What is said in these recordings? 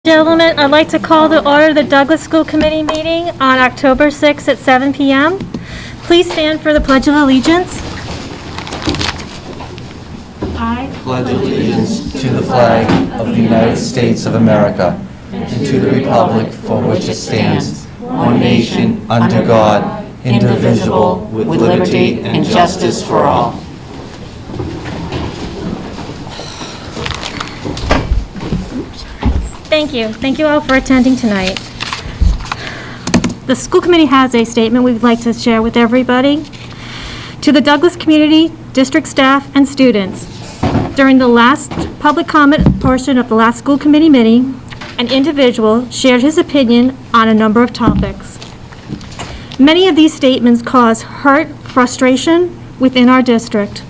Gentlemen, I'd like to call to order the Douglas School Committee meeting on October 6th at 7 p.m. Please stand for the Pledge of Allegiance. I pledge allegiance to the flag of the United States of America and to the republic for which it stands, one nation, under God, indivisible, with liberty and justice for all. Thank you. Thank you all for attending tonight. The school committee has a statement we'd like to share with everybody. To the Douglas community, district staff, and students, during the last public comment portion of the last school committee meeting, an individual shared his opinion on a number of topics. Many of these statements cause hurt, frustration within our district.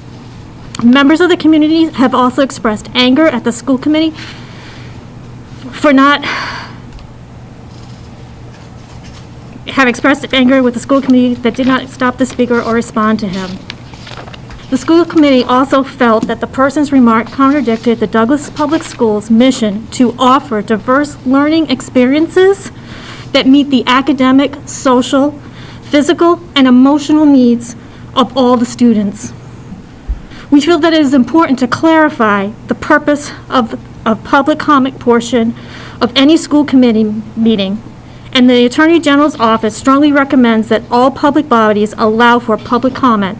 Members of the community have also expressed anger at the school committee for not have expressed anger with the school committee that did not stop the speaker or respond to him. The school committee also felt that the person's remark contradicted the Douglas Public Schools' mission to offer diverse learning experiences that meet the academic, social, physical, and emotional needs of all the students. We feel that it is important to clarify the purpose of public comment portion of any school committee meeting, and the Attorney General's office strongly recommends that all public bodies allow for public comment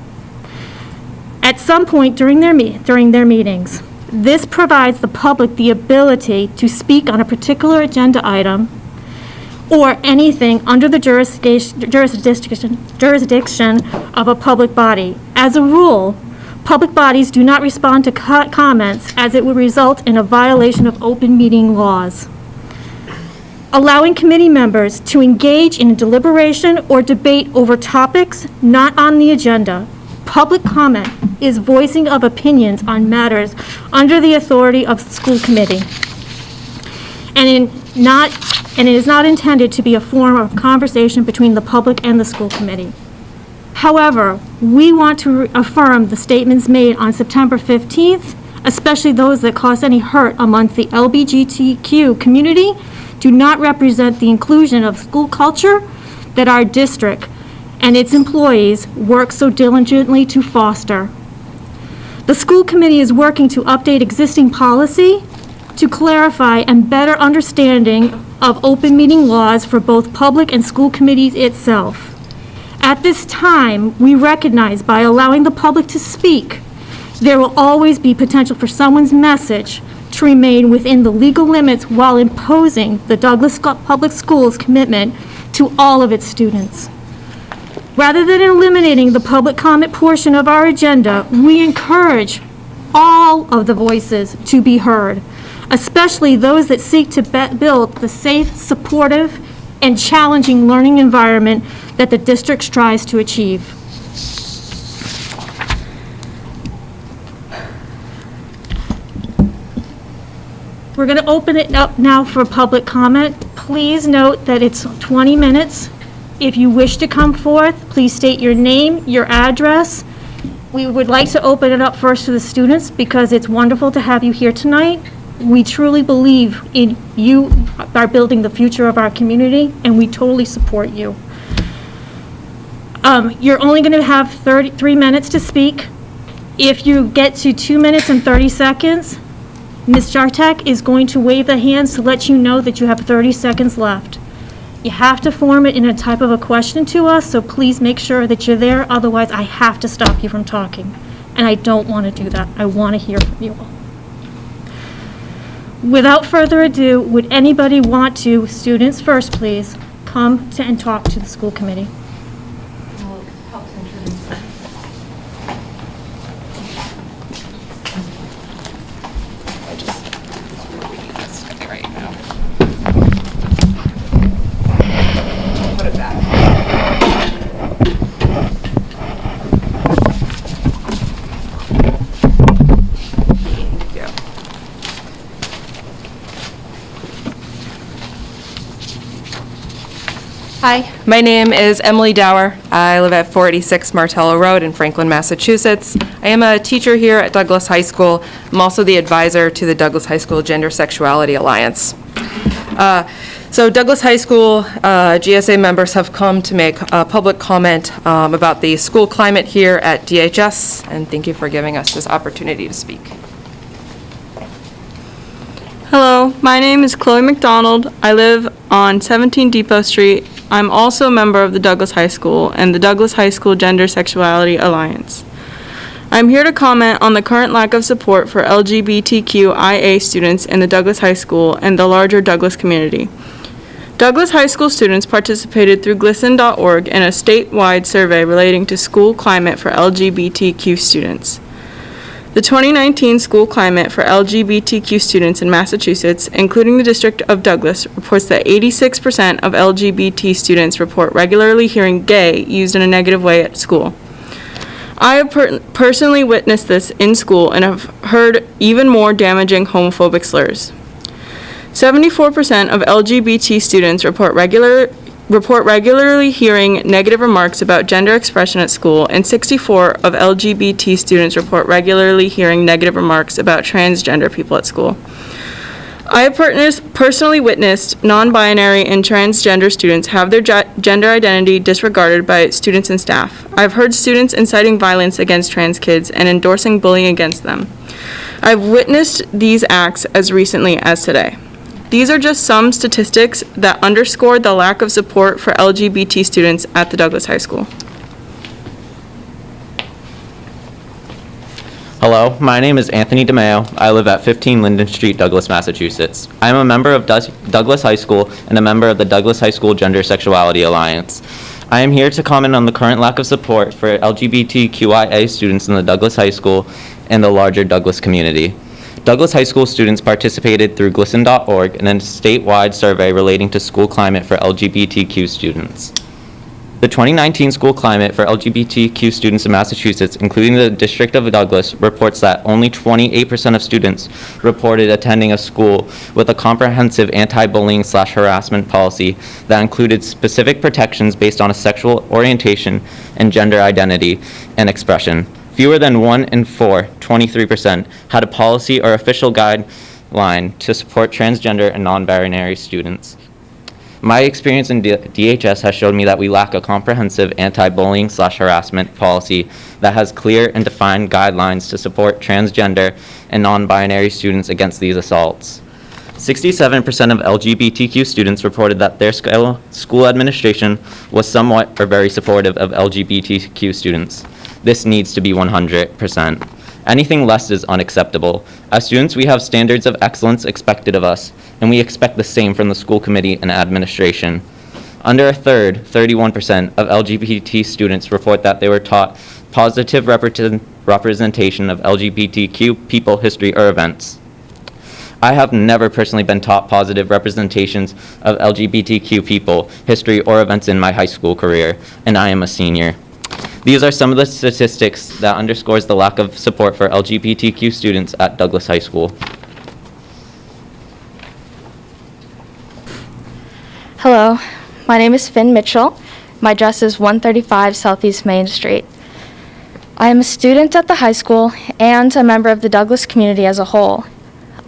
at some point during their meetings. This provides the public the ability to speak on a particular agenda item or anything under the jurisdiction of a public body. As a rule, public bodies do not respond to comments as it would result in a violation of open meeting laws. Allowing committee members to engage in deliberation or debate over topics not on the agenda. Public comment is voicing of opinions on matters under the authority of the school committee. And it is not intended to be a form of conversation between the public and the school committee. However, we want to affirm the statements made on September 15th, especially those that cause any hurt amongst the LGBTQ community, do not represent the inclusion of school culture that our district and its employees work so diligently to foster. The school committee is working to update existing policy to clarify and better understanding of open meeting laws for both public and school committees itself. At this time, we recognize by allowing the public to speak, there will always be potential for someone's message to remain within the legal limits while imposing the Douglas Public Schools commitment to all of its students. Rather than eliminating the public comment portion of our agenda, we encourage all of the voices to be heard, especially those that seek to build the safe, supportive, and challenging learning environment that the district strives to achieve. We're going to open it up now for public comment. Please note that it's 20 minutes. If you wish to come forth, please state your name, your address. We would like to open it up first to the students because it's wonderful to have you here tonight. We truly believe in you are building the future of our community, and we totally support you. You're only going to have 3 minutes to speak. If you get to 2 minutes and 30 seconds, Ms. Jartek is going to wave the hands to let you know that you have 30 seconds left. You have to form it in a type of a question to us, so please make sure that you're there. Otherwise, I have to stop you from talking, and I don't want to do that. I want to hear from you all. Without further ado, would anybody want to, students first please, come to and talk to the school committee? Hi, my name is Emily Dower. I live at 486 Martello Road in Franklin, Massachusetts. I am a teacher here at Douglas High School. I'm also the advisor to the Douglas High School Gender Sexuality Alliance. So Douglas High School GSA members have come to make a public comment about the school climate here at DHS, and thank you for giving us this opportunity to speak. Hello, my name is Chloe McDonald. I live on 17 Depot Street. I'm also a member of the Douglas High School and the Douglas High School Gender Sexuality Alliance. I'm here to comment on the current lack of support for LGBTQIA students in the Douglas High School and the larger Douglas community. Douglas High School students participated through glisten.org in a statewide survey relating to school climate for LGBTQ students. The 2019 school climate for LGBTQ students in Massachusetts, including the District of Douglas, reports that 86% of LGBT students report regularly hearing gay used in a negative way at school. I have personally witnessed this in school and have heard even more damaging homophobic slurs. 74% of LGBT students report regularly hearing negative remarks about gender expression at school, and 64% of LGBT students report regularly hearing negative remarks about transgender people at school. I have personally witnessed non-binary and transgender students have their gender identity disregarded by students and staff. I've heard students inciting violence against trans kids and endorsing bullying against them. I've witnessed these acts as recently as today. These are just some statistics that underscore the lack of support for LGBT students at the Douglas High School. Hello, my name is Anthony DeMeo. I live at 15 Linden Street, Douglas, Massachusetts. I am a member of Douglas High School and a member of the Douglas High School Gender Sexuality Alliance. I am here to comment on the current lack of support for LGBTQIA students in the Douglas High School and the larger Douglas community. Douglas High School students participated through glisten.org in a statewide survey relating to school climate for LGBTQ students. The 2019 school climate for LGBTQ students in Massachusetts, including the District of Douglas, reports that only 28% of students reported attending a school with a comprehensive anti-bullying/harassment policy that included specific protections based on a sexual orientation and gender identity and expression. Fewer than 1 in 4, 23%, had a policy or official guideline to support transgender and non-binary students. My experience in DHS has showed me that we lack a comprehensive anti-bullying/harassment policy that has clear and defined guidelines to support transgender and non-binary students against these assaults. 67% of LGBTQ students reported that their school administration was somewhat or very supportive of LGBTQ students. This needs to be 100%. Anything less is unacceptable. As students, we have standards of excellence expected of us, and we expect the same from the school committee and administration. Under a third, 31% of LGBT students report that they were taught positive representation of LGBTQ people, history, or events. I have never personally been taught positive representations of LGBTQ people, history, or events in my high school career, and I am a senior. These are some of the statistics that underscores the lack of support for LGBTQ students at Douglas High School. Hello, my name is Finn Mitchell. My address is 135 Southeast Main Street. I am a student at the high school and a member of the Douglas community as a whole.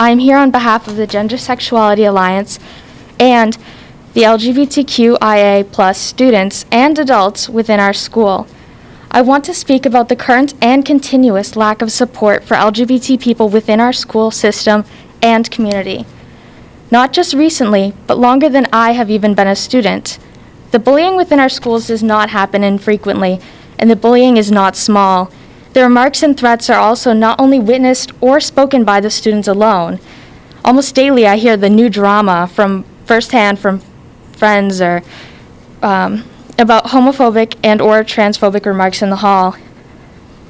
I am here on behalf of the Gender Sexuality Alliance and the LGBTQIA+ students and adults within our school. I want to speak about the current and continuous lack of support for LGBT people within our school system and community. Not just recently, but longer than I have even been a student. The bullying within our schools does not happen infrequently, and the bullying is not small. The remarks and threats are also not only witnessed or spoken by the students alone. Almost daily I hear the new drama from firsthand from friends or about homophobic and or transphobic remarks in the hall.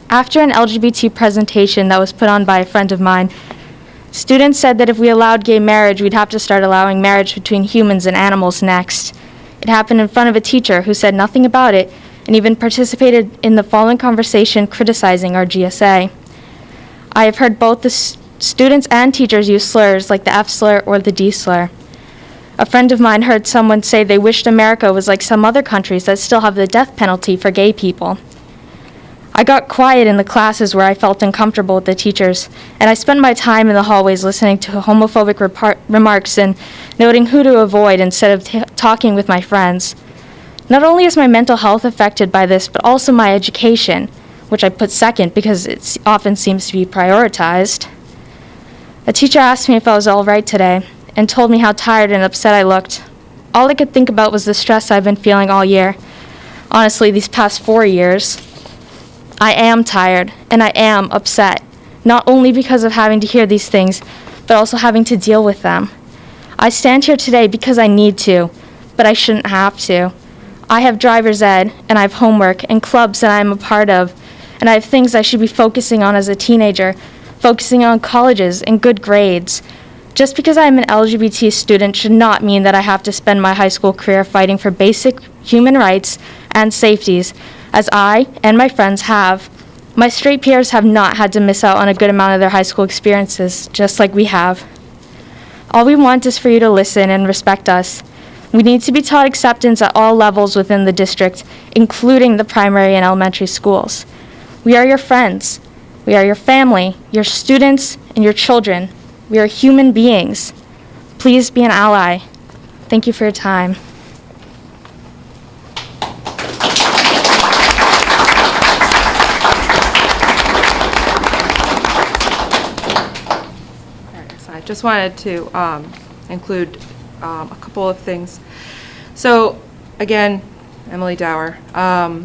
After an LGBT presentation that was put on by a friend of mine, students said that if we allowed gay marriage, we'd have to start allowing marriage between humans and animals next. It happened in front of a teacher who said nothing about it and even participated in the following conversation criticizing our GSA. I have heard both the students and teachers use slurs like the F slur or the D slur. A friend of mine heard someone say they wished America was like some other countries that still have the death penalty for gay people. I got quiet in the classes where I felt uncomfortable with the teachers, and I spent my time in the hallways listening to homophobic remarks and noting who to avoid instead of talking with my friends. Not only is my mental health affected by this, but also my education, which I put second because it often seems to be prioritized. A teacher asked me if I was all right today and told me how tired and upset I looked. All I could think about was the stress I've been feeling all year. Honestly, these past 4 years. I am tired and I am upset, not only because of having to hear these things, but also having to deal with them. I stand here today because I need to, but I shouldn't have to. I have driver's ed, and I have homework and clubs that I am a part of, and I have things I should be focusing on as a teenager, focusing on colleges and good grades. Just because I am an LGBT student should not mean that I have to spend my high school career fighting for basic human rights and safeties, as I and my friends have. My straight peers have not had to miss out on a good amount of their high school experiences, just like we have. All we want is for you to listen and respect us. We need to be taught acceptance at all levels within the district, including the primary and elementary schools. We are your friends. We are your family, your students, and your children. We are human beings. Please be an ally. Thank you for your time. So I just wanted to include a couple of things. So again, Emily Dower.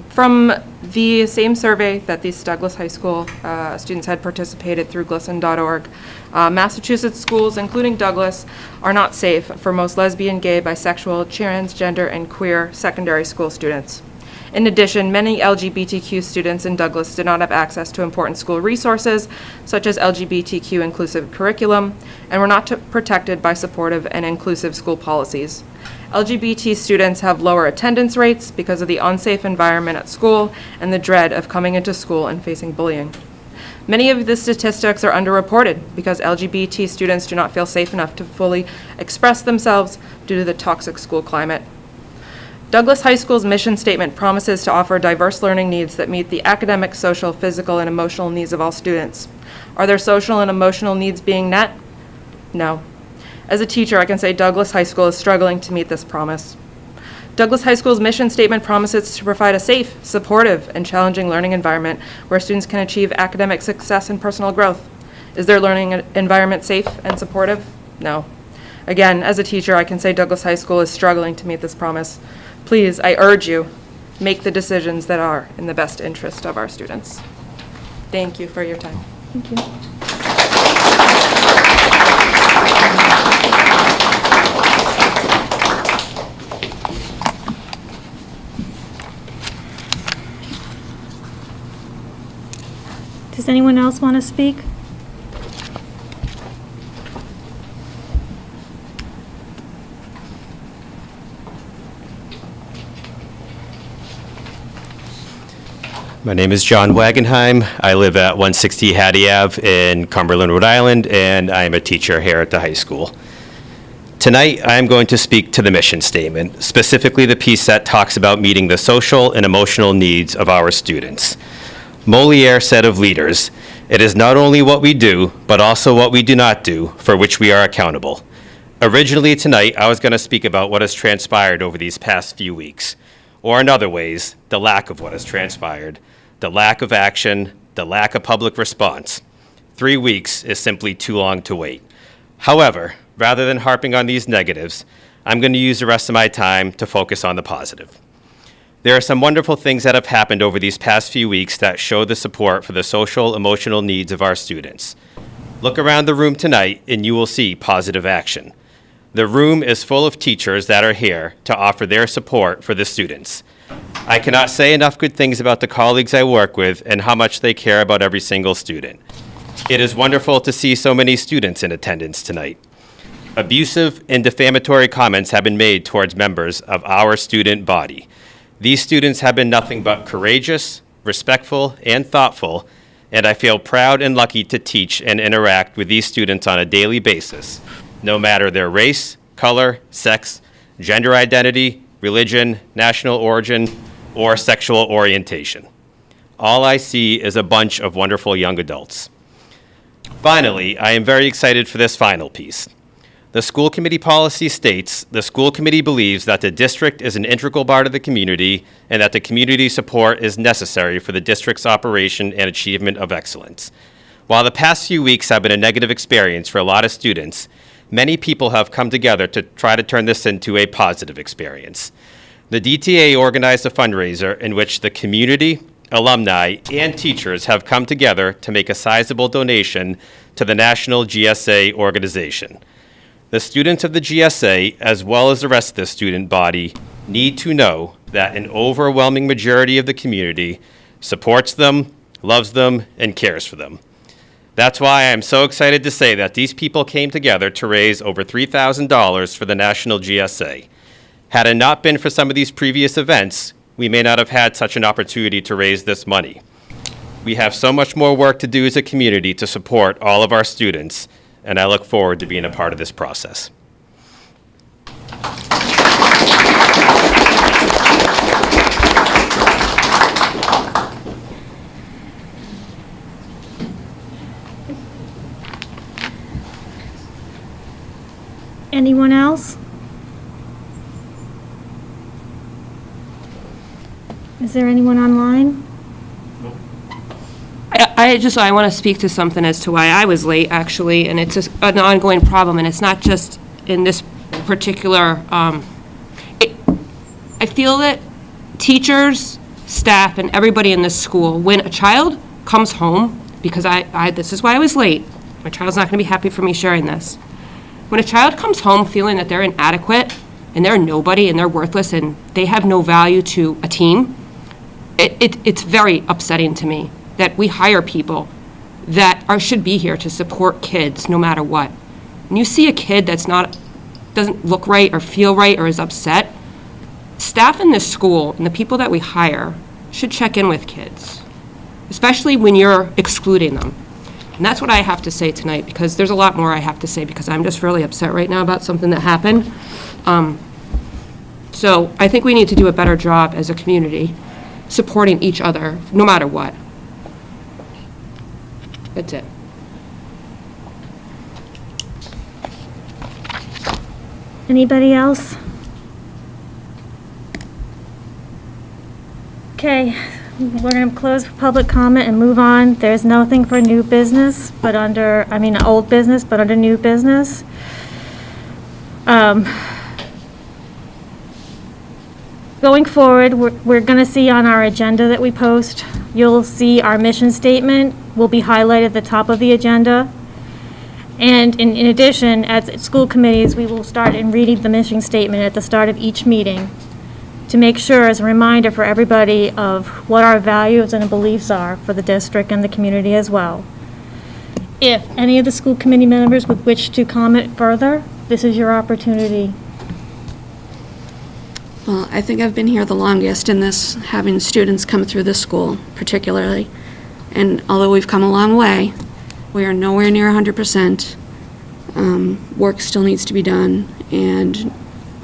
From the same survey that these Douglas High School students had participated through glisten.org, Massachusetts schools, including Douglas, are not safe for most lesbian, gay, bisexual, transgender, and queer secondary school students. In addition, many LGBTQ students in Douglas did not have access to important school resources, such as LGBTQ inclusive curriculum, and were not protected by supportive and inclusive school policies. LGBT students have lower attendance rates because of the unsafe environment at school and the dread of coming into school and facing bullying. Many of the statistics are underreported because LGBT students do not feel safe enough to fully express themselves due to the toxic school climate. Douglas High School's mission statement promises to offer diverse learning needs that meet the academic, social, physical, and emotional needs of all students. Are their social and emotional needs being met? No. As a teacher, I can say Douglas High School is struggling to meet this promise. Douglas High School's mission statement promises to provide a safe, supportive, and challenging learning environment where students can achieve academic success and personal growth. Is their learning environment safe and supportive? No. Again, as a teacher, I can say Douglas High School is struggling to meet this promise. Please, I urge you, make the decisions that are in the best interest of our students. Thank you for your time. Thank you. Does anyone else want to speak? My name is John Wagenheim. I live at 160 Hattie Ave in Cumberland, Rhode Island, and I am a teacher here at the high school. Tonight, I am going to speak to the mission statement, specifically the piece that talks about meeting the social and emotional needs of our students. Moliere said of leaders, "It is not only what we do, but also what we do not do, for which we are accountable." Originally tonight, I was going to speak about what has transpired over these past few weeks, or in other ways, the lack of what has transpired, the lack of action, the lack of public response. 3 weeks is simply too long to wait. However, rather than harping on these negatives, I'm going to use the rest of my time to focus on the positive. There are some wonderful things that have happened over these past few weeks that show the support for the social, emotional needs of our students. Look around the room tonight and you will see positive action. The room is full of teachers that are here to offer their support for the students. I cannot say enough good things about the colleagues I work with and how much they care about every single student. It is wonderful to see so many students in attendance tonight. Abusive and defamatory comments have been made towards members of our student body. These students have been nothing but courageous, respectful, and thoughtful, and I feel proud and lucky to teach and interact with these students on a daily basis, no matter their race, color, sex, gender identity, religion, national origin, or sexual orientation. all I see is a bunch of wonderful young adults. Finally, I am very excited for this final piece. The school committee policy states the school committee believes that the district is an integral part of the community and that the community support is necessary for the district's operation and achievement of excellence. While the past few weeks have been a negative experience for a lot of students, many people have come together to try to turn this into a positive experience. The DTA organized a fundraiser in which the community, alumni, and teachers have come together to make a sizable donation to the National GSA organization. The students of the GSA, as well as the rest of the student body, need to know that an overwhelming majority of the community supports them, loves them, and cares for them. That's why I'm so excited to say that these people came together to raise over $3,000 for the National GSA. Had it not been for some of these previous events, we may not have had such an opportunity to raise this money. We have so much more work to do as a community to support all of our students, and I look forward to being a part of this process. Anyone else? Is there anyone online? I want to speak to something as to why I was late, actually, and it's an ongoing problem, and it's not just in this particular, I feel that teachers, staff, and everybody in this school, when a child comes home, because this is why I was late, my child's not going to be happy for me sharing this. When a child comes home feeling that they're inadequate, and they're nobody, and they're worthless, and they have no value to a team, it's very upsetting to me that we hire people that should be here to support kids no matter what. When you see a kid doesn't look right or feel right or is upset, staff in this school and the people that we hire should check in with kids, especially when you're excluding them. And that's what I have to say tonight, because there's a lot more I have to say, because I'm just really upset right now about something that happened. So I think we need to do a better job as a community supporting each other no matter what. That's it. Anybody else? Okay, we're going to close public comment and move on. There's nothing for new business, but old business, but under new business. Going forward, we're going to see on our agenda that we post, you'll see our mission statement will be highlighted at the top of the agenda. And in addition, as school committees, we will start in reading the mission statement at the start of each meeting to make sure, as a reminder for everybody, of what our values and beliefs are for the district and the community as well. If any of the school committee members would wish to comment further, this is your opportunity. Well, I think I've been here the longest in this, having students come through this school particularly. And although we've come a long way, we are nowhere near 100%. Work still needs to be done, and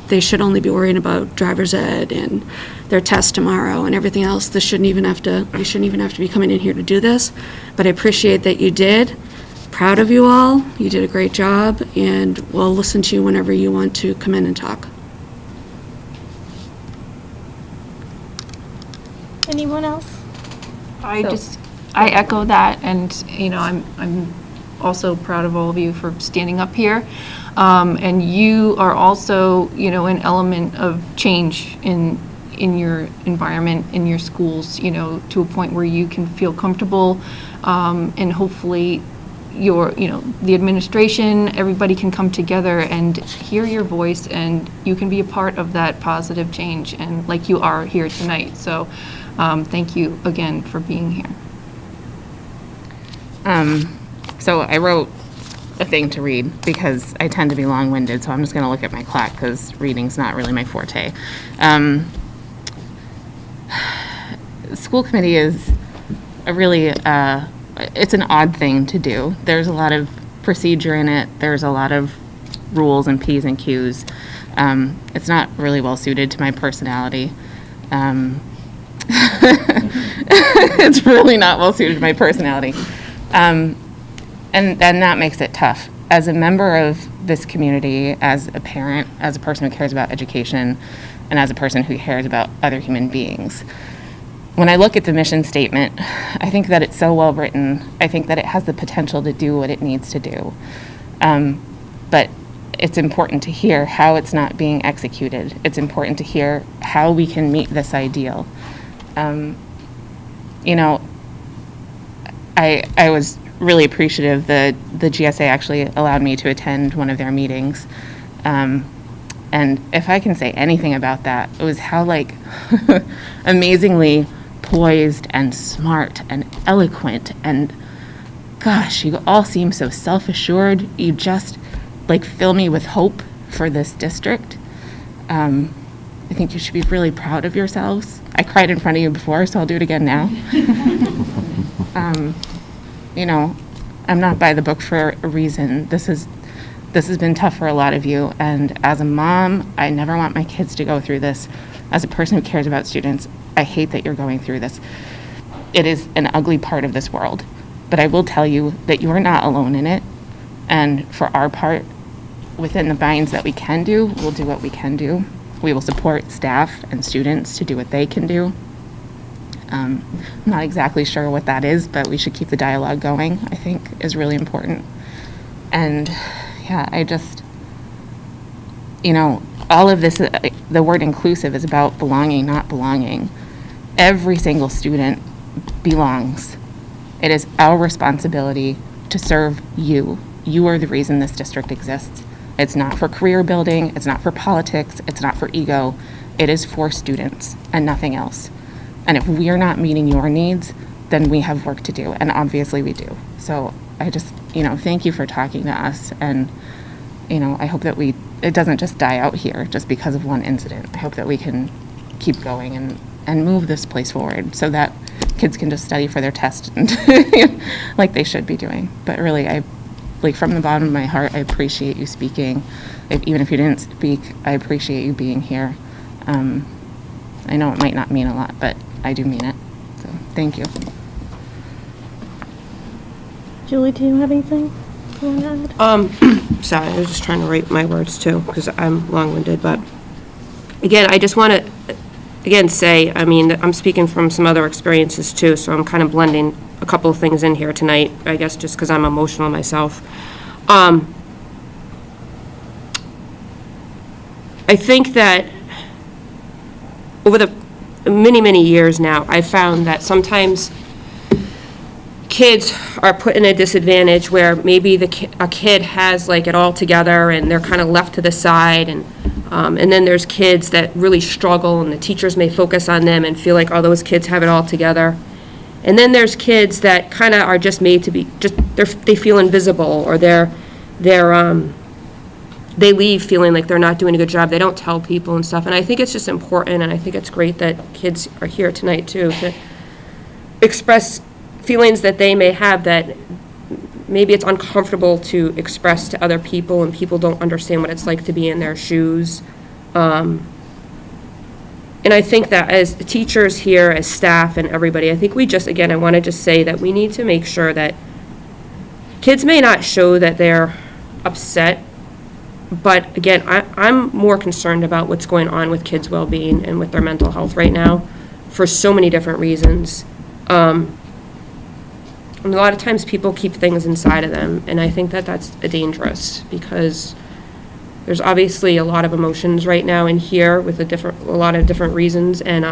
they should only be worrying about driver's ed and their test tomorrow and everything else. We shouldn't even have to be coming in here to do this. But I appreciate that you did. Proud of you all. You did a great job, and we'll listen to you whenever you want to come in and talk. Anyone else? I echo that, and, I'm also proud of all of you for standing up here. And you are also, an element of change in your environment, in your schools, to a point where you can feel comfortable, and hopefully the administration, everybody can come together and hear your voice, and you can be a part of that positive change, and like you are here tonight. So thank you again for being here. So I wrote a thing to read because I tend to be long-winded, so I'm just going to look at my clock because reading's not really my forte. School committee is a really, it's an odd thing to do. There's a lot of procedure in it. There's a lot of rules and P's and Q's. It's not really well suited to my personality. It's really not well suited to my personality. And that makes it tough. As a member of this community, as a parent, as a person who cares about education, and as a person who cares about other human beings, when I look at the mission statement, I think that it's so well written. I think that it has the potential to do what it needs to do. But it's important to hear how it's not being executed. It's important to hear how we can meet this ideal. You know, I was really appreciative that the GSA actually allowed me to attend one of their meetings. And if I can say anything about that, it was how, like, amazingly poised and smart and eloquent, and gosh, you all seem so self-assured. You just, like, fill me with hope for this district. I think you should be really proud of yourselves. I cried in front of you before, so I'll do it again now. You know, I'm not by the book for a reason. This has been tough for a lot of you, and as a mom, I never want my kids to go through this. As a person who cares about students, I hate that you're going through this. It is an ugly part of this world, but I will tell you that you are not alone in it, and for our part, within the binds that we can do, we'll do what we can do. We will support staff and students to do what they can do. I'm not exactly sure what that is, but we should keep the dialogue going, I think, is really important. And yeah, I just, you know, all of this, the word inclusive is about belonging, not belonging. Every single student belongs. It is our responsibility to serve you. You are the reason this district exists. It's not for career building, it's not for politics, it's not for ego. It is for students and nothing else. And if we are not meeting your needs, then we have work to do, and obviously we do. So I just, you know, thank you for talking to us, and, you know, I hope that it doesn't just die out here just because of one incident. I hope that we can keep going and move this place forward so that kids can just study for their test and like they should be doing. But really, like, from the bottom of my heart, I appreciate you speaking. Even if you didn't speak, I appreciate you being here. I know it might not mean a lot, but I do mean it. So thank you. Julie, do you have anything you want to add? Sorry, I was just trying to write my words too, because I'm long-winded, but again, I just want to, again, say, I mean, I'm speaking from some other experiences too, so I'm kind of blending a couple of things in here tonight, I guess just because I'm emotional myself. I think that over the many, many years now, I've found that sometimes kids are put in a disadvantage where maybe a kid has, like, it all together and they're kind of left to the side, and then there's kids that really struggle and the teachers may focus on them and feel like, oh, those kids have it all together. And then there's kids that kind of are just made to be, they feel invisible, or they leave feeling like they're not doing a good job. They don't tell people and stuff. And I think it's just important, and I think it's great that kids are here tonight too, to express feelings that they may have that maybe it's uncomfortable to express to other people, and people don't understand what it's like to be in their shoes. And I think that as teachers here, as staff and everybody, I think we just, again, I want to just say that we need to make sure that kids may not show that they're upset, but again, I'm more concerned about what's going on with kids' well-being and with their mental health right now for so many different reasons. And a lot of times people keep things inside of them, and I think that that's dangerous, because there's obviously a lot of emotions right now in here with a lot of different reasons, and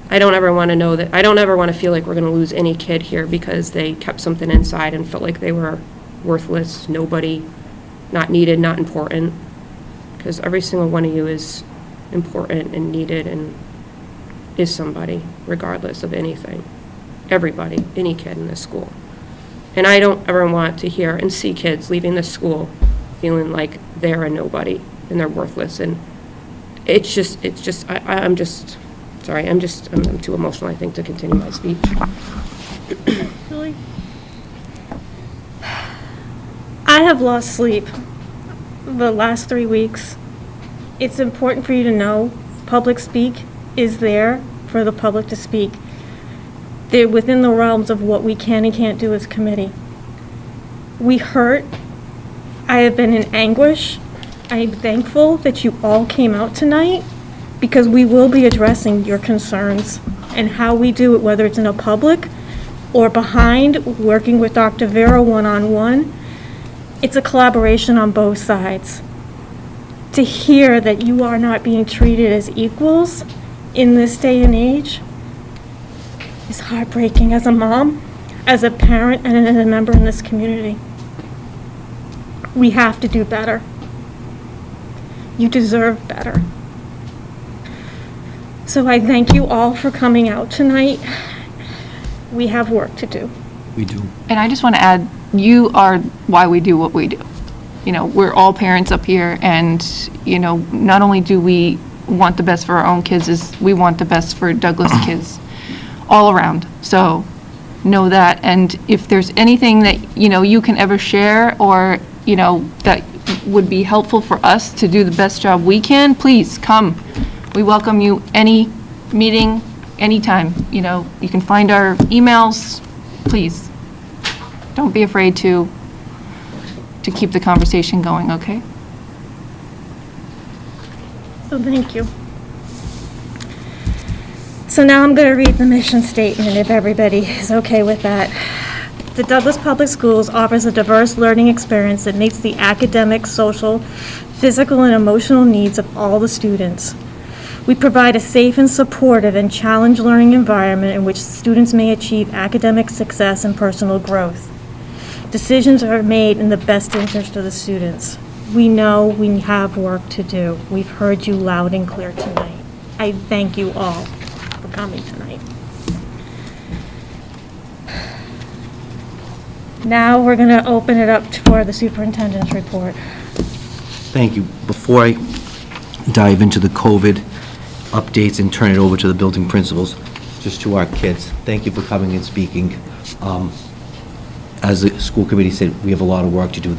I don't ever want to know that, I don't ever want to feel like we're going to lose any kid here because they kept something inside and felt like they were worthless, nobody, not needed, not important, because every single one of you is important and needed and is somebody, regardless of anything. Everybody, any kid in this school. And I don't ever want to hear and see kids leaving this school feeling like they're a nobody and they're worthless. And it's just, I'm just, sorry, I'm too emotional, I think, to continue my speech. Julie? I have lost sleep the last 3 weeks. It's important for you to know public speak is there for the public to speak. They're within the realms of what we can and can't do as a committee. We hurt. I have been in anguish. I'm thankful that you all came out tonight because we will be addressing your concerns and how we do it, whether it's in a public or behind, working with Dr. Vera one-on-one. It's a collaboration on both sides. To hear that you are not being treated as equals in this day and age is heartbreaking as a mom, as a parent, and as a member in this community. We have to do better. You deserve better. So I thank you all for coming out tonight. We have work to do. We do. And I just want to add, you are why we do what we do. You know, we're all parents up here, and, you know, not only do we want the best for our own kids, is we want the best for Douglas kids all around. So know that, and if there's anything that, you know, you can ever share or, you know, that would be helpful for us to do the best job we can, please come. We welcome you any meeting, anytime. You know, you can find our emails. Please, don't be afraid to keep the conversation going, okay? So thank you. So now I'm going to read the mission statement, if everybody is okay with that. The Douglas Public Schools offers a diverse learning experience that meets the academic, social, physical, and emotional needs of all the students. We provide a safe and supportive and challenge learning environment in which students may achieve academic success and personal growth. Decisions are made in the best interest of the students. We know we have work to do. We've heard you loud and clear tonight. I thank you all for coming tonight. Now we're going to open it up for the superintendent's report. Thank you. Before I dive into the COVID updates and turn it over to the building principals, just to our kids, thank you for coming and speaking. As the school committee said, we have a lot of work to do.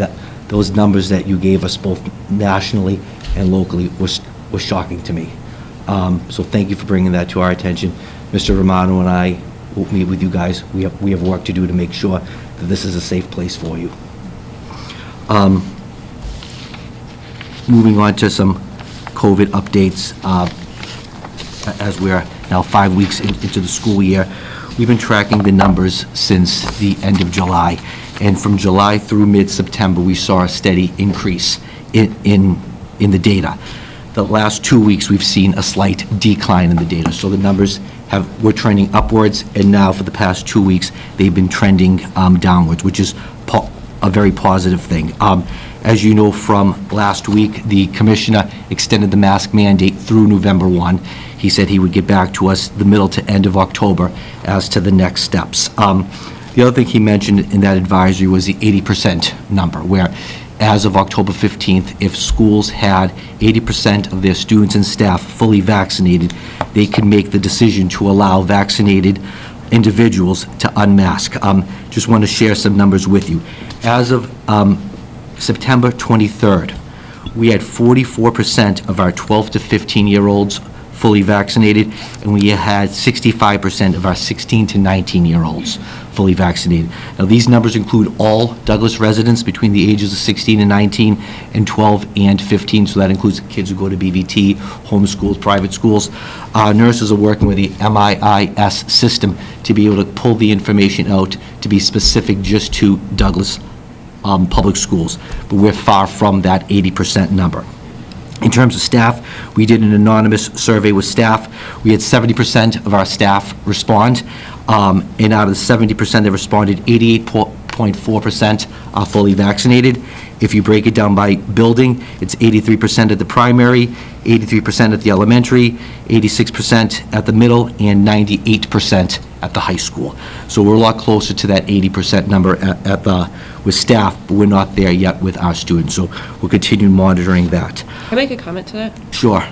Those numbers that you gave us both nationally and locally was shocking to me. So thank you for bringing that to our attention. Mr. Romano and I will meet with you guys. We have work to do to make sure that this is a safe place for you. Moving on to some COVID updates. As we're now 5 weeks into the school year, we've been tracking the numbers since the end of July. And from July through mid-September, we saw a steady increase in the data. The last 2 weeks, we've seen a slight decline in the data. So the numbers were trending upwards, and now for the past 2 weeks, they've been trending downwards, which is a very positive thing. As you know from last week, the commissioner extended the mask mandate through November 1. He said he would get back to us the middle to end of October as to the next steps. The other thing he mentioned in that advisory was the 80% number, where as of October 15th, if schools had 80% of their students and staff fully vaccinated, they could make the decision to allow vaccinated individuals to unmask. Just want to share some numbers with you. As of September 23rd, we had 44% of our 12 to 15-year-olds fully vaccinated, and we had 65% of our 16 to 19-year-olds fully vaccinated. Now, these numbers include all Douglas residents between the ages of 16 and 19 and 12 and 15, so that includes kids who go to BVT, homeschools, private schools. Nurses are working with the MIIS system to be able to pull the information out to be specific just to Douglas public schools, but we're far from that 80% number. In terms of staff, we did an anonymous survey with staff. We had 70% of our staff respond, and out of the 70% that responded, 88.4% are fully vaccinated. If you break it down by building, it's 83% at the primary, 83% at the elementary, 86% at the middle, and 98% at the high school. So we're a lot closer to that 80% number with staff, but we're not there yet with our students. So we'll continue monitoring that. Can I make a comment to that? Sure.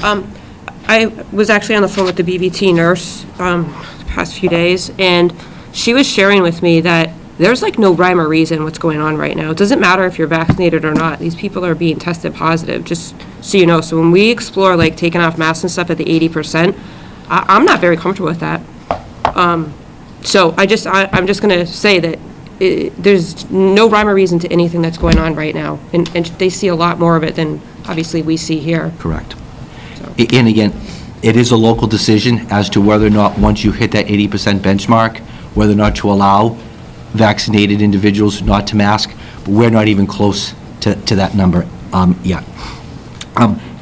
I was actually on the phone with the BVT nurse the past few days, and she was sharing with me that there's like no rhyme or reason what's going on right now. It doesn't matter if you're vaccinated or not. These people are being tested positive, just so you know. So when we explore like taking off masks and stuff at the 80%, I'm not very comfortable with that. So I'm just going to say that there's no rhyme or reason to anything that's going on right now, and they see a lot more of it than obviously we see here. Correct. And again, it is a local decision as to whether or not, once you hit that 80% benchmark, whether or not to allow vaccinated individuals not to mask, but we're not even close to that number yet.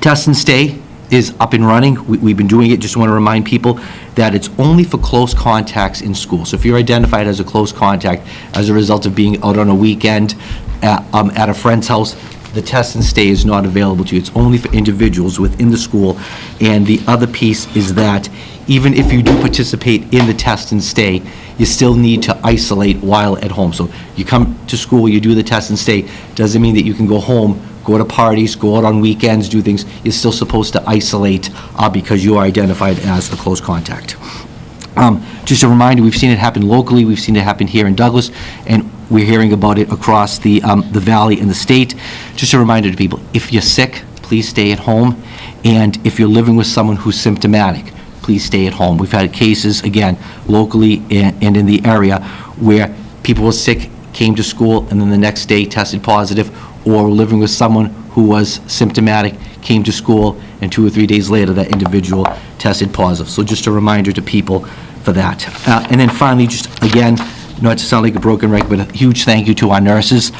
Test and Stay is up and running. We've been doing it. Just want to remind people that it's only for close contacts in school. So if you're identified as a close contact as a result of being out on a weekend at a friend's house, the Test and Stay is not available to you. It's only for individuals within the school. And the other piece is that even if you do participate in the Test and Stay, you still need to isolate while at home. So you come to school, you do the Test and Stay, doesn't mean that you can go home, go to parties, go out on weekends, do things. You're still supposed to isolate because you are identified as a close contact. Just a reminder, we've seen it happen locally, we've seen it happen here in Douglas, and we're hearing about it across the valley and the state. Just a reminder to people, if you're sick, please stay at home, and if you're living with someone who's symptomatic, please stay at home. We've had cases, again, locally and in the area, where people were sick, came to school, and then the next day tested positive, or were living with someone who was symptomatic, came to school, and 2 or 3 days later, that individual tested positive. So just a reminder to people for that. And then finally, just again, not to sound like a broken record, but a huge thank you to our nurses.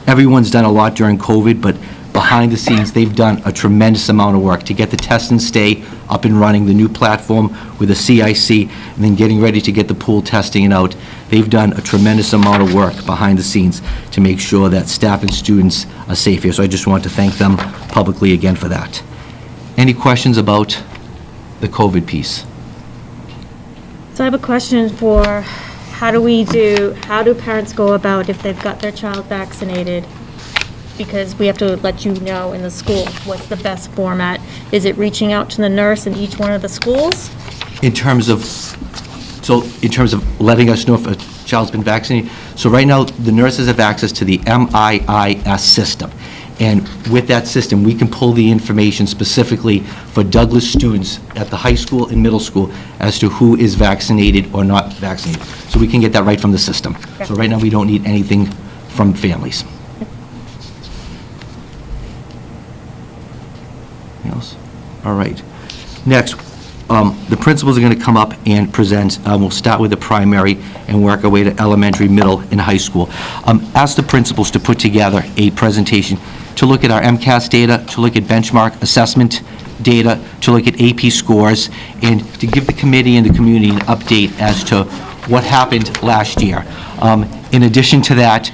Everyone's done a lot during COVID, but behind the scenes, they've done a tremendous amount of work to get the Test and Stay up and running, the new platform with the CIC, and then getting ready to get the pool testing out. They've done a tremendous amount of work behind the scenes to make sure that staff and students are safe here. So I just want to thank them publicly again for that. Any questions about the COVID piece? So I have a question for, how do parents go about if they've got their child vaccinated? Because we have to let you know in the school what's the best format. Is it reaching out to the nurse in each one of the schools? In terms of letting us know if a child's been vaccinated, so right now, the nurses have access to the MIIS system. And with that system, we can pull the information specifically for Douglas students at the high school and middle school as to who is vaccinated or not vaccinated. So we can get that right from the system. So right now, we don't need anything from families. Anything else? All right. Next, the principals are going to come up and present. We'll start with the primary and work our way to elementary, middle, and high school. Ask the principals to put together a presentation to look at our MCAS data, to look at benchmark assessment data, to look at AP scores, and to give the committee and the community an update as to what happened last year. In addition to that,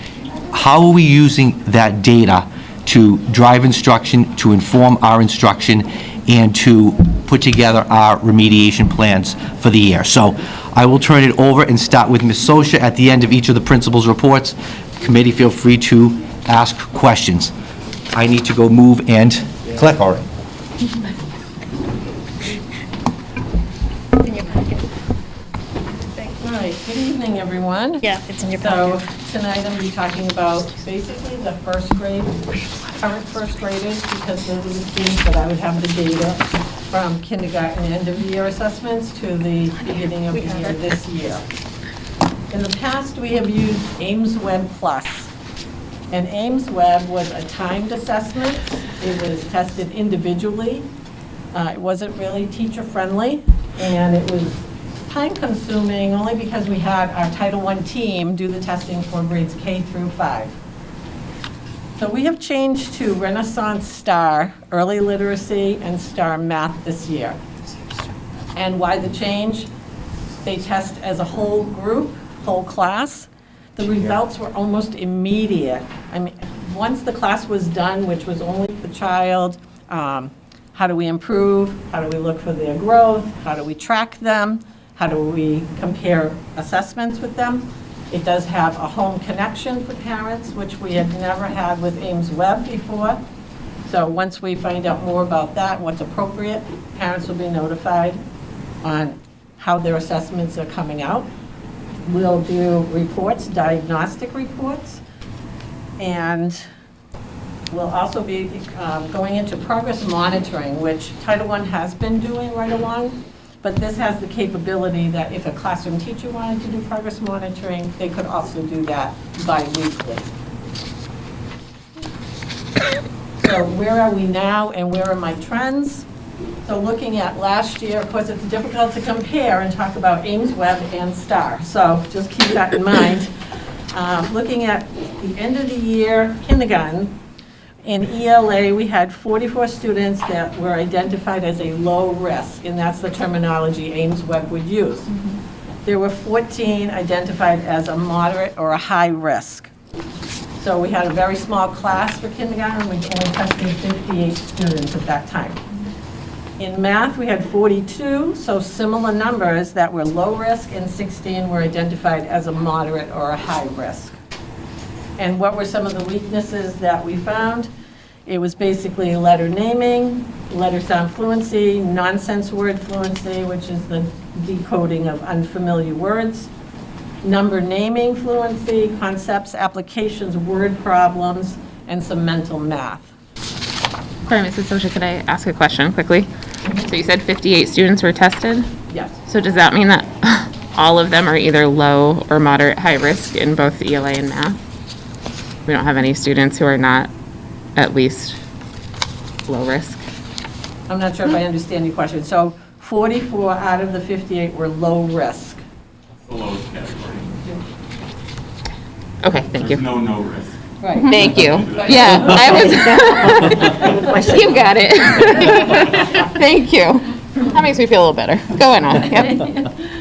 how are we using that data to drive instruction, to inform our instruction, and to put together our remediation plans for the year. So I will turn it over and start with Ms. Sosha at the end of each of the principals' reports. Committee, feel free to ask questions. I need to go move and collect. All right. All right, good evening, everyone. Yeah, it's in your packet. So tonight I'm going to be talking about basically the first grade, current first graders, because those are the students that I would have the data from kindergarten end of year assessments to the beginning of the year this year. In the past, we have used Ames Web Plus. And Ames Web was a timed assessment. It was tested individually. It wasn't really teacher-friendly, and it was time-consuming only because we had our Title I team do the testing for grades K through 5. So we have changed to Renaissance STAR, Early Literacy, and STAR Math this year. And why the change? They test as a whole group, whole class. The results were almost immediate. I mean, once the class was done, which was only the child, how do we improve? How do we look for their growth? How do we track them? How do we compare assessments with them? It does have a home connection for parents, which we had never had with Ames Web before. So once we find out more about that, what's appropriate, parents will be notified on how their assessments are coming out. We'll do reports, diagnostic reports, and we'll also be going into progress monitoring, which Title I has been doing right along, But this has the capability that if a classroom teacher wanted to do progress monitoring, they could also do that bi-weekly. So where are we now and where are my trends? So looking at last year, of course, it's difficult to compare and talk about Ames Web and STAR. So just keep that in mind. Looking at the end of the year kindergarten, in ELA, we had 44 students that were identified as a low risk, and that's the terminology Ames Web would use. There were 14 identified as a moderate or a high risk. So we had a very small class for kindergarten. We only tested 58 students at that time. In math, we had 42, so similar numbers that were low risk, and 16 were identified as a moderate or a high risk. And what were some of the weaknesses that we found? It was basically letter naming, letter sound fluency, nonsense word fluency, which is the decoding of unfamiliar words, number naming fluency, concepts, applications, word problems, and some mental math. Sorry, Mrs. Socha, could I ask a question quickly? So you said 58 students were tested? Yes. So does that mean that all of them are either low or moderate high risk in both ELA and math? We don't have any students who are not at least low risk? I'm not sure if I understand your question. So 44 out of the 58 were low risk. The lowest category. Okay, thank you. There's no risk. Right. Thank you. Yeah, I was, you got it. Thank you. That makes me feel a little better. Going on, yep.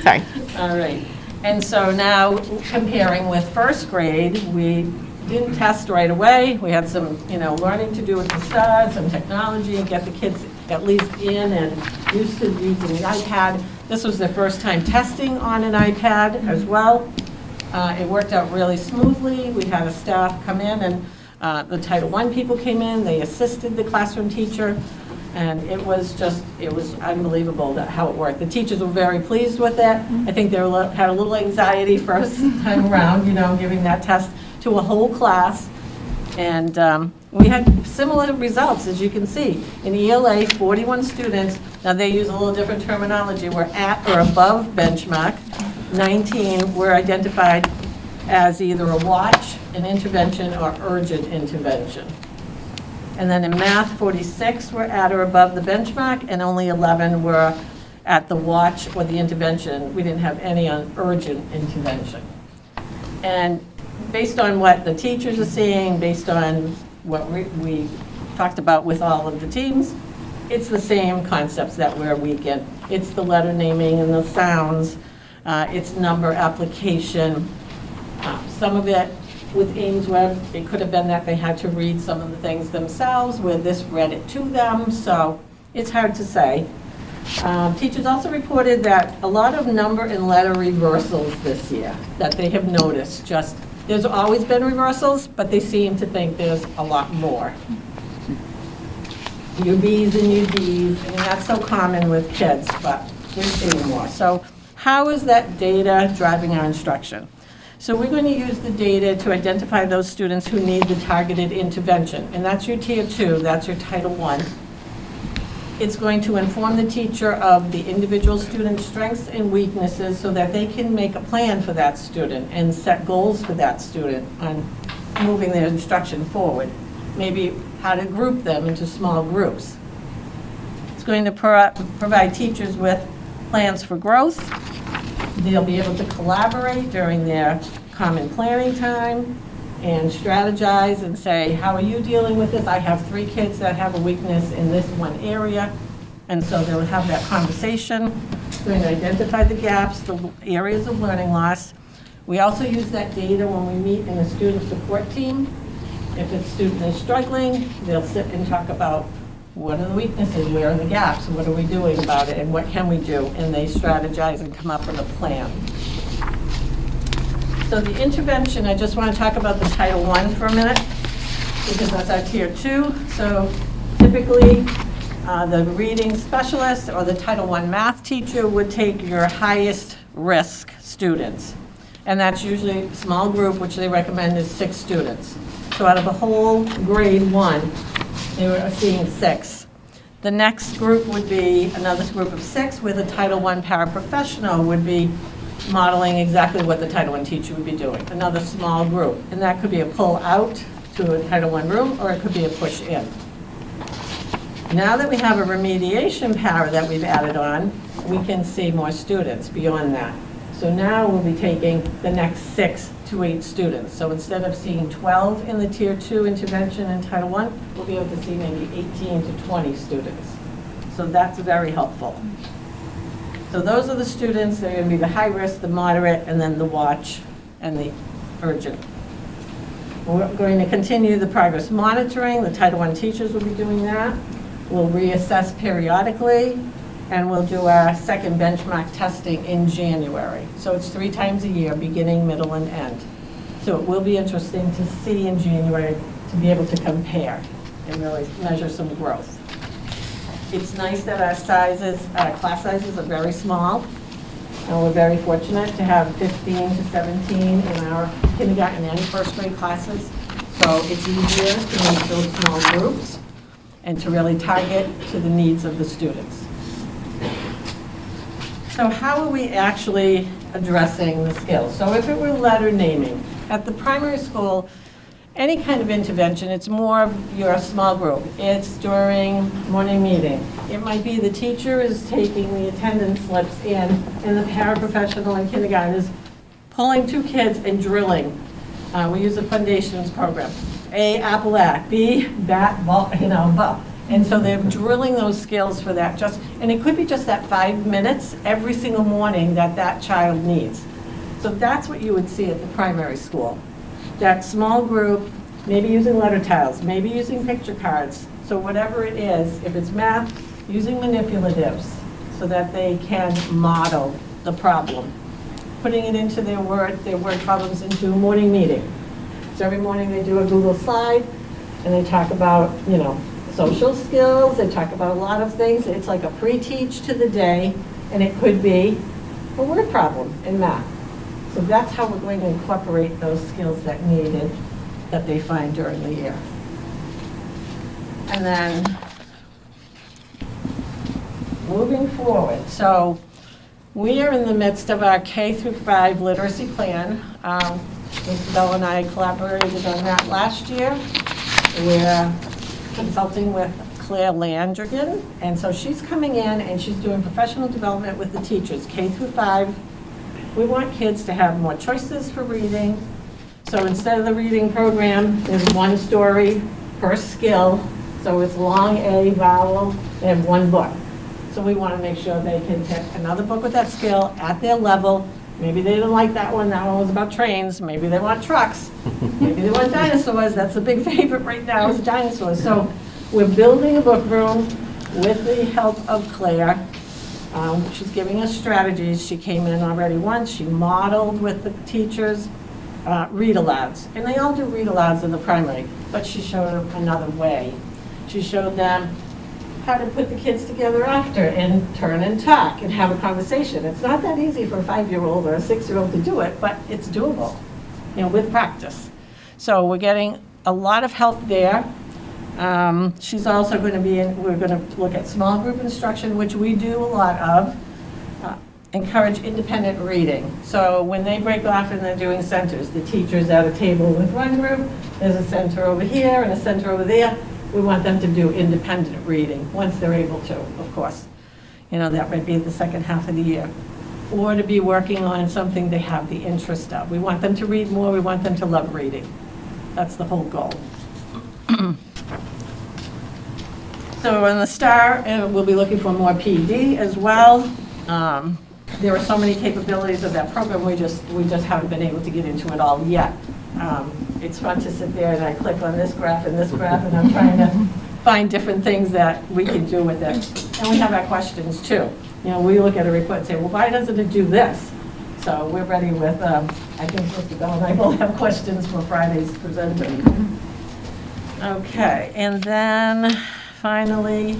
Sorry. All right. And so now comparing with first grade, we didn't test right away. We had some, learning to do with the stars, some technology, and get the kids at least in and used to using the iPad. This was their first time testing on an iPad as well. It worked out really smoothly. We had a staff come in, and the Title I people came in. They assisted the classroom teacher, and it was unbelievable how it worked. The teachers were very pleased with it. I think they had a little anxiety first time around, giving that test to a whole class. And we had similar results, as you can see. In ELA, 41 students, now they use a little different terminology, were at or above benchmark. 19 were identified as either a watch, an intervention, or urgent intervention. And then in math, 46 were at or above the benchmark, and only 11 were at the watch or the intervention. We didn't have any on urgent intervention. And based on what the teachers are seeing, based on what we talked about with all of the teams, it's the same concepts that we're weak in. It's the letter naming and the sounds. It's number application. Some of it with Ames Web, it could have been that they had to read some of the things themselves, where this read it to them, so it's hard to say. Teachers also reported that a lot of number and letter reversals this year that they have noticed. There's always been reversals, but they seem to think there's a lot more. Your B's and your D's, and that's so common with kids, but we're seeing more. So how is that data driving our instruction? So we're going to use the data to identify those students who need the targeted intervention, and that's your Tier 2, that's your Title I. It's going to inform the teacher of the individual student's strengths and weaknesses so that they can make a plan for that student and set goals for that student on moving their instruction forward. Maybe how to group them into small groups. It's going to provide teachers with plans for growth. They'll be able to collaborate during their common planning time and strategize and say, how are you dealing with this? I have 3 kids that have a weakness in this one area. And so they'll have that conversation. It's going to identify the gaps, the areas of learning loss. We also use that data when we meet in the student support team. If a student is struggling, they'll sit and talk about what are the weaknesses, where are the gaps, what are we doing about it, and what can we do? And they strategize and come up with a plan. So the intervention, I just want to talk about the Title I for a minute, because that's our Tier 2. So typically, the reading specialist or the Title I math teacher would take your highest risk students. And that's usually a small group, which they recommend is 6 students. So out of the whole grade 1, they were seeing 6. The next group would be another group of 6 with a Title I paraprofessional would be modeling exactly what the Title I teacher would be doing, another small group. And that could be a pull out to a Title I room, or it could be a push in. Now that we have a remediation para that we've added on, we can see more students beyond that. So now we'll be taking the next 6 to 8 students. So instead of seeing 12 in the Tier 2 intervention in Title I, we'll be able to see maybe 18 to 20 students. So that's very helpful. So those are the students. They're going to be the high risk, the moderate, and then the watch and the urgent. We're going to continue the progress monitoring. The Title I teachers will be doing that. We'll reassess periodically, and we'll do our second benchmark testing in January. So it's 3 times a year, beginning, middle, and end. So it will be interesting to see in January to be able to compare and really measure some growth. It's nice that our sizes, our class sizes are very small, and we're very fortunate to have 15 to 17 in our kindergarten and first grade classes. So it's easier to make those small groups and to really target to the needs of the students. So how are we actually addressing the skills? So if it were letter naming, at the primary school, any kind of intervention, it's more of your small group. It's during morning meeting. It might be the teacher is taking the attendance slips in, and the paraprofessional in kindergarten is pulling 2 kids and drilling. We use a foundations program. A, apple-act, B, bat, ball, ball. And so they're drilling those skills for that. And it could be just that 5 minutes every single morning that that child needs. So that's what you would see at the primary school. That small group, maybe using letter tiles, maybe using picture cards. So whatever it is, if it's math, using manipulatives so that they can model the problem. Putting it into their word problems into a morning meeting. So every morning they do a Google slide and they talk about, social skills, they talk about a lot of things. It's like a pre-teach to the day, and it could be a word problem in math. So that's how we're going to incorporate those skills that they find during the year. And then moving forward, so we are in the midst of our K-5 literacy plan. Mr. Bell and I collaborated on that last year. We're consulting with Claire Landrigan, and so she's coming in and she's doing professional development with the teachers, K-5. We want kids to have more choices for reading. So instead of the reading program, there's 1 story per skill. So it's long A, vowel, they have 1 book. So we want to make sure they can pick another book with that skill at their level. Maybe they didn't like that one was about trains. Maybe they want trucks. Maybe they want dinosaurs. That's a big favorite right now is dinosaurs. So we're building a book room with the help of Claire. She's giving us strategies. She came in already once. She modeled with the teachers read-alouds. And they all do read-alouds in the primary, but she showed them another way. She showed them how to put the kids together after and turn and talk and have a conversation. It's not that easy for a 5-year-old or a 6-year-old to do it, but it's doable, with practice. So we're getting a lot of help there. She's also going to be we're going to look at small group instruction, which we do a lot of, encourage independent reading. So when they break off and they're doing centers, the teacher's at a table with one group, there's a center over here and a center over there. We want them to do independent reading once they're able to, of course. That might be the second half of the year. Or to be working on something they have the interest of. We want them to read more. We want them to love reading. That's the whole goal. So on the STAR, we'll be looking for more PD as well. There are so many capabilities of that program. We just haven't been able to get into it all yet. It's fun to sit there and I click on this graph, and I'm trying to find different things that we can do with it. And we have our questions too. We look at a report and say, well, why doesn't it do this? So we're ready with, I think Mr. Bell and I will have questions for Friday's presenting. Okay, and then finally,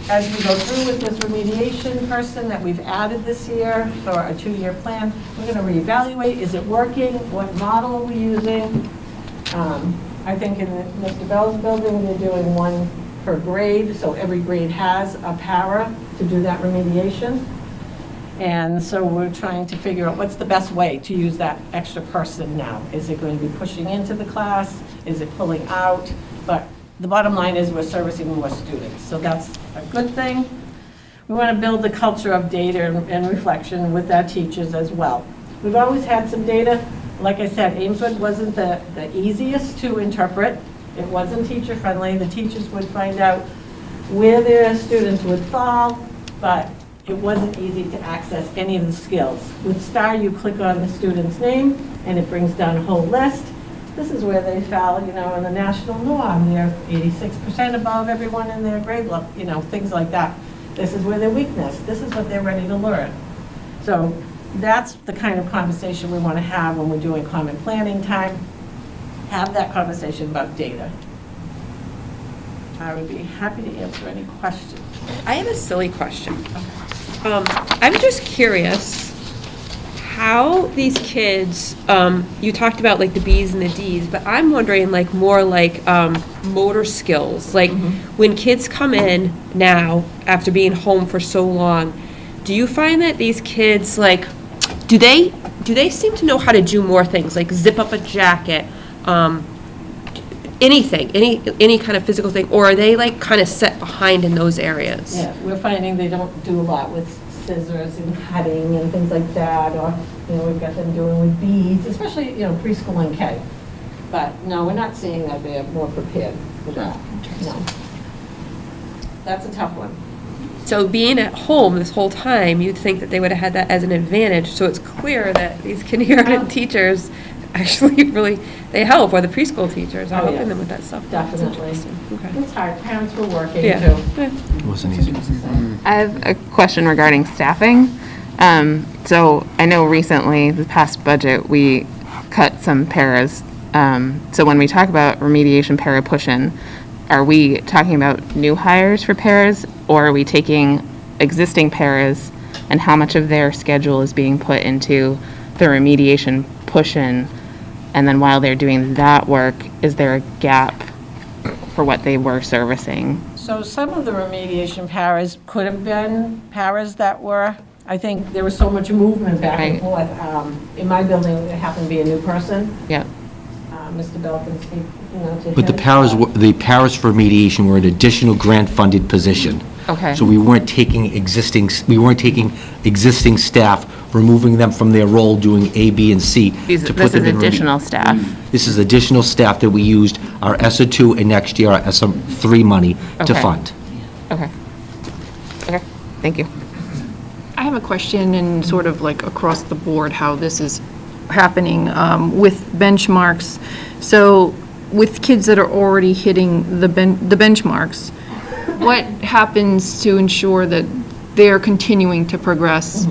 as we go through with this remediation person that we've added this year for our 2-year plan, we're going to reevaluate. Is it working? What model are we using? I think in Mr. Bell's building, they're doing 1 per grade, so every grade has a para to do that remediation. And so we're trying to figure out what's the best way to use that extra person now. Is it going to be pushing into the class? Is it pulling out? But the bottom line is we're servicing more students, so that's a good thing. We want to build the culture of data and reflection with our teachers as well. We've always had some data. Like I said, Ameswood wasn't the easiest to interpret. It wasn't teacher-friendly. The teachers would find out where their students would fall, but it wasn't easy to access any of the skills. With STAR, you click on the student's name, and it brings down a whole list. This is where they fell, in the national norm. They're 86% above everyone in their grade level, things like that. This is where their weakness. This is what they're ready to learn. So that's the kind of conversation we want to have when we're doing common planning time. Have that conversation about data. I would be happy to answer any questions. I have a silly question. I'm just curious how these kids, you talked about like the B's and the D's, but I'm wondering like more like motor skills. Like when kids come in now after being home for so long, do you find that these kids like, do they seem to know how to do more things like zip up a jacket, anything, any kind of physical thing, or are they like kind of set behind in those areas? Yeah, we're finding they don't do a lot with scissors and cutting and things like that, or, we've got them doing with beads, especially, preschool and K. But no, we're not seeing that they're more prepared for that. No. That's a tough one. So being at home this whole time, you'd think that they would have had that as an advantage. So it's clear that these kindergarten teachers actually really, they help, or the preschool teachers are helping them with that stuff. Definitely. Okay. It's hard. Parents were working Yeah. too. It wasn't easy. I have a question regarding staffing. So I know recently, the past budget, we cut some paras. So when we talk about remediation para push-in, are we talking about new hires for paras, or are we taking existing paras and how much of their schedule is being put into the remediation push-in? And then while they're doing that work, is there a gap for what they were servicing? So some of the remediation paras could have been paras that were, I think there was so much movement back and Right. forth. In my building, it happened to be a new person. Yep. Mr. Bell can speak, to But the him. paras for remediation were an additional grant-funded position. Okay. So we weren't taking existing staff, removing them from their role doing A, B, and C. This to is put them in additional staff. This is additional staff that we used our ESSA 2 and next year our ESSA 3 money to Okay. fund. Okay. Okay, thank you. I have a question and sort of like across the board how this is happening with benchmarks. So with kids that are already hitting the benchmarks, what happens to ensure that they're continuing to progress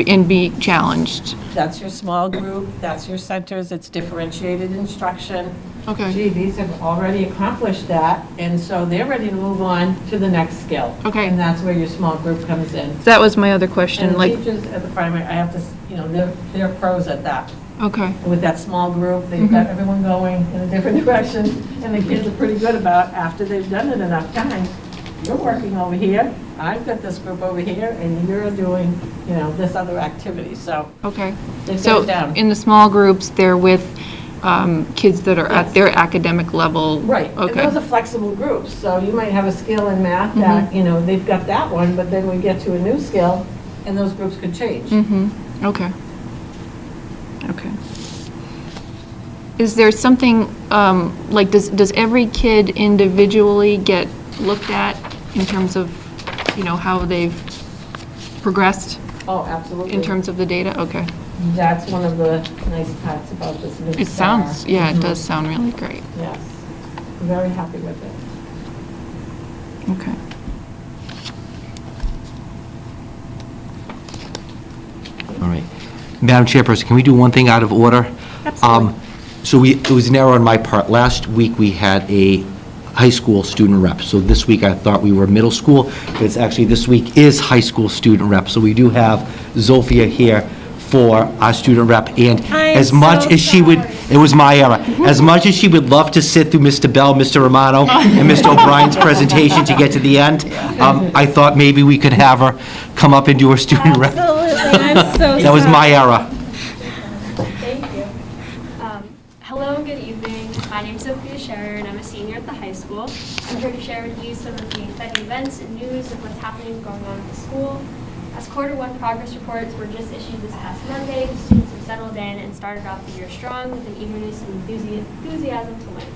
and be challenged? That's your small group, that's your centers, it's differentiated instruction. Okay. Gee, these have already accomplished that, and so they're ready to move on to the next skill. Okay. And that's where your small group comes in. That was my other question, And the like, teachers at the primary, I have to, they're pros at that. okay, With that small group, they've got everyone going in a different direction, and the kids are pretty good about, after they've done it enough times, you're working over here, I've got this group over here, and you're doing, this other activity, so okay. they've got So it down. in the small groups, they're with kids that are at their academic level? Right, and Okay, those are flexible groups, so you might have a skill in math that, they've got that one, but then we get to a new skill, and those groups could change. okay. Okay. Is there something, like, does every kid individually get looked at in terms of, how they've progressed Oh, absolutely. in terms of the data? Okay. That's one of the nice parts about this new It STAR. sounds, yeah, it does sound really great. Yes, very happy with it. Okay. All right. Madam Chairperson, can we do one thing out of order? Absolutely. So it was an error on my part. Last week, we had a high school student rep. So this week, I thought we were middle school, but it's actually, this week is high school student rep. So we do have Zofia here for our student rep, and I'm as much so as she would, sorry. it was my error, as much as she would love to sit through Mr. Bell, Mr. Romano, and Mr. O'Brien's presentation to get to the end, I thought maybe we could have her come up and do her student rep. Absolutely, I'm so sorry. That was my error. Thank you. Hello and good evening. My name is Sophia Scherer, and I'm a senior at the high school. I'm here to share with you some of the exciting events and news of what's happening going on at the school. As quarter one progress reports were just issued this past Monday, the students have settled in and started off the year strong with an eagerness and enthusiasm to win.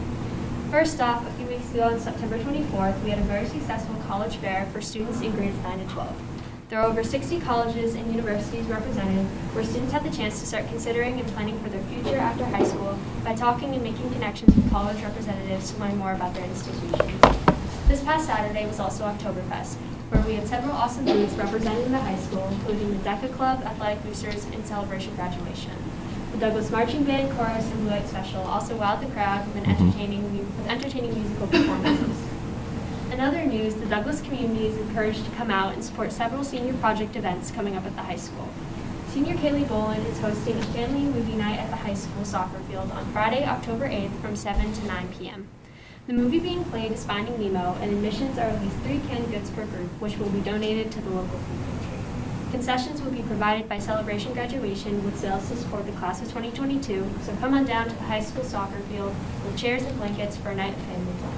First off, a few weeks ago on September 24th, we had a very successful college fair for students in grades 9 to 12. There are over 60 colleges and universities represented, where students have the chance to start considering and planning for their future after high school by talking and making connections with college representatives to learn more about their institutions. This past Saturday was also Oktoberfest, where we had several awesome booths representing the high school, including the DECA Club, Athletic Boosters, and Celebration Graduation. The Douglas Marching Band, Chorus, and Blue Light Special also wowed the crowd with entertaining musical performances. In other news, the Douglas community is encouraged to come out and support several senior project events coming up at the high school. Senior Kaylee Boland is hosting a family movie night at the high school soccer field on Friday, October 8th from 7 to 9 p.m. The movie being played is Finding Nemo, and admissions are at least 3 canned goods per group, which will be donated to the local food pantry. Concessions will be provided by Celebration Graduation with sales to support the class of 2022, so come on down to the high school soccer field with chairs and blankets for a night of family fun.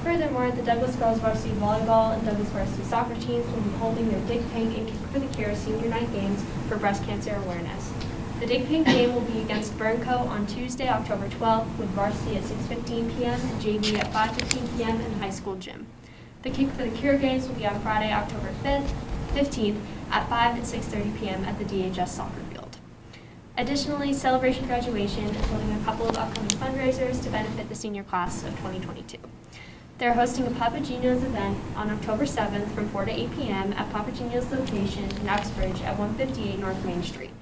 Furthermore, the Douglas Girls Varsity Volleyball and Douglas Varsity Soccer teams will be holding their Dig Pink and Kick for the Cure Senior Night Games for breast cancer awareness. The Dig Pink game will be against Burnco on Tuesday, October 12th, with varsity at 6:15 p.m. and JV at 5:15 p.m. in the high school gym. The Kick for the Cure games will be on Friday, October 15th at 5 and 6:30 p.m. at the DHS soccer field. Additionally, Celebration Graduation is holding a couple of upcoming fundraisers to benefit the senior class of 2022. They're hosting a Papa Gino's event on October 7th from 4 to 8 p.m. at Papa Gino's location in Uxbridge at 158 North Main Street.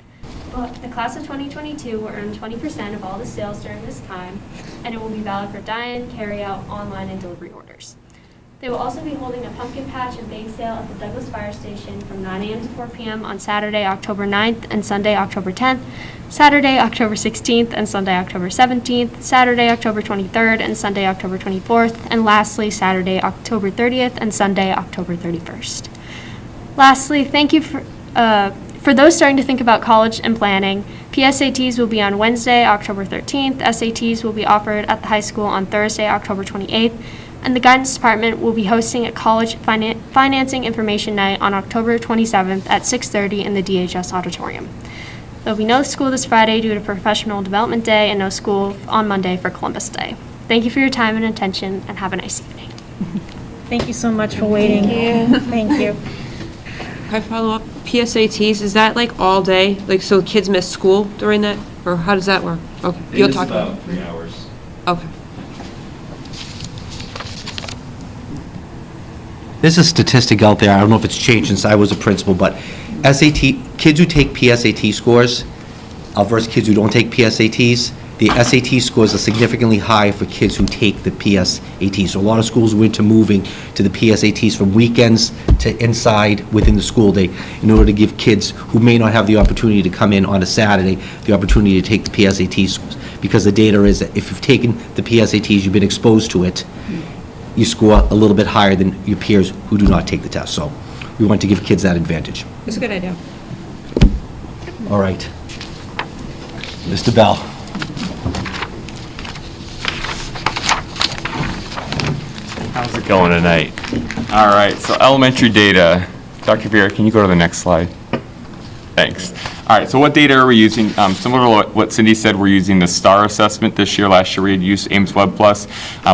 But the class of 2022 will earn 20% of all the sales during this time, and it will be valid for dine-in, carry-out, online, and delivery orders. They will also be holding a pumpkin patch and bake sale at the Douglas Fire Station from 9 a.m. to 4 p.m. on Saturday, October 9th and Sunday, October 10th, Saturday, October 16th and Sunday, October 17th, Saturday, October 23rd and Sunday, October 24th, and lastly, Saturday, October 30th and Sunday, October 31st. Lastly, thank you for those starting to think about college and planning. PSATs will be on Wednesday, October 13th. SATs will be offered at the high school on Thursday, October 28th. And the Guidance Department will be hosting a college financing information night on October 27th at 6:30 in the DHS auditorium. There will be no school this Friday due to Professional Development Day and no school on Monday for Columbus Day. Thank you for your time and attention, and have a nice evening. Thank you so much for waiting. Thank you. Can I follow up? PSATs, is that like all day? Like, so kids miss school during that? Or how does that work? Okay, you'll talk about it. 3 hours. Okay. There's a statistic out there, I don't know if it's changed since I was a principal, but kids who take PSAT scores versus kids who don't take PSATs, the SAT scores are significantly higher for kids who take the PSATs. So a lot of schools went to moving to the PSATs from weekends to inside within the school day in order to give kids who may not have the opportunity to come in on a Saturday the opportunity to take the PSAT scores. Because the data is that if you've taken the PSATs, you've been exposed to it, you score a little bit higher than your peers who do not take the test. So we want to give kids that advantage. It's a good idea. All right. Mr. Bell. How's it going tonight? All right, so elementary data. Dr. Vera, can you go to the next slide? Thanks. All right, so what data are we using? Similar to what Cindy said, we're using the STAR assessment this year. Last year we had used Ames Web Plus.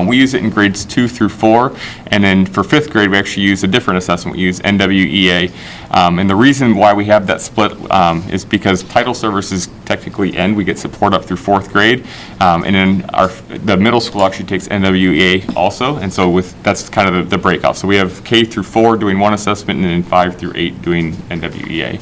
We use it in grades 2 through 4, and then for 5th grade we actually use a different assessment. We use NWEA. And the reason why we have that split is because title services technically end. We get support up through 4th grade, and then the middle school actually takes NWEA also, and so that's kind of the breakout. So we have K through 4 doing one assessment, and then 5 through 8 doing NWEA.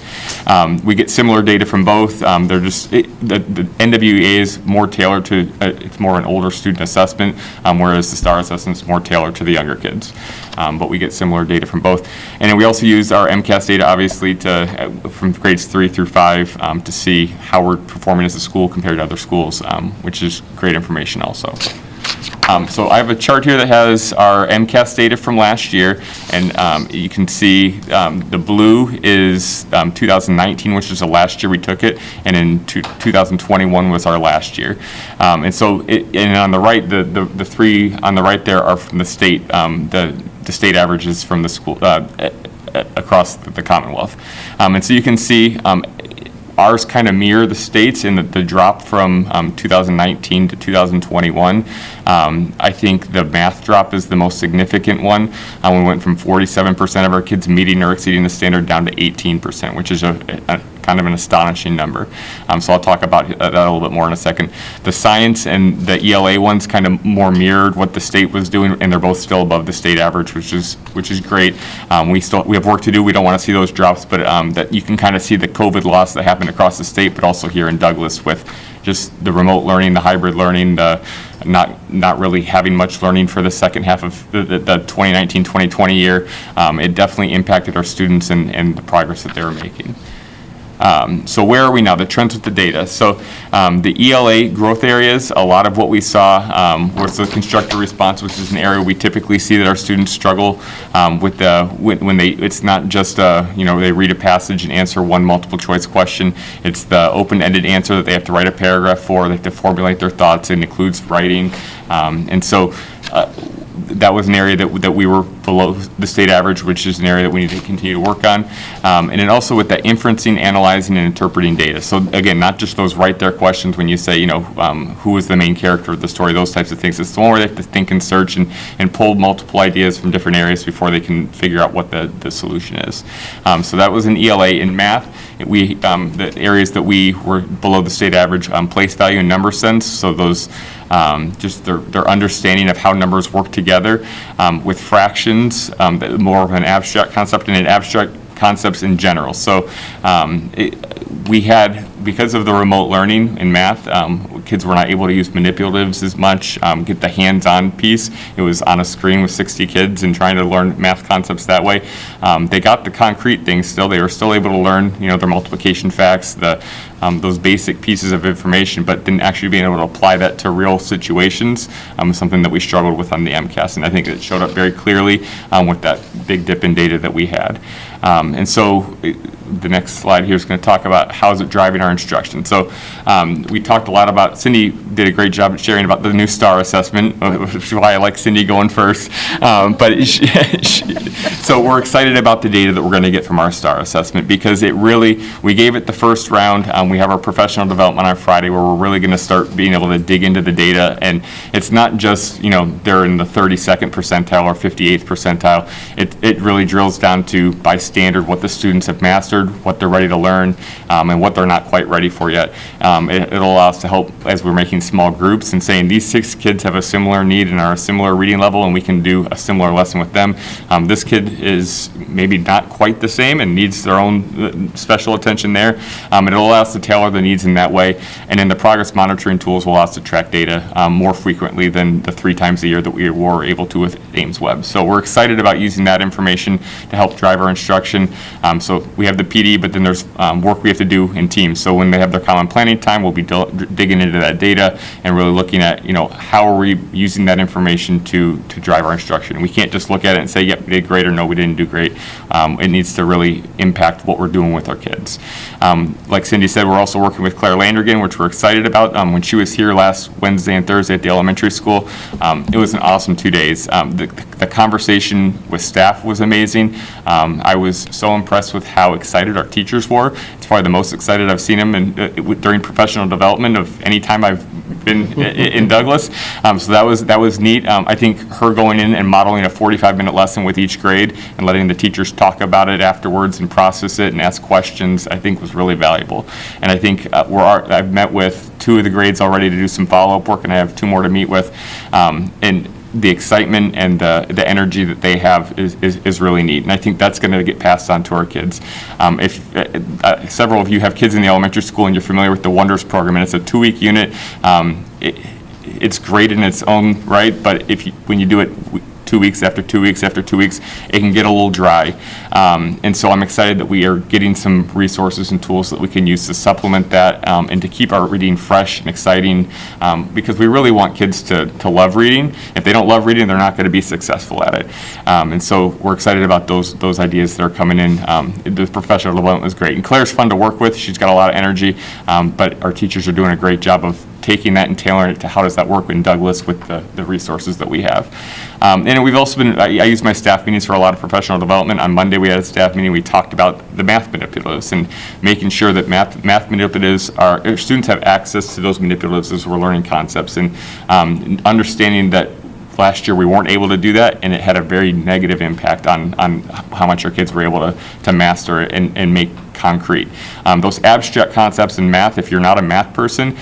We get similar similar data from both. They're just, the NWEA is more tailored to, it's more an older student assessment, whereas the STAR assessment is more tailored to the younger kids. But we get similar data from both. And then we also use our MCAS data, obviously, to from grades 3 through 5 to see how we're performing as a school compared to other schools, which is great information also. So I have a chart here that has our MCAS data from last year, and you can see the blue is 2019, which is the last year we took it, and in 2021 was our last year. And so, and on the right, the three on the right there are from the state, the state averages from the school across the Commonwealth. And so you can see ours kind of mirror the states in the drop from 2019 to 2021. I think the math drop is the most significant one. We went from 47% of our kids meeting or exceeding the standard down to 18%, which is a kind of an astonishing number. So I'll talk about that a little bit more in a second. The science and the ELA ones kind of more mirrored what the state was doing, and they're both still above the state average, which is great. We have work to do. We don't want to see those drops, but that you can kind of see the COVID loss that happened across the state, but also here in Douglas with just the remote learning, the hybrid learning, the not really having much learning for the second half of the 2019-2020 year. It definitely impacted our students and the progress that they were making. So where are we now? The trends with the data. So the ELA growth areas, a lot of what we saw was the constructive response, which is an area we typically see that our students struggle with when they, it's not just they read a passage and answer one multiple choice question. It's the open-ended answer that they have to write a paragraph for, they have to formulate their thoughts. It includes writing. And so that was an area that we were below the state average, which is an area that we need to continue to work on. And then also with the inferencing, analyzing, and interpreting data. So again, not just those right there questions when you say, who is the main character of the story, those types of things. It's the one where they have to think and search and pull multiple ideas from different areas before they can figure out what the solution is. So that was an ELA. In math, the areas that we were below the state average, place value and number sense. So those just their understanding of how numbers work together. With fractions, more of an abstract concept, and an abstract concepts in general. So we had, because of the remote learning in math, kids were not able to use manipulatives as much, get the hands-on piece. It was on a screen with 60 kids and trying to learn math concepts that way. They got the concrete things still. They were still able to learn, their multiplication facts, those basic pieces of information, but then actually being able to apply that to real situations was something that we struggled with on the MCAS, and I think it showed up very clearly with that big dip in data that we had. And so the next slide here is going to talk about how is it driving our instruction. So we talked a lot about, Cindy did a great job at sharing about the new STAR assessment, which is why I like Cindy going first. So we're excited about the data that we're going to get from our STAR assessment, because we gave it the first round. We have our professional development on Friday where we're really going to start being able to dig into the data. And it's not just, they're in the 32nd percentile or 58th percentile. It really drills down to, by standard, what the students have mastered, what they're ready to learn, and what they're not quite ready for yet. It'll allow us to help as we're making small groups and saying these 6 kids have a similar need and are a similar reading level, and we can do a similar lesson with them. This kid is maybe not quite the same and needs their own special attention there. It'll allow us to tailor the needs in that way. And then the progress monitoring tools will allow us to track data more frequently than the 3 times a year that we were able to with Ames Web. So we're excited about using that information to help drive our instruction. So we have the PD, but then there's work we have to do in teams. So when they have their common planning time, we'll be digging into that data and really looking at, how are we using that information to drive our instruction. We can't just look at it and say, yep, we did great, or no, we didn't do great. It needs to really impact what we're doing with our kids. Like Cindy said, we're also working with Claire Landergan, which we're excited about. When she was here last Wednesday and Thursday at the elementary school, it was an awesome 2 days. The conversation with staff was amazing. I was so impressed with how excited our teachers were. It's probably the most excited I've seen them during professional development of any time I've been in Douglas. So that was neat. I think her going in and modeling a 45-minute lesson with each grade and letting the teachers talk about it afterwards and process it and ask questions, I think was really valuable. And I think I've met with 2 of the grades already to do some follow-up work, and I have 2 more to meet with. And the excitement and the energy that they have is really neat. And I think that's going to get passed on to our kids. If several of you have kids in the elementary school and you're familiar with the Wonders program, and it's a 2-week unit, it's great in its own right, but when you do it 2 weeks after 2 weeks after 2 weeks, it can get a little dry. And so I'm excited that we are getting some resources and tools that we can use to supplement that and to keep our reading fresh and exciting, because we really want kids to love reading. If they don't love reading, they're not going to be successful at it. And so we're excited about those ideas that are coming in. The professional development is great. And Claire's fun to work with. She's got a lot of energy, but our teachers are doing a great job of taking that and tailoring it to how does that work in Douglas with the resources that we have. And we've also been, I use my staff meetings for a lot of professional development. On Monday we had a staff meeting, we talked about the math manipulatives and making sure that math manipulatives, our students have access to those manipulatives as we're learning concepts, and understanding that last year we weren't able to do that, and it had a very negative impact on how much our kids were able to master and make concrete. Those abstract concepts in math, if you're not a math person,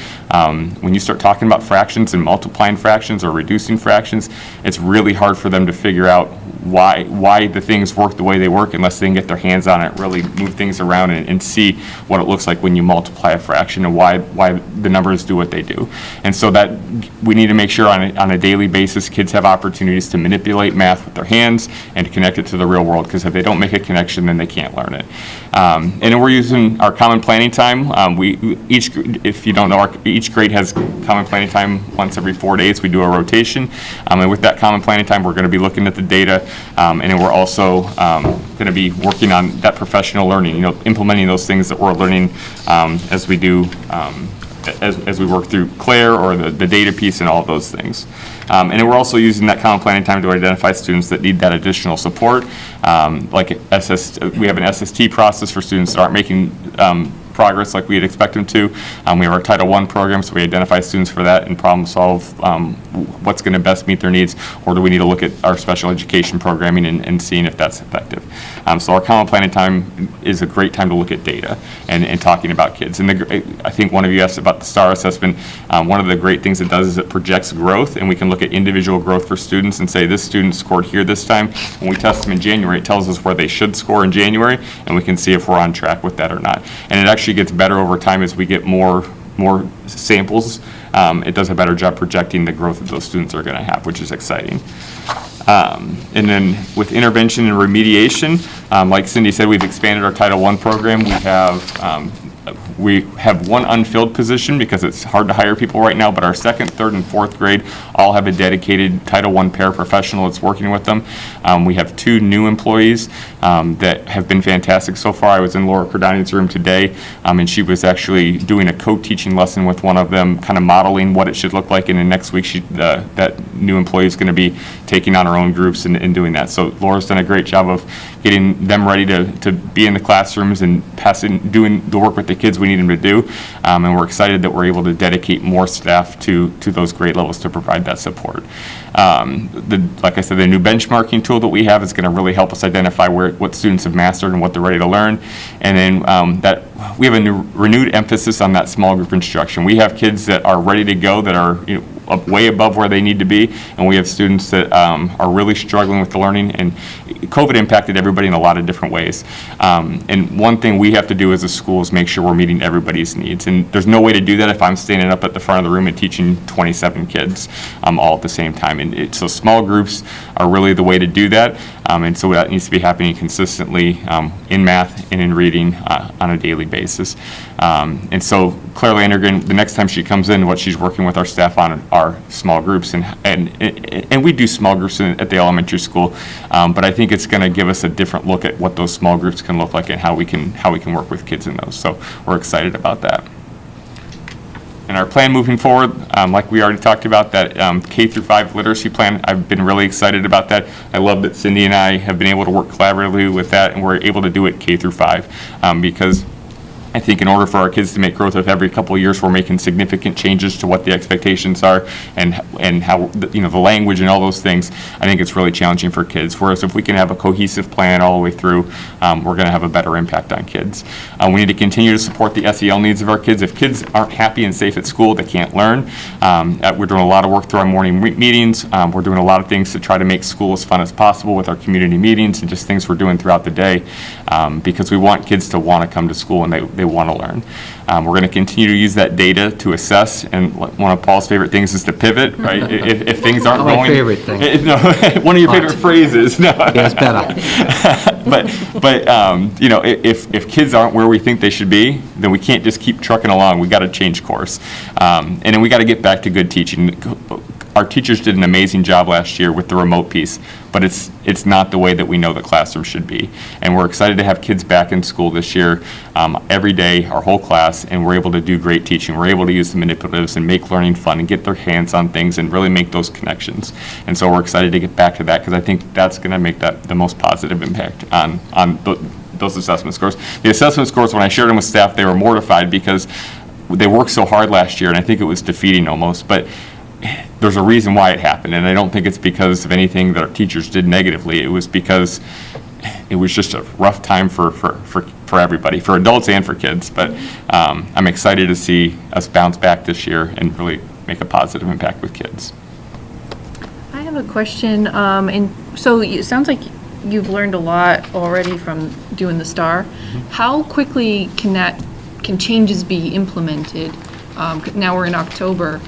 when you start talking about fractions and multiplying fractions or reducing fractions, it's really hard for them to figure out why the things work the way they work unless they can get their hands on it, really move things around and see what it looks like when you multiply a fraction and why the numbers do what they do. And so that we need to make sure on a daily basis kids have opportunities to manipulate math with their hands and to connect it to the real world, because if they don't make a connection, then they can't learn it. And then we're using our common planning time. If you don't know, each grade has common planning time once every 4 days. We do a rotation. And with that common planning time, we're going to be looking at the data, and then we're also going to be working on that professional learning, implementing those things that we're learning as we do, as we work through Claire or the data piece and all of those things. And then we're also using that common planning time to identify students that need that additional support. We have an SST process for students that aren't making progress like we'd expect them to. We have our Title I program, so we identify students for that and problem solve what's going to best meet their needs, or do we need to look at our special education programming and seeing if that's effective. So our common planning time is a great time to look at data and talking about kids. And I think one of you asked about the STAR assessment. One of the great things it does is it projects growth, and we can look at individual growth for students and say this student scored here this time. When we test them in January, it tells us where they should score in January, and we can see if we're on track with that or not. And it actually gets better over time as we get more samples. It does a better job projecting the growth that those students are going to have, which is exciting. And then with intervention and remediation, like Cindy said, we've expanded our Title I program. We have one unfilled position because it's hard to hire people right now, but our 2nd, 3rd, and 4th grade all have a dedicated Title I paraprofessional that's working with them. We have 2 new employees that have been fantastic so far. I was in Laura Cordani's room today, and she was actually doing a co-teaching lesson with one of them, kind of modeling what it should look like, and then next week that new employee is going to be taking on her own groups and doing that. So Laura's done a great job of getting them ready to be in the classrooms and doing the work with the kids we need them to do, and we're excited that we're able to dedicate more staff to those grade levels to provide that support. Like I said, the new benchmarking tool that we have is going to really help us identify what students have mastered and what they're ready to learn. And then that we have a renewed emphasis on that small group instruction. We have kids that are ready to go, that are way above where they need to be, and we have students that are really struggling with the learning, and COVID impacted everybody in a lot of different ways. And one thing we have to do as a school is make sure we're meeting everybody's needs, and there's no way to do that if I'm standing up at the front of the room and teaching 27 kids all at the same time. And so small groups are really the way to do that, and so that needs to be happening consistently in math and in reading on a daily basis. And so Claire Landergan, the next time she comes in, what she's working with our staff on are small groups, and we do small groups at the elementary school, but I think it's going to give us a different look at what those small groups can look like and how we can work with kids in those. So we're excited about that. And our plan moving forward, like we already talked about, that K-5 literacy plan, I've been really excited about that. I love that Cindy and I have been able to work collaboratively with that, and we're able to do it K-5 because I think in order for our kids to make growth, if every couple of years we're making significant changes to what the expectations are and how, the language and all those things, I think it's really challenging for kids. Whereas if we can have a cohesive plan all the way through, we're going to have a better impact on kids. We need to continue to support the SEL needs of our kids. If kids aren't happy and safe at school, they can't learn. We're doing a lot of work through our morning meetings. We're doing a lot of things to try to make school as fun as possible with our community meetings and just things we're doing throughout the day, because we want kids to want to come to school and they want to learn. We're going to continue to use that data to assess, and one of Paul's favorite things is to pivot, right? If things aren't Not my going... favorite thing. No, one of your favorite phrases. No. Yeah, it's better. But if kids aren't where we think they should be, then we can't just keep trucking along. We got to change course. And then we got to get back to good teaching. Our teachers did an amazing job last year with the remote piece, but it's not the way that we know the classroom should be. And we're excited to have kids back in school this year, every day, our whole class, and we're able to do great teaching. We're able to use the manipulatives and make learning fun and get their hands on things and really make those connections. And so we're excited to get back to that because I think that's going to make that the most positive impact on those assessment scores. The assessment scores, when I shared them with staff, they were mortified because they worked so hard last year, and I think it was defeating almost. But there's a reason why it happened, and I don't think it's because of anything that our teachers did negatively. It was because it was just a rough time for everybody, for adults and for kids. But I'm excited to see us bounce back this year and really make a positive impact with kids. I have a question, and so it sounds like you've learned a lot already from doing the STAR. How quickly can changes be implemented? Now we're in October,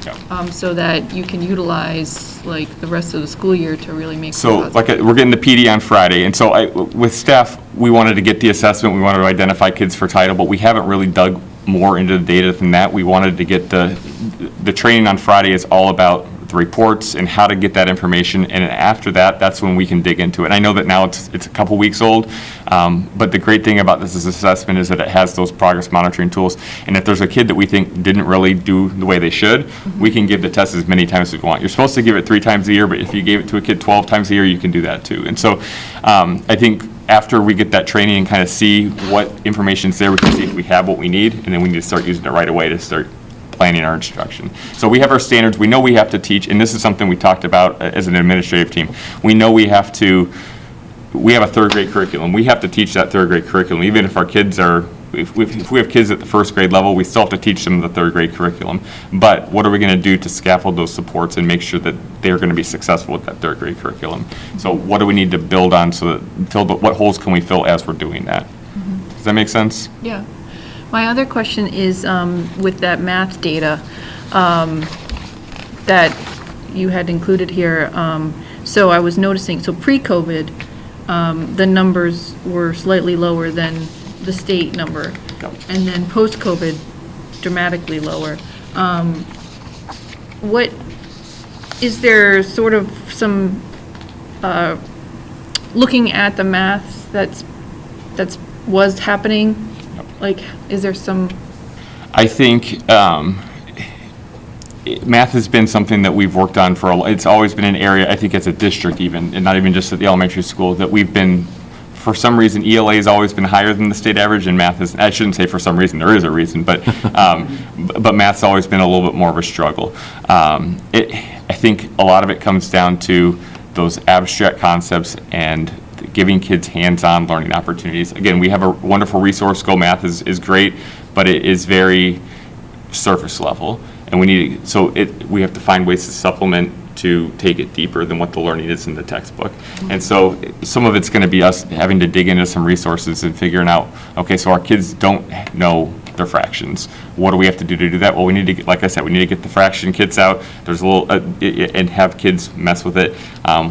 so that you can utilize like the rest of the school year to really make. So we're getting the PD on Friday, and so with staff, we wanted to get the assessment, we wanted to identify kids for title, but we haven't really dug more into the data than that. We wanted to get the training on Friday is all about the reports and how to get that information, and after that, that's when we can dig into it. And I know that now it's a couple weeks old, but the great thing about this assessment is that it has those progress monitoring tools, and if there's a kid that we think didn't really do the way they should, we can give the test as many times as we want. You're supposed to give it 3 times a year, but if you gave it to a kid 12 times a year, you can do that too. And so I think after we get that training and kind of see what information's there, we can see if we have what we need, and then we need to start using it right away to start planning our instruction. So we have our standards. We know we have to teach, and this is something we talked about as an administrative team. We know we have a 3rd grade curriculum. We have to teach that 3rd grade curriculum, even if our kids are, if we have kids at the 1st grade level, we still have to teach them the 3rd grade curriculum. But what are we going to do to scaffold those supports and make sure that they're going to be successful with that 3rd grade curriculum? So what do we need to build on what holes can we fill as we're doing that? Does that make sense? Yeah. My other question is with that math data that you had included here. So I was noticing, so pre-COVID, the numbers were slightly lower than the state number. Yep. And then post-COVID, dramatically lower. What, is there sort of some, looking at the math that's was happening? Like, is there some? I think math has been something that we've worked on it's always been an area, I think as a district even, and not even just at the elementary school, that we've been, for some reason, ELA has always been higher than the state average, and math is, I shouldn't say for some reason, there is a reason, but math's always been a little bit more of a struggle. I think a lot of it comes down to those abstract concepts and giving kids hands-on learning opportunities. Again, we have a wonderful resource. Go Math is great, but it is very surface level, and we have to find ways to supplement to take it deeper than what the learning is in the textbook. And so some of it's going to be us having to dig into some resources and figuring out, okay, so our kids don't know their fractions. What do we have to do that? Well, we need to, like I said, we need to get the fraction kits out. There's a little, and have kids mess with it.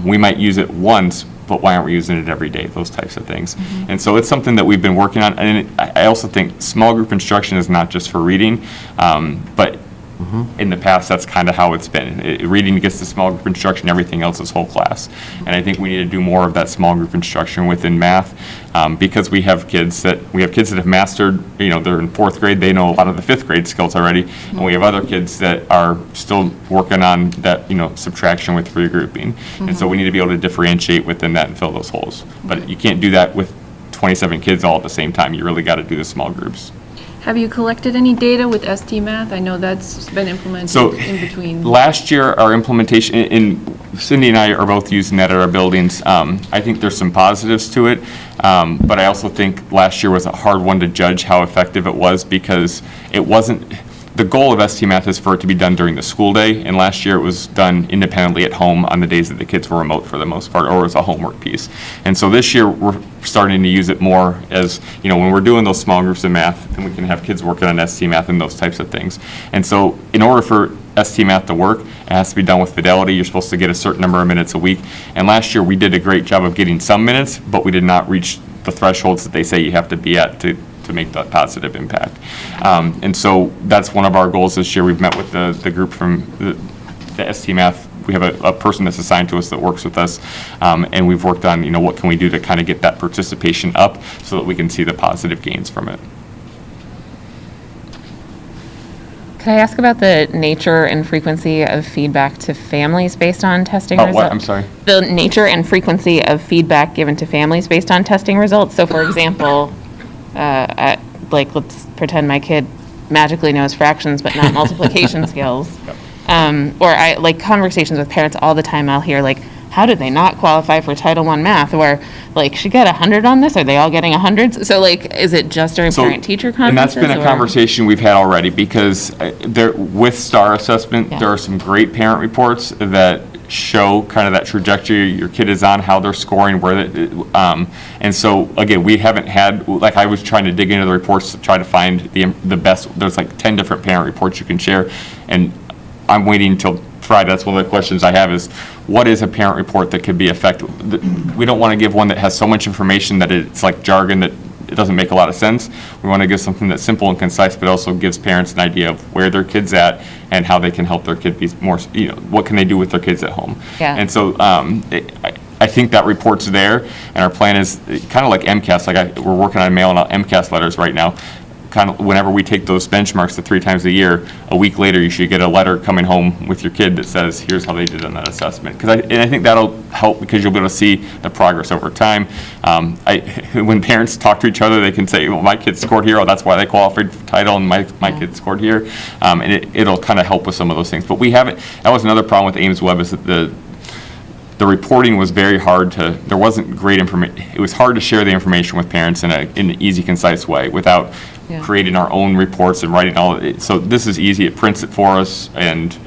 We might use it once, but why aren't we using it every day? Those types of things. And so it's something that we've been working on. And I also think small group instruction is not just for reading, but in the past, that's kind of how it's been. Reading gets the small group instruction, everything else is whole class. And I think we need to do more of that small group instruction within math, because we have kids that have mastered, they're in 4th grade, they know a lot of the 5th grade skills already, and we have other kids that are still working on that, subtraction with regrouping. And so we need to be able to differentiate within that and fill those holes. But you can't do that with 27 kids all at the same time. You really got to do the small groups. Have you collected any data with ST Math? I know that's been implemented So in between. last year, our implementation, Cindy and I are both using that at our buildings. I think there's some positives to it, but I also think last year was a hard one to judge how effective it was because it wasn't, the goal of ST Math is for it to be done during the school day, and last year it was done independently at home on the days that the kids were remote for the most part, or as a homework piece. And so this year, we're starting to use it more as, when we're doing those small groups of math, then we can have kids working on ST Math and those types of things. And so in order for ST Math to work, it has to be done with fidelity. You're supposed to get a certain number of minutes a week. And last year, we did a great job of getting some minutes, but we did not reach the thresholds that they say you have to be at to make that positive impact. And so that's one of our goals this year. We've met with the group from the ST Math. We have a person that's assigned to us that works with us, and we've worked on, what can we do to kind of get that participation up so that we can see the positive gains from it. Can I ask about the nature and frequency of feedback to families based on testing results? What? I'm sorry. The nature and frequency of feedback given to families based on testing results. So for example, let's pretend my kid magically knows fractions but not multiplication skills. Or conversations with parents all the time, I'll hear how did they not qualify for Title I math? Or she got 100 on this? Are they all getting 100s? So is it just during parent-teacher conferences? And that's been a conversation we've had already because with STAR assessment, there are some great parent reports that show kind of that trajectory your kid is on, how they're scoring, and so again, we haven't had, I was trying to dig into the reports to try to find the best. There's 10 different parent reports you can share, and I'm waiting until Friday. That's one of the questions I have is, what is a parent report that could be effective? We don't want to give one that has so much information that it's like jargon that it doesn't make a lot of sense. We want to give something that's simple and concise, but also gives parents an idea of where their kid's at and how they can help their kid be more, what can they do with their kids at home. Yeah. And so I think that report's there, and our plan is kind of like MCAS. We're working on mailing out MCAS letters right now. Kind of whenever we take those benchmarks to 3 times a year, a week later you should get a letter coming home with your kid that says, here's how they did on that assessment. And I think that'll help because you'll be able to see the progress over time. When parents talk to each other, they can say, well, my kid scored here, that's why they qualified for title, and my kid scored here. And it'll kind of help with some of those things. But we haven't, that was another problem with Ames Web, is that the reporting was very hard there wasn't great information. It was hard to share the information with parents in an easy, concise way without creating our own reports and writing all of it. So this is easy. It prints it for us, and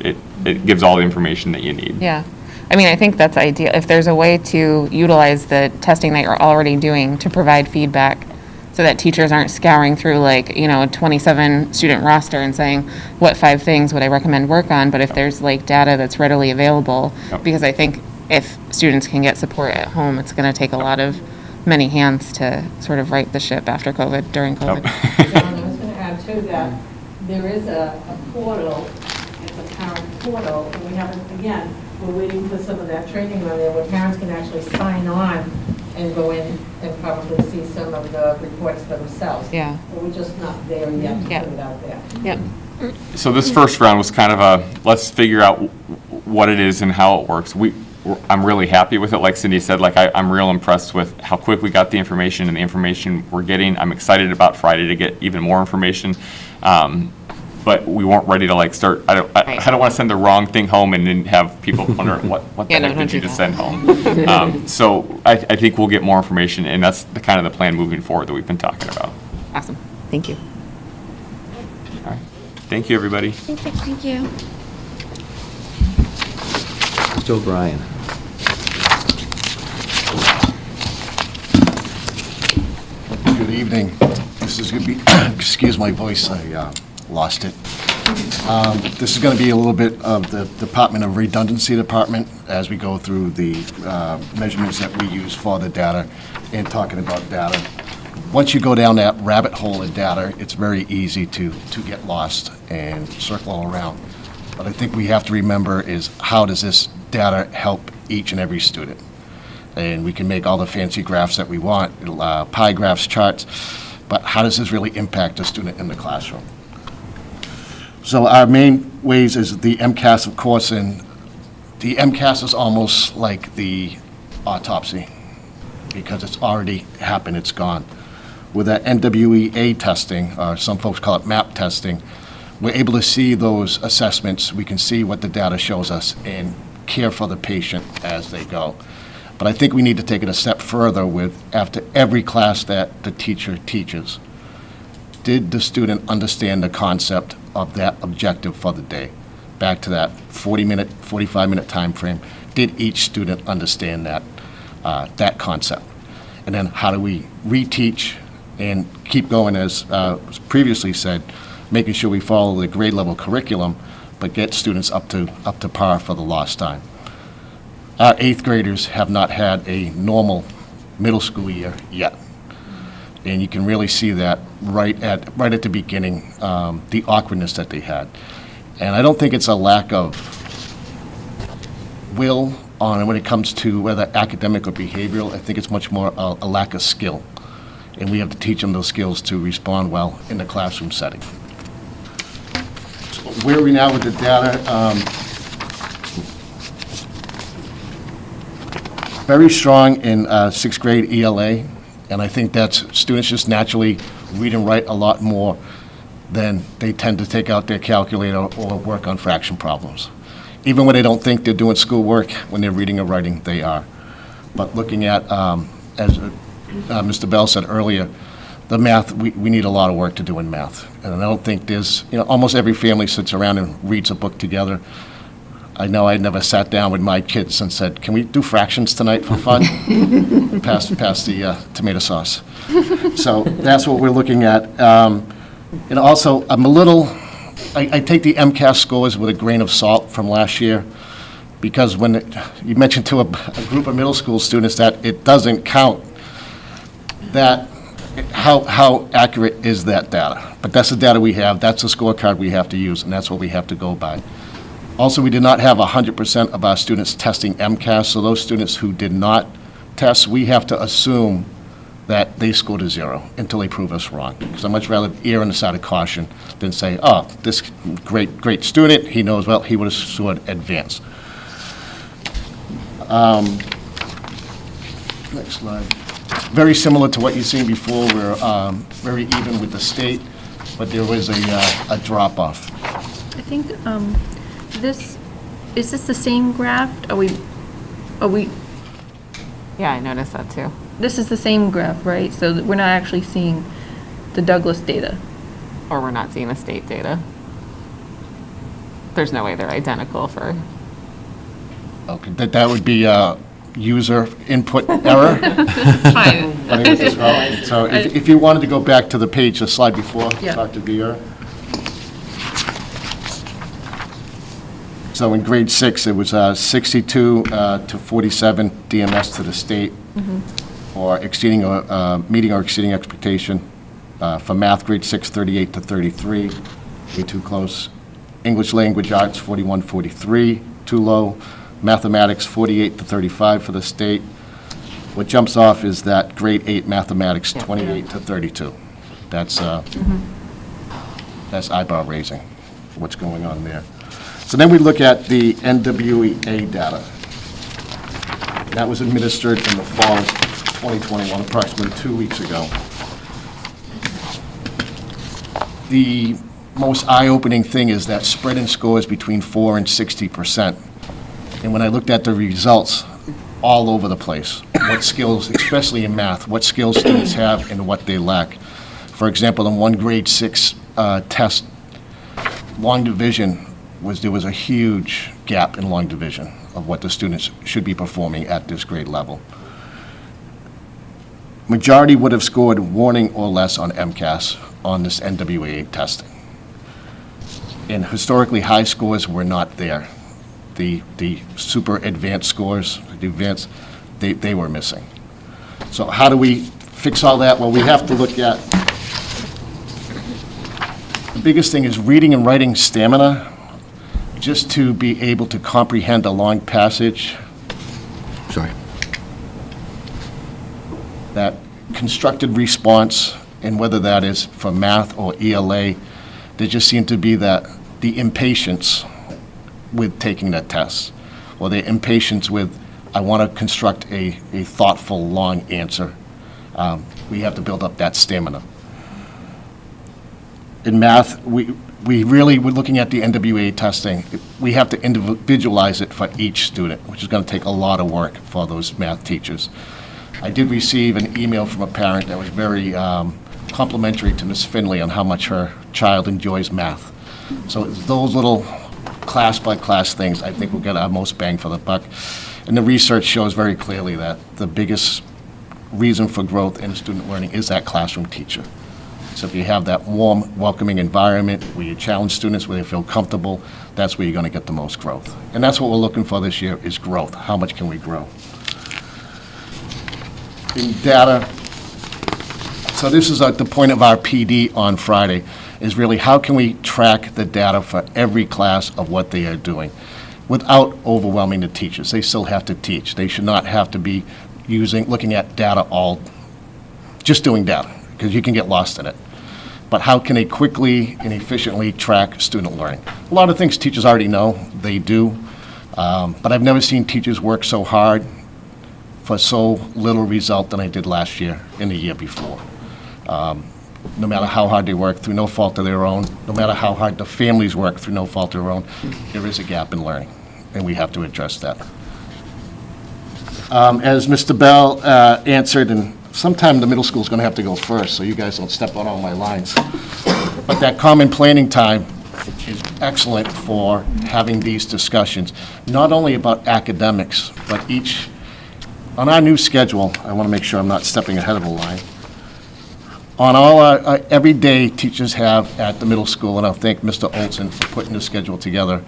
it gives all the information that you need. Yeah. I think that's ideal. If there's a way to utilize the testing that you're already doing to provide feedback so that teachers aren't scouring through a 27 student roster and saying, what 5 things would I recommend work on? But if there's data that's readily available, because I think if students can get support at home, it's going to take a lot of many hands to sort of right the ship after COVID, during COVID. John, I was going to add to that, there is a portal, it's a parent portal, and we haven't, again, we're waiting for some of that training on there where parents can actually sign on and go in and probably see some of the reports themselves. Yeah. But we're just not there yet to put it out there. Yep. So this first round was kind of let's figure out what it is and how it works. I'm really happy with it. Like Cindy said, I'm real impressed with how quick we got the information and the information we're getting. I'm excited about Friday to get even more information. But we weren't ready to start. I don't want to send the wrong thing home and then have people wondering what the heck did you just send home. So I think we'll get more information, and that's the kind of the plan moving forward that we've been talking about. Awesome. Thank you. All right. Thank you, everybody. Thank you. Mr. O'Brien. Good evening. This is going to be, excuse my voice, I lost it. This is going to be a little bit of the Department of Redundancy Department as we go through the measurements that we use for the data and talking about data. Once you go down that rabbit hole of data, it's very easy to get lost and circle around. But I think we have to remember is how does this data help each and every student? And we can make all the fancy graphs that we want, pie graphs, charts, but how does this really impact a student in the classroom? So our main ways is the MCAS, of course, and the MCAS is almost like the autopsy because it's already happened, it's gone. with that NWEA testing, or some folks call it MAP testing, we're able to see those assessments, we can see what the data shows us, and care for the patient as they go. But I think we need to take it a step further with, after every class that the teacher teaches, did the student understand the concept of that objective for the day? Back to that 40-minute, 45-minute time frame. Did each student understand that, that concept? And then how do we reteach and keep going, as was previously said, making sure we follow the grade level curriculum, but get students up to par for the lost time. Our 8th graders have not had a normal middle school year yet. And you can really see that right at the beginning, the awkwardness that they had. And I don't think it's a lack of will on when it comes to whether academic or behavioral. I think it's much more a lack of skill. And we have to teach them those skills to respond well in the classroom setting. So where are we now with the data? Very strong in 6th grade ELA. And I think that's students just naturally read and write a lot more than they tend to take out their calculator or work on fraction problems. Even when they don't think they're doing schoolwork, when they're reading or writing, they are. But looking at, as Mr. Bell said earlier, the math, we need a lot of work to do in math. And I don't think there's, almost every family sits around and reads a book together. I know I never sat down with my kids and said, can we do fractions tonight for fun? pass the tomato sauce. So that's what we're looking at. And also, I'm a little, I take the MCAS scores with a grain of salt from last year, because when you mentioned to a group of middle school students that it doesn't count, that how accurate is that data? But that's the data we have, that's the scorecard we have to use, and that's what we have to go by. Also, we did not have 100% of our students testing MCAS, so those students who did not test, we have to assume that they scored a 0 until they prove us wrong. Because I'd much rather err on the side of caution than say, oh, this great student, he knows well, he would have scored advanced. Next slide. Very similar to what you've seen before. We're very even with the state, but there was a drop-off. I think is this the same graph? Are we, Yeah, I noticed that too. this is the same graph, right? So that we're not actually seeing the Douglas data. Or we're not seeing the state data. There's no way they're identical for. Okay, that would be user input error. Fine. So if you wanted to go back to the page, the slide before, Yeah. Dr. Vieira. So in grade 6, it was 62 to 47 DMS to the state, or exceeding or meeting or exceeding expectation. For math, grade 6, 38 to 33, way too close. English language arts, 41, 43, too low. Mathematics, 48 to 35 for the state. What jumps off is that grade 8 mathematics, 28 to 32. That's eyebrow raising, what's going on there. So then we look at the NWEA data. That was administered in the fall of 2021, approximately 2 weeks ago. The most eye-opening thing is that spread in scores between 4 and 60%. And when I looked at the results, all over the place, what skills, especially in math, what skills students have and what they lack. For example, in one grade 6 test, long division, there was a huge gap in long division of what the students should be performing at this grade level. Majority would have scored warning or less on MCAS on this NWEA testing. And historically, high scores were not there. The super advanced scores, the advanced, they were missing. So how do we fix all that? Well, we have to look at, the biggest thing is reading and writing stamina, just to be able to comprehend a long passage. Sorry. That constructed response, and whether that is for math or ELA, there just seemed to be the impatience with taking that test, or the impatience with, I want to construct a thoughtful, long answer, We have to build up that stamina. In math, we're looking at the NWA testing. We have to individualize it for each student, which is going to take a lot of work for those math teachers. I did receive an email from a parent that was very complimentary to Ms. Finley on how much her child enjoys math. So it's those little class-by-class things, I think, will get our most bang for the buck. And the research shows very clearly that the biggest reason for growth in student learning is that classroom teacher. So if you have that warm, welcoming environment where you challenge students, where they feel comfortable, that's where you're going to get the most growth. And that's what we're looking for this year, is growth. How much can we grow? In data, so this is at the point of our PD on Friday, is really how can we track the data for every class of what they are doing without overwhelming the teachers. They still have to teach. They should not have to be looking at data just doing data, because you can get lost in it. But how can they quickly and efficiently track student learning? A lot of things teachers already know, they do, but I've never seen teachers work so hard for so little result than I did last year and the year before. No matter how hard they work through no fault of their own, no matter how hard the families work through no fault of their own, there is a gap in learning, and we have to address that. As Mr. Bell answered, and sometime the middle school is going to have to go first, so you guys don't step on all my lines. But that common planning time is excellent for having these discussions, not only about academics, but on our new schedule, I want to make sure I'm not stepping ahead of the line. On all our, every day teachers have at the middle school, and I'll thank Mr. Olson for putting the schedule together,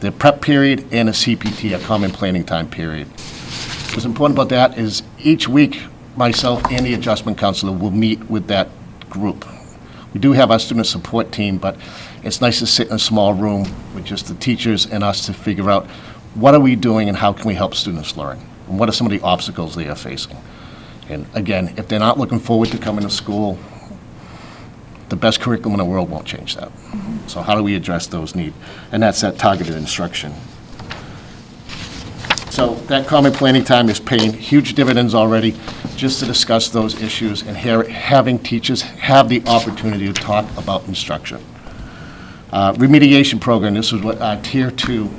the prep period and a CPT, a common planning time period. What's important about that is each week, myself and the adjustment counselor will meet with that group. We do have our student support team, but it's nice to sit in a small room with just the teachers and us to figure out what are we doing and how can we help students learn, and what are some of the obstacles they are facing. And again, if they're not looking forward to coming to school, the best curriculum in the world won't change that. So how do we address those needs? And that's that targeted instruction. So that common planning time is paying huge dividends already, just to discuss those issues and having teachers have the opportunity to talk about instruction. Remediation program, this was what our Tier 2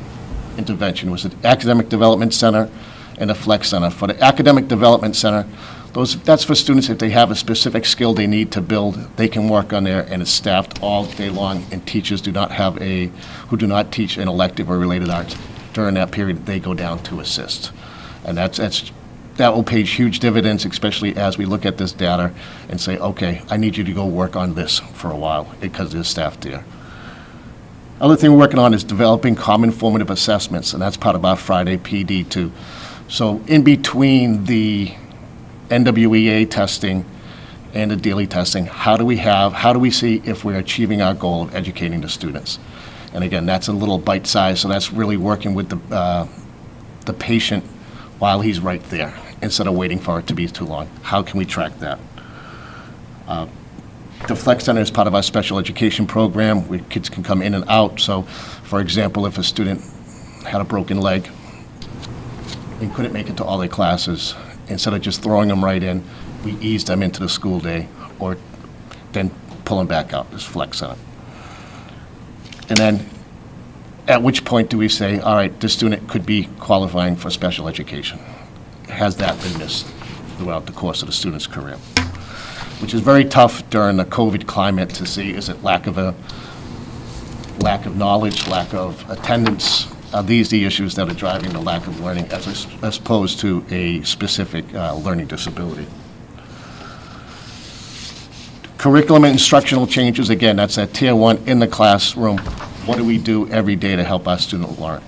intervention was, an Academic Development Center and a Flex Center. For the Academic Development Center, that's for students if they have a specific skill they need to build, they can work on there, and it's staffed all day long, and teachers who do not teach an elective or related arts, during that period, they go down to assist. And that will pay huge dividends, especially as we look at this data and say, okay, I need you to go work on this for a while, because there's staff there. Other thing we're working on is developing common formative assessments, and that's part of our Friday PD too. So in between the NWEA testing and the daily testing, how do we see if we're achieving our goal of educating the students? And again, that's a little bite size, so that's really working with the patient while he's right there, instead of waiting for it to be too long. How can we track that? The Flex Center is part of our special education program, where kids can come in and out. So, for example, if a student had a broken leg and couldn't make it to all their classes, instead of just throwing them right in, we ease them into the school day, or then pull them back out. This Flex Center. And then, at which point do we say, all right, this student could be qualifying for special education? Has that been missed throughout the course of the student's career? Which is very tough during the COVID climate to see, is it lack of knowledge, lack of attendance? Are these the issues that are driving the lack of learning as opposed to a specific learning disability? Curriculum and instructional changes, again, that's at Tier 1 in the classroom. What do we do every day to help our students learn?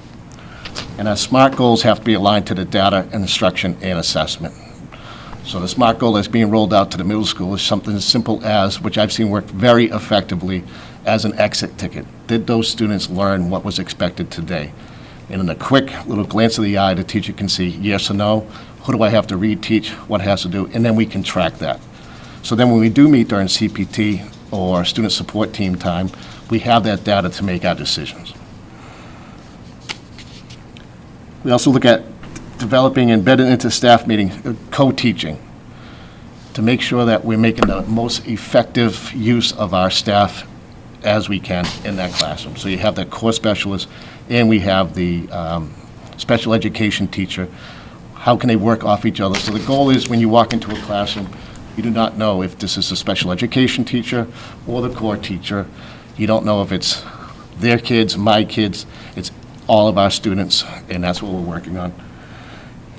And our SMART goals have to be aligned to the data, instruction, and assessment. So the SMART goal that's being rolled out to the middle school is something as simple as, which I've seen work very effectively, as an exit ticket. Did those students learn what was expected today? And in a quick little glance of the eye, the teacher can see yes or no, who do I have to reteach, what has to do, and then we can track that. So then when we do meet during CPT or student support team time, we have that data to make our decisions. We also look at developing embedded into staff meetings, co-teaching. to make sure that we're making the most effective use of our staff as we can in that classroom. So you have that core specialist, and we have the special education teacher. How can they work off each other? So the goal is, when you walk into a classroom, you do not know if this is a special education teacher or the core teacher. You don't know if it's their kids, my kids. It's all of our students, and that's what we're working on.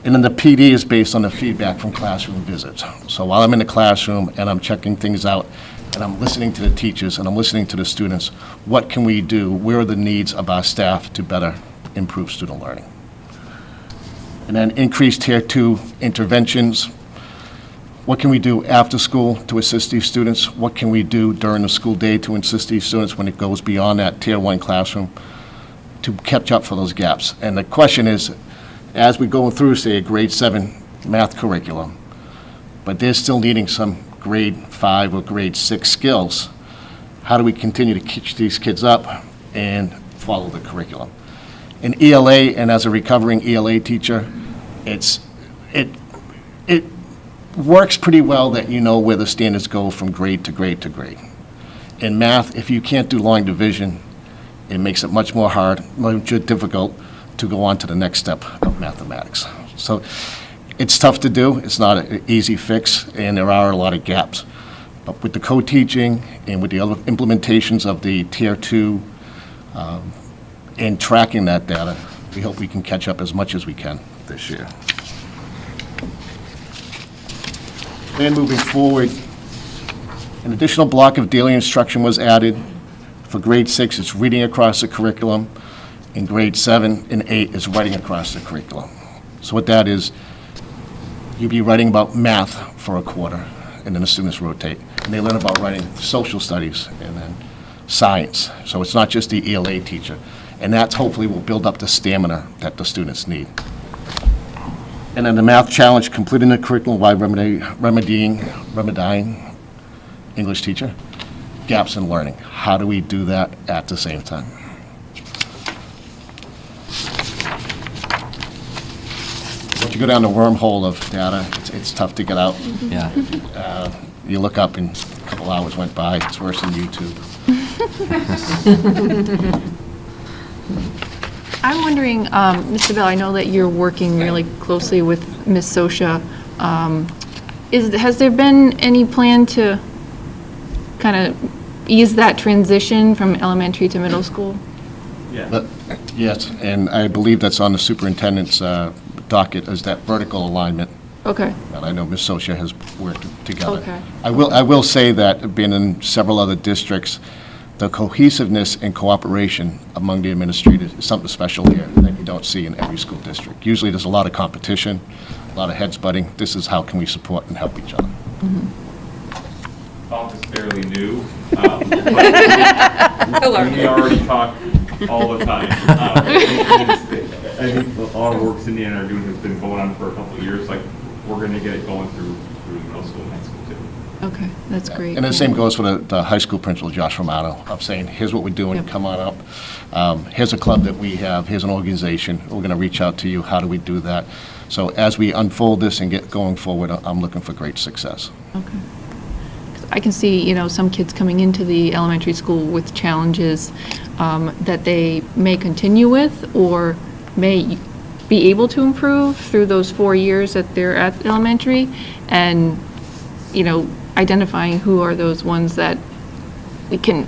And then the PD is based on the feedback from classroom visits. So while I'm in the classroom and I'm checking things out, and I'm listening to the teachers and I'm listening to the students, what can we do? Where are the needs of our staff to better improve student learning? And then increased Tier 2 interventions. What can we do after school to assist these students? What can we do during the school day to assist these students when it goes beyond that Tier 1 classroom to catch up for those gaps? And the question is, as we go through, say, a grade 7 math curriculum, but they're still needing some grade 5 or grade 6 skills, how do we continue to catch these kids up and follow the curriculum? In ELA, and as a recovering ELA teacher, it works pretty well that you know where the standards go from grade to grade to grade. In math, if you can't do long division, it makes it much more difficult to go on to the next step of mathematics. So it's tough to do. It's not an easy fix, and there are a lot of gaps. But with the co-teaching and with the other implementations of the Tier 2 and tracking that data, we hope we can catch up as much as we can this year. And moving forward, an additional block of daily instruction was added. For grade 6, it's reading across the curriculum. In grade 7 and 8 is writing across the curriculum. So what that is, you'll be writing about math for a quarter, and then the students rotate. And they learn about writing social studies and then science. So it's not just the ELA teacher. And that hopefully will build up the stamina that the students need. And then the math challenge, completing the curriculum while remedying English teacher, gaps in learning. How do we do that at the same time? Once you go down the wormhole of data, it's tough to get out. Yeah. You look up and a couple hours went by. It's worse than YouTube. I'm wondering, Mr. Bell, I know that you're working really closely with Ms. Sosha. Has there been any plan to kind of ease that transition from elementary to middle school? Yeah. Yes, and I believe that's on the superintendent's docket, is that vertical alignment. Okay. And I know Ms. Sosha has worked together. Okay. I will say that, being in several other districts, the cohesiveness and cooperation among the administrators is something special here that you don't see in every school district. Usually there's a lot of competition, a lot of heads butting. This is how can we support and help each other. Office is fairly new. We already talk all the time. I think all the work Cindy and I are doing has been going on for a couple of years. Like, we're going to get it going through middle school and high school too. Okay, that's great. And the same goes for the high school principal, Josh Romano, of saying, here's what we're doing, Yep. come on up. Here's a club that we have, here's an organization, we're going to reach out to you, how do we do that? So as we unfold this and get going forward, I'm looking for great success. Okay. 'Cause I can see, some kids coming into the elementary school with challenges that they may continue with or may be able to improve through those 4 years that they're at elementary, and, identifying who are those ones that we can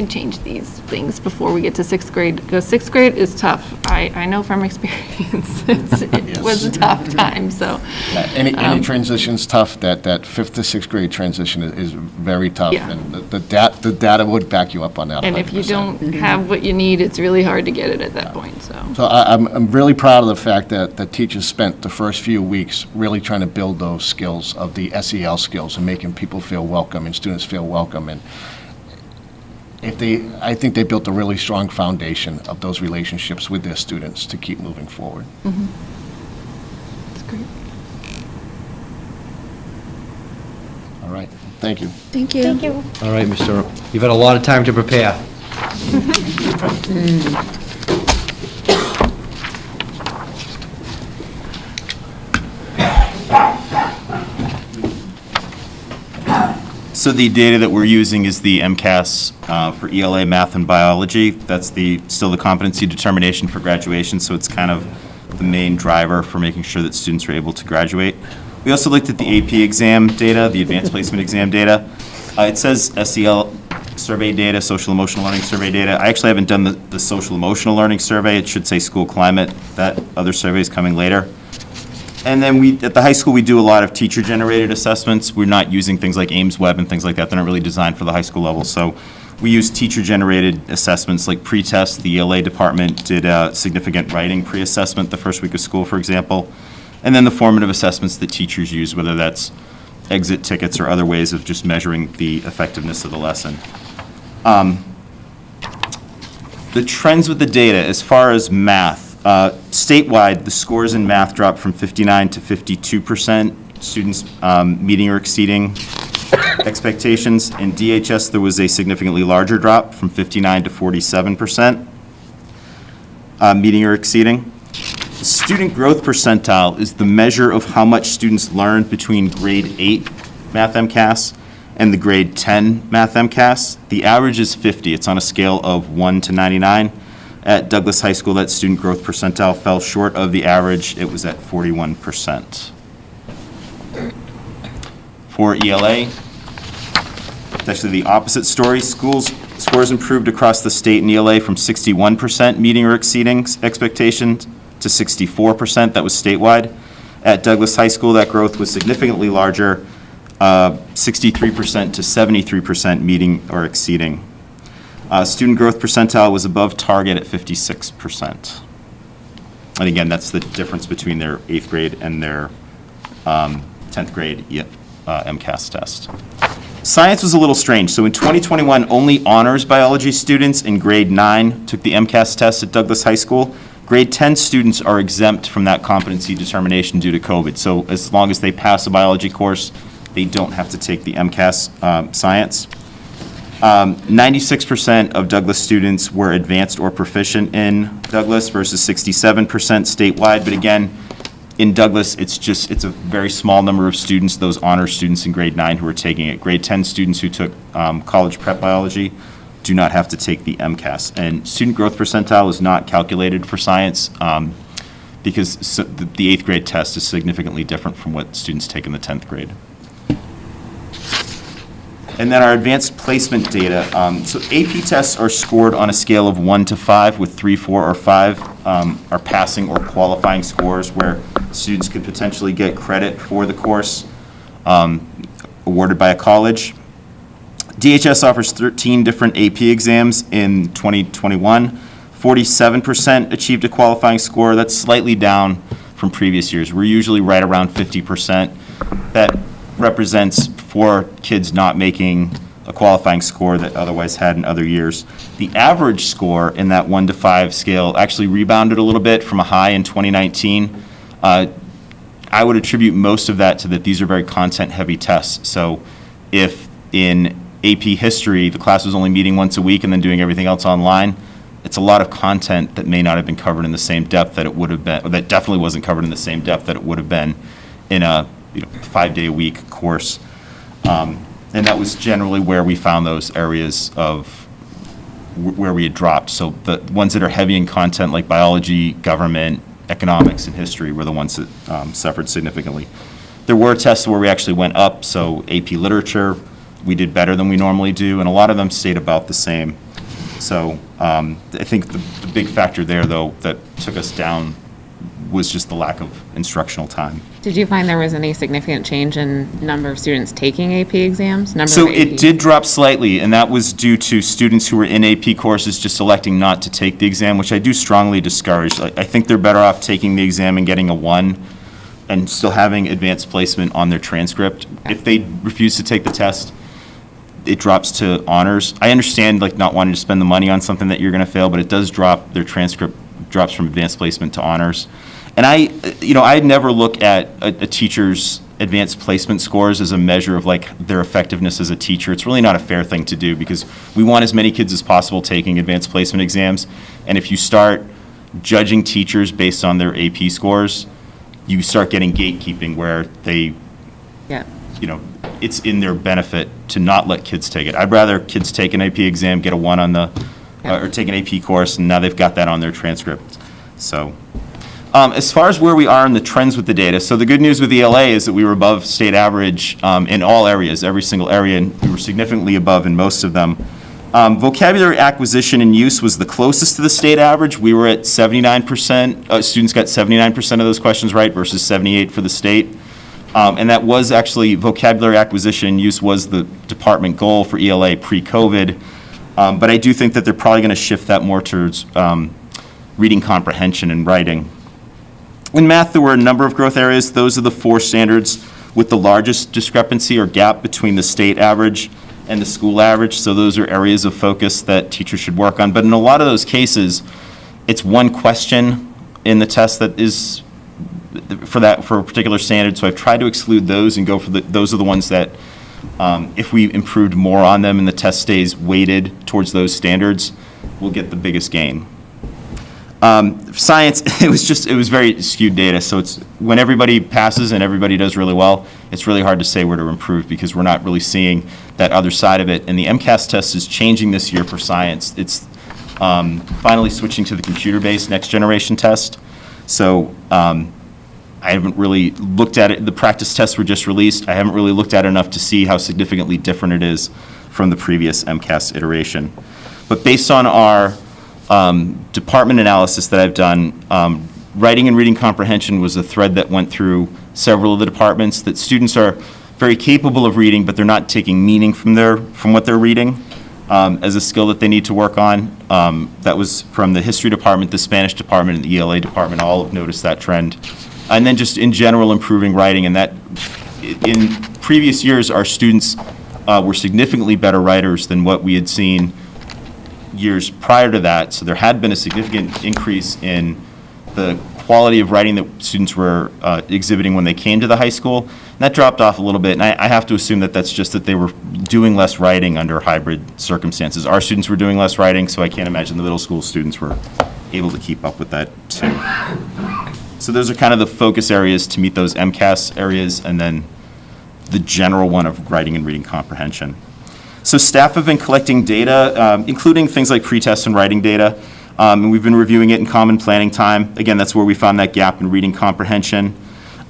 change these things before we get to 6th grade, because 6th grade is tough. I know from experience, it was a tough time, so. Yeah, any transition's tough. That 5th to 6th grade transition is very tough, Yeah. and the data would back you up on that. And if you 100%. don't have what you need, it's really hard to get it at that point, so. So I'm really proud of the fact that the teachers spent the first few weeks really trying to build those skills of the SEL skills and making people feel welcome and students feel welcome. And I think they built a really strong foundation of those relationships with their students to keep moving forward. Mhm. That's great. All right, thank you. Thank you. Thank you. All right, Mr. You've had a lot of time to prepare. So the data that we're using is the MCAS for ELA, math, and biology. That's still the competency determination for graduation, so it's kind of the main driver for making sure that students are able to graduate. We also looked at the AP exam data, the advanced placement exam data. It says SEL survey data, social emotional learning survey data. I actually haven't done the social emotional learning survey. It should say school climate. That other survey is coming later. And then at the high school, we do a lot of teacher-generated assessments. We're not using things like Ames Web and things like that. They're not really designed for the high school level. So we use teacher-generated assessments like pre-test. The ELA department did a significant writing pre-assessment the first week of school, for example. And then the formative assessments that teachers use, whether that's exit tickets or other ways of just measuring the effectiveness of the lesson. The trends with the data, as far as math, statewide, the scores in math dropped from 59 to 52%, students meeting or exceeding expectations. In DHS, there was a significantly larger drop from 59 to 47%, meeting or exceeding. The student growth percentile is the measure of how much students learned between grade 8 math MCAS and the grade 10 math MCAS. The average is 50. It's on a scale of 1 to 99. At Douglas High School, that student growth percentile fell short of the average. It was at 41%. For ELA, it's actually the opposite story. Scores improved across the state in ELA from 61% meeting or exceeding expectations to 64%. That was statewide. At Douglas High School, that growth was significantly larger, 63% to 73% meeting or exceeding. Student growth percentile was above target at 56%. And again, that's the difference between their 8th grade and their 10th grade MCAS test. Science was a little strange. So in 2021, only honors biology students in grade 9 took the MCAS test at Douglas High School. Grade 10 students are exempt from that competency determination due to COVID. So as long as they pass a biology course, they don't have to take the MCAS science. 96% of Douglas students were advanced or proficient in Douglas versus 67% statewide. But again, in Douglas, it's a very small number of students, those honor students in grade 9 who are taking it. Grade 10 students who took college prep biology do not have to take the MCAS. And student growth percentile is not calculated for science because the 8th grade test is significantly different from what students take in the 10th grade. And then our advanced placement data. So AP tests are scored on a scale of 1 to 5, with 3, 4, or 5 are passing or qualifying scores where students could potentially get credit for the course awarded by a college. DHS offers 13 different AP exams in 2021. 47% achieved a qualifying score. That's slightly down from previous years. We're usually right around 50%. That represents 4 kids not making a qualifying score that otherwise had in other years. The average score in that 1 to 5 scale actually rebounded a little bit from a high in 2019. I would attribute most of that to that these are very content-heavy tests. So if in AP history the class was only meeting once a week and then doing everything else online, it's a lot of content that may not have been covered in the same depth that it would have been, or that definitely wasn't covered in the same depth that it would have been in a 5-day-a-week course. And that was generally where we found those areas of where we had dropped. So the ones that are heavy in content like biology, government, economics, and history were the ones that suffered significantly. There were tests where we actually went up. So AP literature, we did better than we normally do, and a lot of them stayed about the same. So I think the big factor there, though, that took us down was just the lack of instructional time. Did you find there was any significant change in number of students taking AP exams? So it did drop slightly, and that was due to students who were in AP courses just electing not to take the exam, which I do strongly discourage. I think they're better off taking the exam and getting a 1 and still having advanced placement on their transcript. If they refuse to take the test, it drops to honors. I understand not wanting to spend the money on something that you're going to fail, but it does drop, their transcript drops from advanced placement to honors. And I'd never look at a teacher's advanced placement scores as a measure of their effectiveness as a teacher. It's really not a fair thing to do because we want as many kids as possible taking advanced placement exams. And if you start judging teachers based on their AP scores, you start getting gatekeeping where they, it's in their benefit to not let kids take it. I'd rather kids take an AP exam, get a 1 on the, or take an AP course, and now they've got that on their transcript. So, as far as where we are in the trends with the data, so the good news with ELA is that we were above state average in all areas, every single area, and we were significantly above in most of them. Vocabulary acquisition and use was the closest to the state average. We were at 79%, students got 79% of those questions right versus 78 for the state. And that was actually, vocabulary acquisition and use was the department goal for ELA pre-COVID. But I do think that they're probably going to shift that more towards reading comprehension and writing. In math, there were a number of growth areas. Those are the 4 standards with the largest discrepancy or gap between the state average and the school average. So those are areas of focus that teachers should work on. But in a lot of those cases, it's one question in the test that is for a particular standard. So I've tried to exclude those and go for those are the ones that if we improved more on them and the test stays weighted towards those standards, we'll get the biggest gain. Science, it was very skewed data. So it's when everybody passes and everybody does really well, it's really hard to say where to improve because we're not really seeing that other side of it. And the MCAS test is changing this year for science. It's finally switching to the computer-based next generation test. So I haven't really looked at it. The practice tests were just released. I haven't really looked at it enough to see how significantly different it is from the previous MCAS iteration. But based on our department analysis that I've done, writing and reading comprehension was a thread that went through several of the departments, that students are very capable of reading, but they're not taking meaning from what they're reading as a skill that they need to work on. That was from the history department, the Spanish department, and the ELA department, all have noticed that trend. And then just in general, improving writing, and that in previous years, our students were significantly better writers than what we had seen years prior to that. So there had been a significant increase in the quality of writing that students were exhibiting when they came to the high school. And that dropped off a little bit, and I have to assume that that's just that they were doing less writing under hybrid circumstances. Our students were doing less writing, so I can't imagine the middle school students were able to keep up with that too. So those are kind of the focus areas to meet those MCAS areas, and then the general one of writing and reading comprehension. So staff have been collecting data, including things like pretest and writing data, and we've been reviewing it in common planning time. Again, that's where we found that gap in reading comprehension.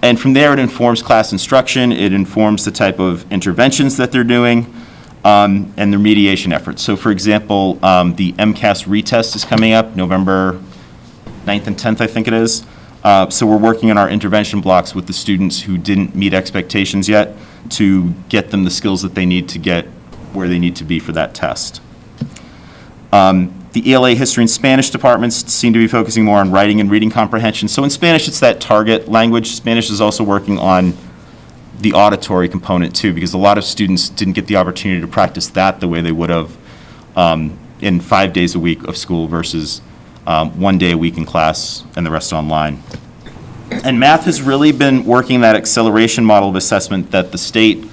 And from there, it informs class instruction, it informs the type of interventions that they're doing, and the remediation efforts. So for example, the MCAS retest is coming up November 9th and 10th, I think it is. So we're working on our intervention blocks with the students who didn't meet expectations yet to get them the skills that they need to get where they need to be for that test. The ELA history and Spanish departments seem to be focusing more on writing and reading comprehension. So in Spanish, it's that target language. Spanish is also working on the auditory component too, because a lot of students didn't get the opportunity to practice that the way they would have in 5 days a week of school versus 1 day a week in class and the rest online. And math has really been working that acceleration model of assessment that the state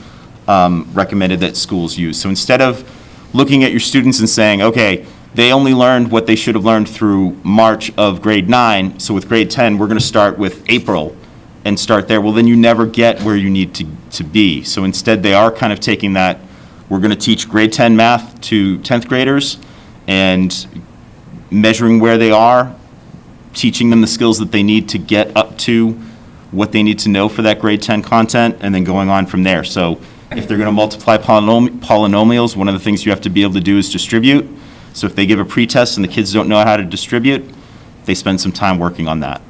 recommended that schools use. So instead of looking at your students and saying, okay, they only learned what they should have learned through March of grade 9, so with grade 10, we're going to start with April and start there. Well, then you never get where you need to be. So instead, they are kind of taking that, we're going to teach grade 10 math to 10th graders and measuring where they are, teaching them the skills that they need to get up to what they need to know for that grade 10 content, and then going on from there. So if they're going to multiply polynomials, one of the things you have to be able to do is distribute. So if they give a pretest and the kids don't know how to distribute, they spend some time working on that.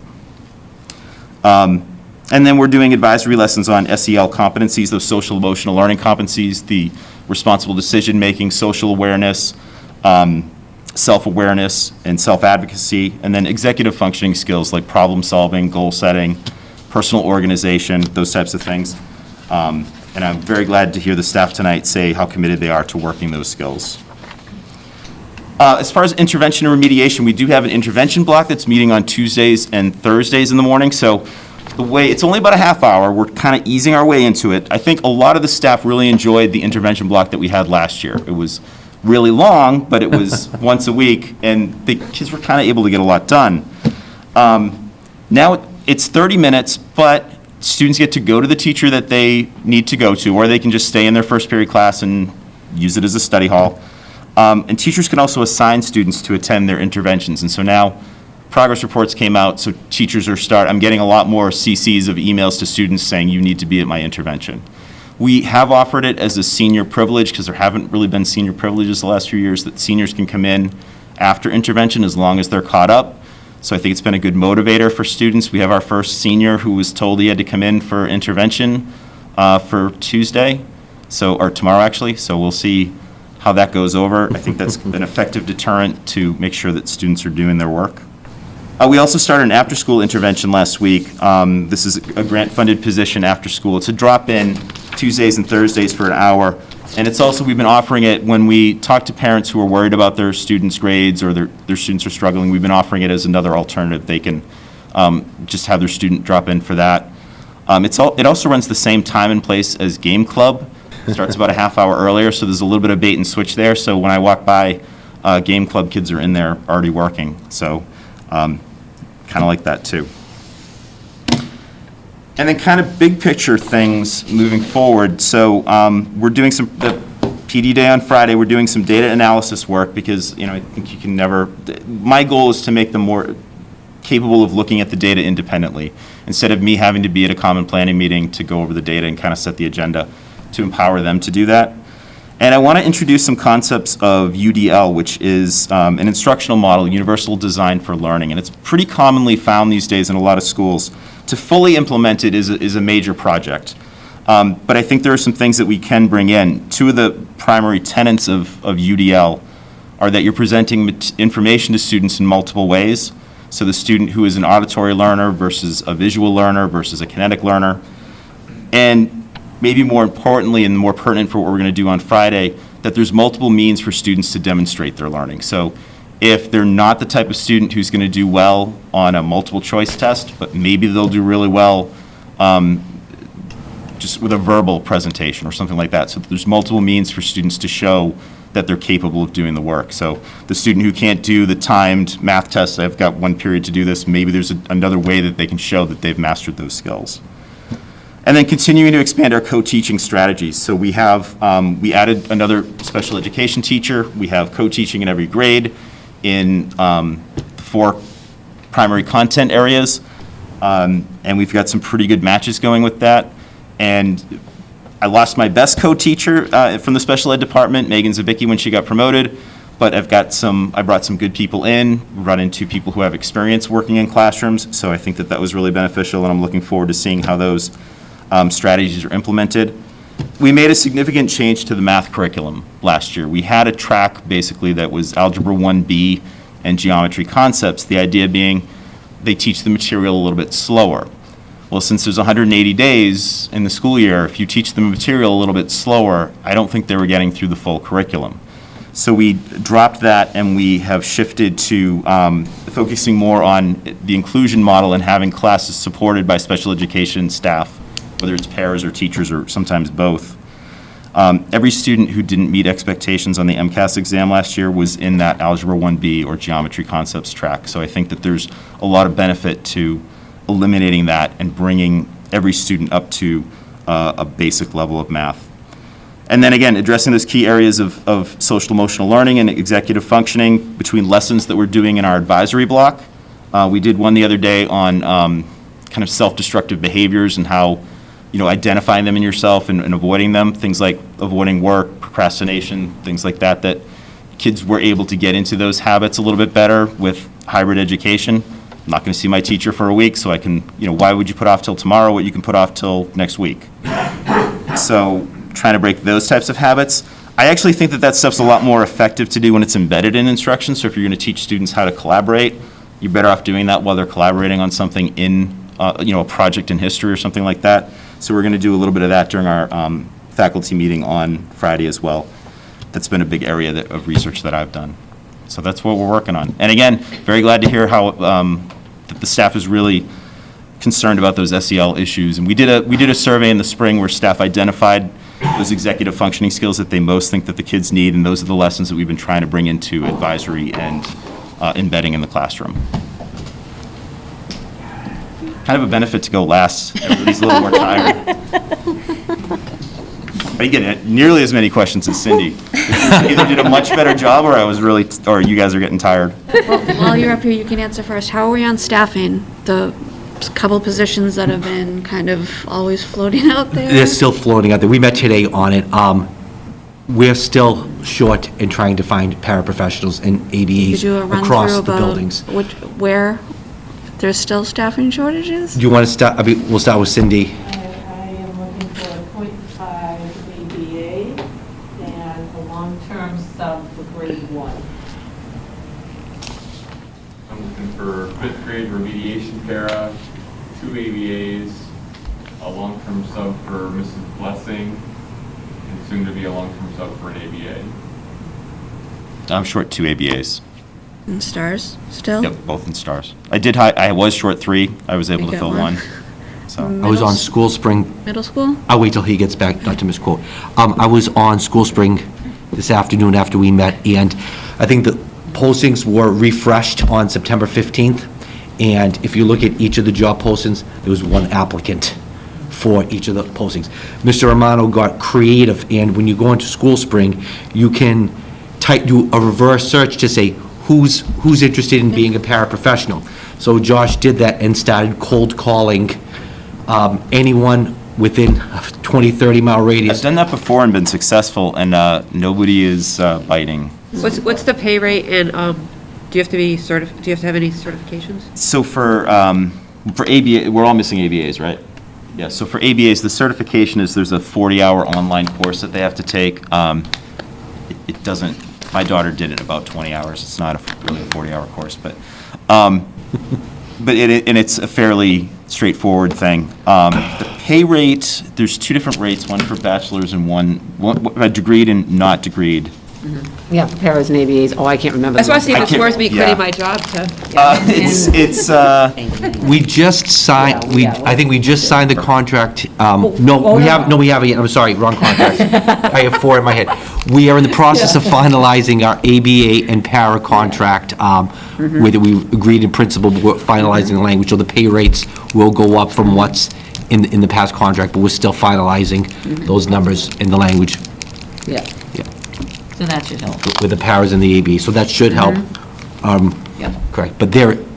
And then we're doing advisory lessons on SEL competencies, those social emotional learning competencies, the responsible decision-making, social awareness, self-awareness, and self-advocacy, and then executive functioning skills like problem solving, goal setting, personal organization, those types of things. And I'm very glad to hear the staff tonight say how committed they are to working those skills. As far as intervention and remediation, we do have an intervention block that's meeting on Tuesdays and Thursdays in the morning. So the way, it's only about a half hour. We're kind of easing our way into it. I think a lot of the staff really enjoyed the intervention block that we had last year. It was really long, but it was once a week, and the kids were kind of able to get a lot done. Now it's 30 minutes, but Students get to go to the teacher that they need to go to, or they can just stay in their first period class and use it as a study hall. And teachers can also assign students to attend their interventions. And so now progress reports came out, so teachers I'm getting a lot more CCs of emails to students saying you need to be at my intervention. We have offered it as a senior privilege because there haven't really been senior privileges the last few years that seniors can come in after intervention as long as they're caught up. So I think it's been a good motivator for students. We have our first senior who was told he had to come in for intervention for Tuesday, or tomorrow actually, so we'll see how that goes over. I think that's an effective deterrent to make sure that students are doing their work. We also started an after-school intervention last week. This is a grant-funded position after school. It's a drop-in Tuesdays and Thursdays for an hour. And it's also, we've been offering it when we talk to parents who are worried about their students' grades or their students are struggling. We've been offering it as another alternative. They can just have their student drop in for that. It also runs the same time and place as Game Club. It starts about a half hour earlier, so there's a little bit of bait and switch there. So when I walk by, Game Club kids are in there already working. So kind of like that too. And then kind of big picture things moving forward. So we're doing the PD Day on Friday, we're doing some data analysis work because, I think you can my goal is to make them more capable of looking at the data independently instead of me having to be at a common planning meeting to go over the data and kind of set the agenda, to empower them to do that. And I want to introduce some concepts of UDL, which is an instructional model, Universal Design for Learning. And it's pretty commonly found these days in a lot of schools. To fully implement it is a major project. But I think there are some things that we can bring in. Two of the primary tenets of UDL are that you're presenting information to students in multiple ways. So the student who is an auditory learner versus a visual learner versus a kinetic learner. And maybe more importantly and more pertinent for what we're going to do on Friday, that there's multiple means for students to demonstrate their learning. So if they're not the type of student who's going to do well on a multiple choice test, but maybe they'll do really well just with a verbal presentation or something like that. So there's multiple means for students to show that they're capable of doing the work. So the student who can't do the timed math test, I've got one period to do this, maybe there's another way that they can show that they've mastered those skills. And then continuing to expand our co-teaching strategies. So we have, we added another special education teacher. We have co-teaching in every grade in the 4 primary content areas. And we've got some pretty good matches going with that. And I lost my best co-teacher from the special ed department, Megan Zabicki, when she got promoted. But I brought some good people in. We run into people who have experience working in classrooms. So I think that was really beneficial, and I'm looking forward to seeing how those strategies are implemented. We made a significant change to the math curriculum last year. We had a track basically that was Algebra 1B and Geometry Concepts, the idea being they teach the material a little bit slower. Well, since there's 180 days in the school year, if you teach the material a little bit slower, I don't think they were getting through the full curriculum. So we dropped that and we have shifted to focusing more on the inclusion model and having classes supported by special education staff, whether it's pairs or teachers or sometimes both. Every student who didn't meet expectations on the MCAS exam last year was in that Algebra 1B or Geometry Concepts track. So I think that there's a lot of benefit to eliminating that and bringing every student up to a basic level of math. And then again, addressing those key areas of social emotional learning and executive functioning between lessons that we're doing in our advisory block. We did one the other day on kind of self-destructive behaviors and how, identifying them in yourself and avoiding them, things like avoiding work, procrastination, things like that, that kids were able to get into those habits a little bit better with hybrid education. I'm not going to see my teacher for a week, so I can, why would you put off till tomorrow what you can put off till next week? So trying to break those types of habits. I actually think that stuff's a lot more effective to do when it's embedded in instruction. So if you're going to teach students how to collaborate, you're better off doing that while they're collaborating on something in, a project in history or something like that. So we're going to do a little bit of that during our faculty meeting on Friday as well. That's been a big area of research that I've done. So that's what we're working on. And again, very glad to hear how that the staff is really concerned about those SEL issues. And we did a survey in the spring where staff identified those executive functioning skills that they most think that the kids need, and those are the lessons that we've been trying to bring into advisory and embedding in the classroom. kind of a benefit to go last. Everybody's a little more tired. I didn't get nearly as many questions as Cindy. Either did a much better job, or or you guys are getting tired. Well, while you're up here, you can answer first. How are we on staffing? The couple positions that have been kind of always floating out there? They're still floating out there. We met today on it. We're still short in trying to find paraprofessionals and Could you ABAs across the run through buildings. about where there's still staffing shortages? Do you want to start, we'll start with Cindy. I am looking for a .5 ABA and a long-term sub for grade 1. I'm looking for fifth grade remediation para, 2 ABAs, a long-term sub for Mrs. Blessing, and soon to be a long-term sub for an ABA. I'm short 2 ABAs. And stars still? Yep, both in stars. I was short 3. I was able You to got fill one. 1. So I was on School Spring. Middle school? I'll wait till he gets back, not to misquote. I was on School Spring this afternoon after we met, and I think the postings were refreshed on September 15th. And if you look at each of the job postings, there was one applicant for each of the postings. Mr. Romano got creative, and when you go into School Spring, you can do a reverse search to say who's interested in being a paraprofessional. So Josh did that and started cold calling anyone within a 20, 30-mile radius. I've done that before and been successful, and nobody is biting. What's the pay rate, and do you have to be do you have to have any certifications? So for ABA, we're all missing ABAs, right? Yeah, so for ABAs, the certification is there's a 40-hour online course that they have to take. It doesn't, my daughter did it in about 20 hours. It's not really a 40-hour course, but it's a fairly straightforward thing. The pay rate, there's 2 different rates, one for bachelors and one degreed and not degreed. Yeah, paras and ABAs, I can't remember. I just want to see if it's worth me quitting yeah. my job to. We just signed, I think we just signed the contract, we haven't yet, I'm sorry, wrong contract. I have 4 in my head. We are in the process of finalizing our ABA and para contract, where we agreed in principle, but we're finalizing the language, so the pay rates will go up from what's in the past contract, but we're still finalizing those numbers in the language. Yeah. So that should help. With the paras and the ABA, so that should help. Yeah. Correct, but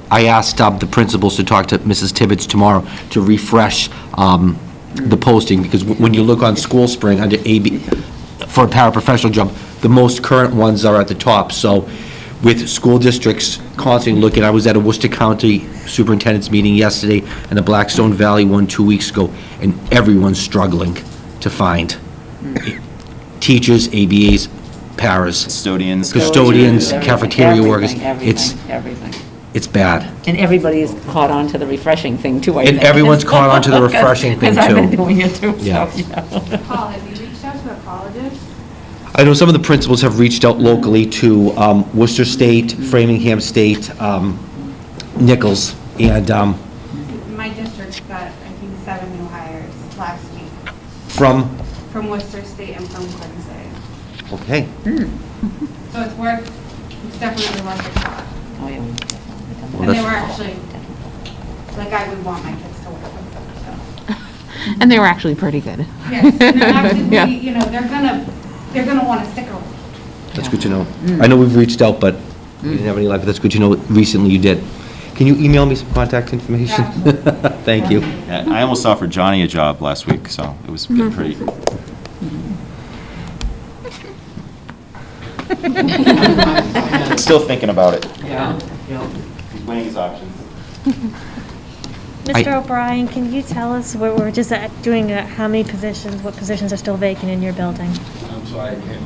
I asked the principals to talk to Mrs. Tibbetts tomorrow to refresh the posting, because when you look on School Spring under AB, for a paraprofessional job, the most current ones are at the top, so with school districts constantly looking, I was at a Worcester County Superintendent's meeting yesterday, and the Blackstone Valley one 2 weeks ago, and everyone's struggling to find teachers, ABAs, paras. Custodians, cafeteria workers. Everything. It's bad. And everybody's caught on to the refreshing thing, too, I And think. everyone's caught on to the refreshing thing, Because I've been too. doing it, too, so, Yeah. Paul, have you reached out to the colleges? I know some of the principals have reached out locally to Worcester State, Framingham State, Nichols, and My district got, I think, 7 new hires last week from, from Worcester State and from Quincy. okay. So it's definitely worth a shot. Oh, yeah. And they that's- were actually, like, I would want my kids to work with them, so. And they were actually pretty good. Yes, and they're actively, Yeah. they're gonna want to stick around. That's good to know. I know we've reached out, but we didn't have any luck, but that's good to know recently you did. Can you email me some contact information? Thank you. Yeah, I almost offered Johnny a job last week, so it was pretty. Still thinking about it. Yeah. He's weighing his options. Mr. O'Brien, can you tell us, we're just doing how many positions, what positions are still vacant in your building? I'm sorry, I can't.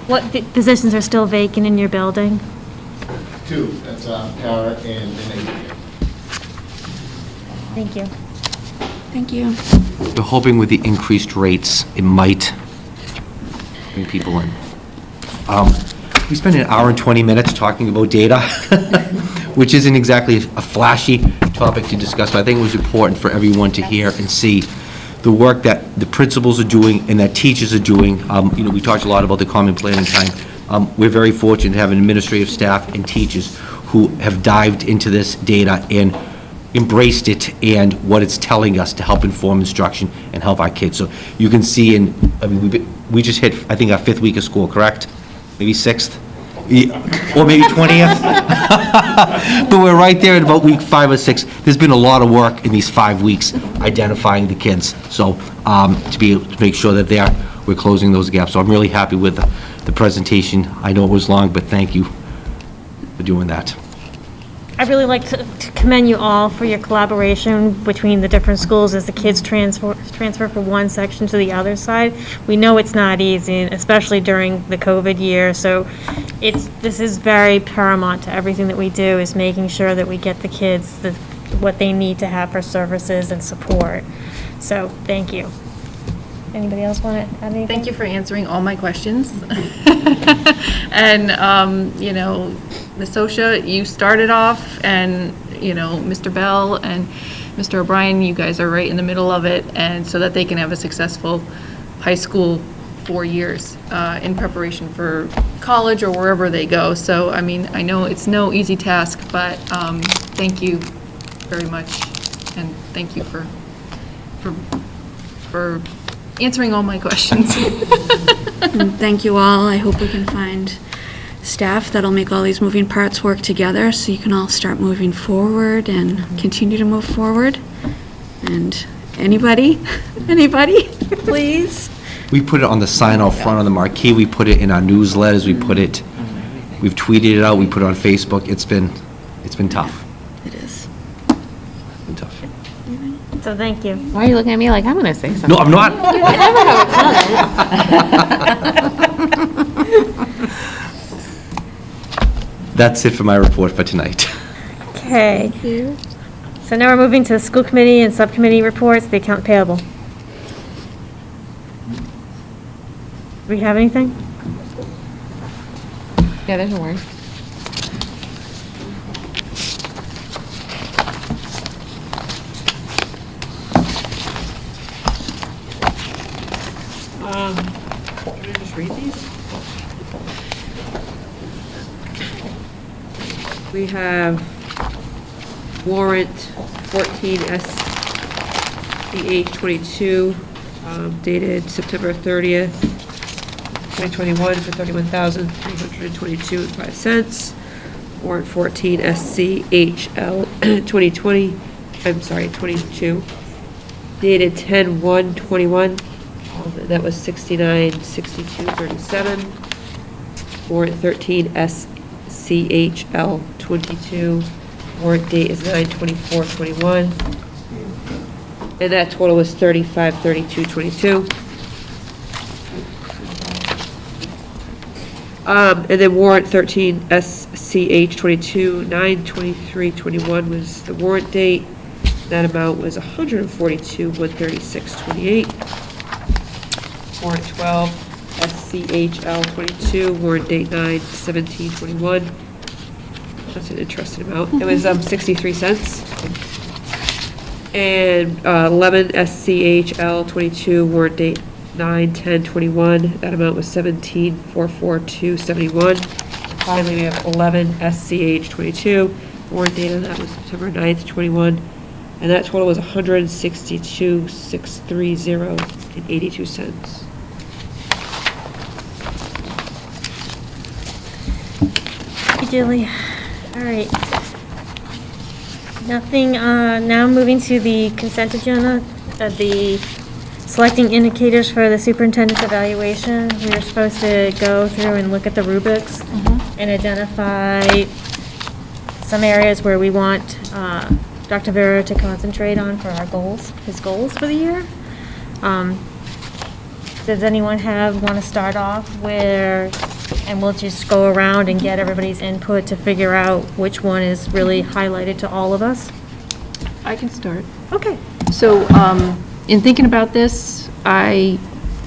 What positions are still vacant in your building? 2, that's para and ABA. Thank you. Thank you. We're hoping with the increased rates, it might bring people in. We spent an hour and 20 minutes talking about data, which isn't exactly a flashy topic to discuss, but I think it was important for everyone to hear and see the work that the principals are doing and that teachers are doing. We talked a lot about the common planning time. We're very fortunate to have an administrative staff and teachers who have dived into this data and embraced it and what it's telling us to help inform instruction and help our kids. So you can see we just hit, I think, our 5th week of school, correct? Maybe 6th? Or maybe 20th? But we're right there at about week 5 or 6. There's been a lot of work in these 5 weeks identifying the kids. So to be able to make sure that we're closing those gaps. So I'm really happy with the presentation. I know it was long, but thank you for doing that. I'd really like to commend you all for your collaboration between the different schools as the kids transfer from one section to the other side. We know it's not easy, especially during the COVID year, so this is very paramount to everything that we do, is making sure that we get the kids what they need to have for services and support. So, thank you. Anybody else want to add anything? Thank you for answering all my questions. And, the SOCIA, you started off, and, Mr. Bell and Mr. O'Brien, you guys are right in the middle of it, and so that they can have a successful high school 4 years in preparation for college or wherever they go. So, I know it's no easy task, but thank you very much, and thank you for answering all my questions. And thank you all. I hope we can find staff that'll make all these moving parts work together so you can all start moving forward and continue to move forward. And anybody, please? We put it on the sign out front on the marquee. We put it in our newsletters. We've tweeted it out. We put it on Facebook. It's been tough. It is. It's been tough. So thank you. Why are you looking at me like I'm going to say something? No, I'm not. I never have a comment. That's it for my report for tonight. Okay. Thank you. So now we're moving to the school committee and subcommittee reports, the account payable. Do we have anything? Yeah, there's no worry. Can I just read these? We have warrant 14 SCH 22 dated September 30th, 2021 for $31,322.05. Warrant 14 SCHL 22 dated 10/1/21. That was $69,6237. Warrant 13 SCHL 22. Warrant date is 9/24/21. And that total was $35,3222. And then warrant 13 SCH 22, 9/23/21 was the warrant date. That amount was $142,136.28. Warrant 12 SCHL 22, warrant date 9/17/21. That's an interesting amount. It was 63 cents. And 11 SCHL 22, warrant date 9/10/21. That amount was $17,442.71. Finally, we have 11 SCH 22, warrant date on that was September 9th, 21. And that total was $162,630.82. Thank you, Julie. All right. Nothing, now moving to the consent agenda, the selecting indicators for the superintendent's evaluation. We were supposed to go through and look at the rubrics and identify some areas where we want Dr. Vera to concentrate on for our goals, his goals for the year. Does anyone want to start off where, and we'll just go around and get everybody's input to figure out which one is really highlighted to all of us? I can start. Okay. So, in thinking about this, I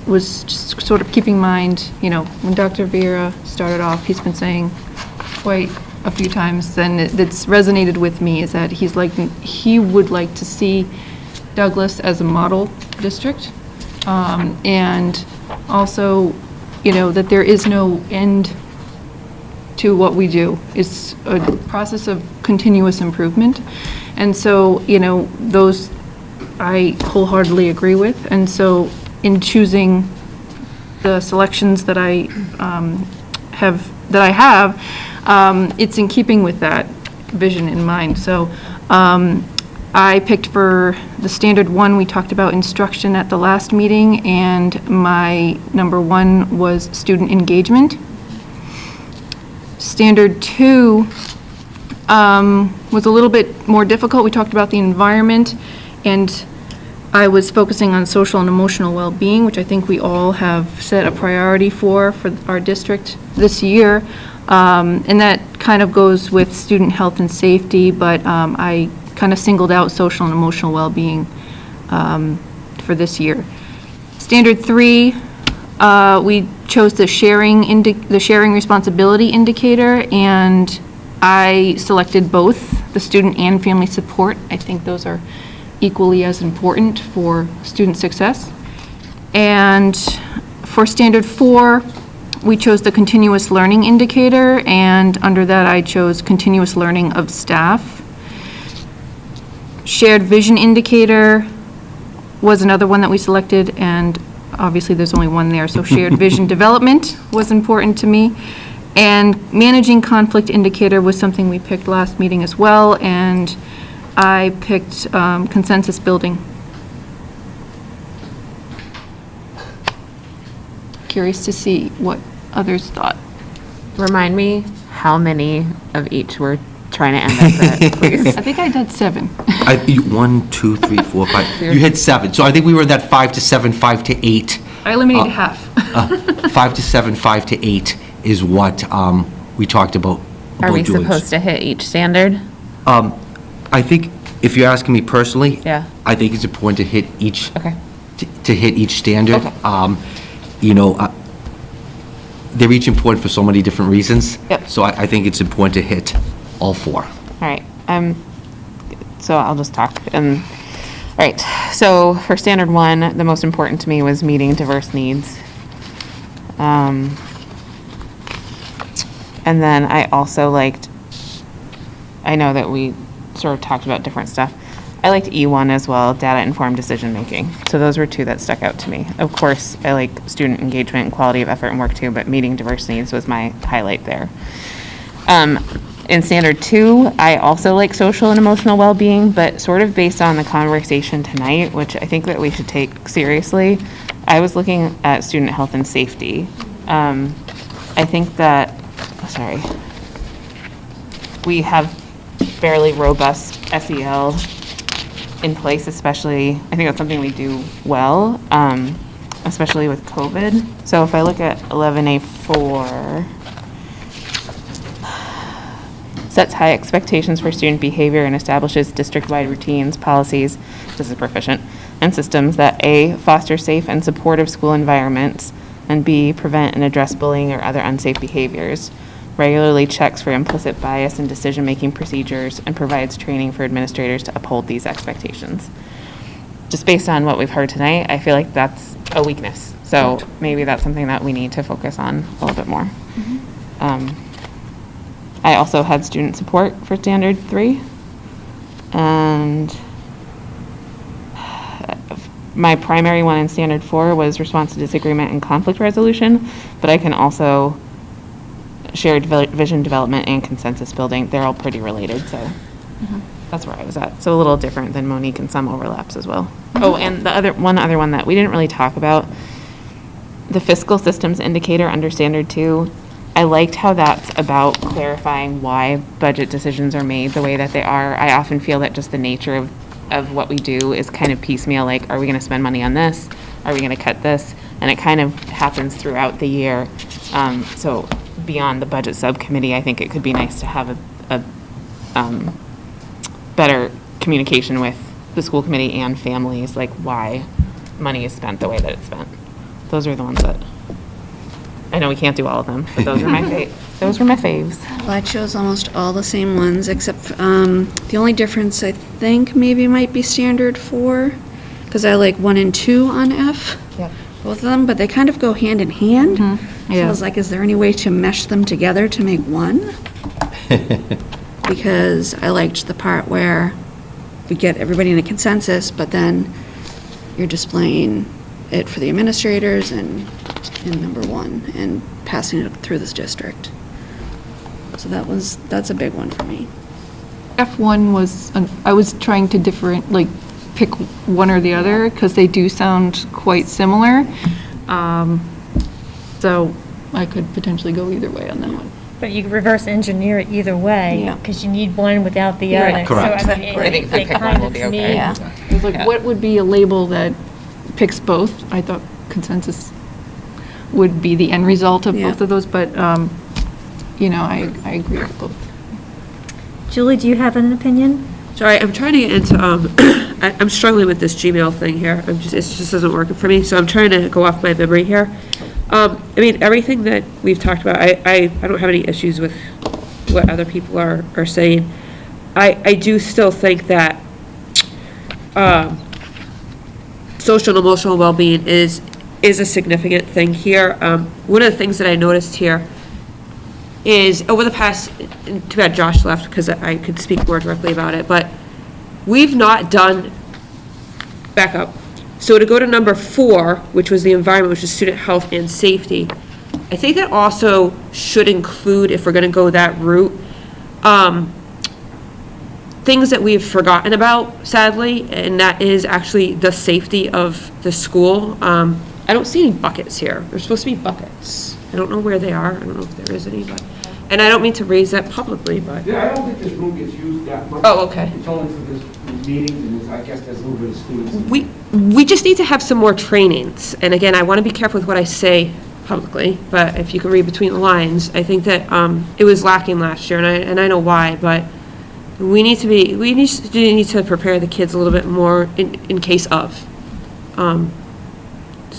was just sort of keeping in mind, when Dr. Vera started off, he's been saying quite a few times, and that's resonated with me, is that he would like to see Douglas as a model district, and also, that there is no end to what we do. It's a process of continuous improvement, And so, those I wholeheartedly agree with. And so in choosing the selections that I have, it's in keeping with that vision in mind. So I picked for the standard 1, we talked about instruction at the last meeting, and my number 1 was student engagement. Standard 2 was a little bit more difficult. We talked about the environment, and I was focusing on social and emotional well-being, which I think we all have set a priority for our district this year. And that kind of goes with student health and safety, but I kind of singled out social and emotional well-being for this year. Standard 3, we chose the sharing responsibility indicator, and I selected both the student and family support. I think those are equally as important for student success. And for standard 4, we chose the continuous learning indicator, and under that I chose continuous learning of staff. Shared vision indicator was another one that we selected, and obviously there's only one there, so shared vision development was important to me. And managing conflict indicator was something we picked last meeting as well, and I picked consensus building. Curious to see what others thought. Remind me how many of each we're trying to end up at, please. I think I did 7. 1, 2, 3, 4, 5. You had 7. So I think we were in that 5 to 7, 5 to 8. I eliminated half. 5 to 7, 5 to 8 is what we talked about. Are we doing. supposed to hit each standard? I think if you're asking me personally, Yeah. I think it's important to hit each. Okay. To hit each standard. Okay. They're each important for so many different reasons. Yep. So I think it's important to hit all 4. All right, so I'll just talk. All right, so for standard 1, the most important to me was meeting diverse needs. And then I also liked, I know that we sort of talked about different stuff. I liked E1 as well, data-informed decision-making. So those were 2 that stuck out to me. Of course, I like student engagement and quality of effort and work too, but meeting diverse needs was my highlight there. In standard 2, I also like social and emotional well-being, but sort of based on the conversation tonight, which I think that we should take seriously, I was looking at student health and safety. I think that, we have fairly robust SEL in place, especially, I think that's something we do well, especially with COVID. So if I look at 11A4, sets high expectations for student behavior and establishes district-wide routines, policies, this is proficient, and systems that A, foster safe and supportive school environments, and B, prevent and address bullying or other unsafe behaviors, regularly checks for implicit bias in decision-making procedures, and provides training for administrators to uphold these expectations. Just based on what we've heard tonight, I feel like that's a weakness. So maybe that's something that we need to focus on a little bit more. I also had student support for standard 3. And my primary one in standard 4 was response to disagreement and conflict resolution, but I can also shared vision development and consensus building. They're all pretty related, so that's where I was at. So a little different than Monique and some overlaps as well. Oh, and the other one that we didn't really talk about, the fiscal systems indicator under standard 2. I liked how that's about clarifying why budget decisions are made the way that they are. I often feel that just the nature of what we do is kind of piecemeal, like, are we going to spend money on this? Are we going to cut this? And it kind of happens throughout the year. So beyond the budget subcommittee, I think it could be nice to have a better communication with the school committee and families, like why money is spent the way that it's spent. Those are the ones that, I know we can't do all of them, but those are my faves. Well, I chose almost all the same ones, except the only difference I think maybe might be standard 4, because I like 1 and 2 on F, both of them, but they kind of go hand in hand. So I was like, is there any way to mesh them together to make one? Because I liked the part where we get everybody in a consensus, but then you're displaying it for the administrators and in number one, and passing it through this district. So that's a big one for me. F1 was, I was trying to pick one or the other, because they do sound quite similar. So I could potentially go either way on that one. But you reverse engineer it either way, Yeah. because you need one without the Right. other. Correct. So, I mean, I think they pick one kind will of, be to me, okay. Yeah. It was like, what would be a label that picks both? I thought consensus would be the end result of Yeah. both of those, but, I agree with both. Julie, do you have an opinion? Sorry, I'm trying to get into, I'm struggling with this Gmail thing here. It just isn't working for me, so I'm trying to go off my memory here. I mean, everything that we've talked about, I don't have any issues with what other people are saying. I do still think that social and emotional well-being is a significant thing here. One of the things that I noticed here is over the past, and too bad Josh left because I could speak more directly about it, but we've not done, back up. So to go to number 4, which was the environment, which is student health and safety, I think that also should include, if we're going to go that route, things that we've forgotten about, sadly, and that is actually the safety of the school. I don't see any buckets here. There's supposed to be buckets. I don't know where they are. I don't know if there is any, but, and I don't mean to raise that publicly, but. Yeah, I don't think this room gets used that much. Oh, okay. It's only for this meetings, and I guess there's a little bit of students. We just need to have some more trainings. And again, I want to be careful with what I say publicly, but if you can read between the lines, I think that it was lacking last year, and I know why, but we need to prepare the kids a little bit more in case of.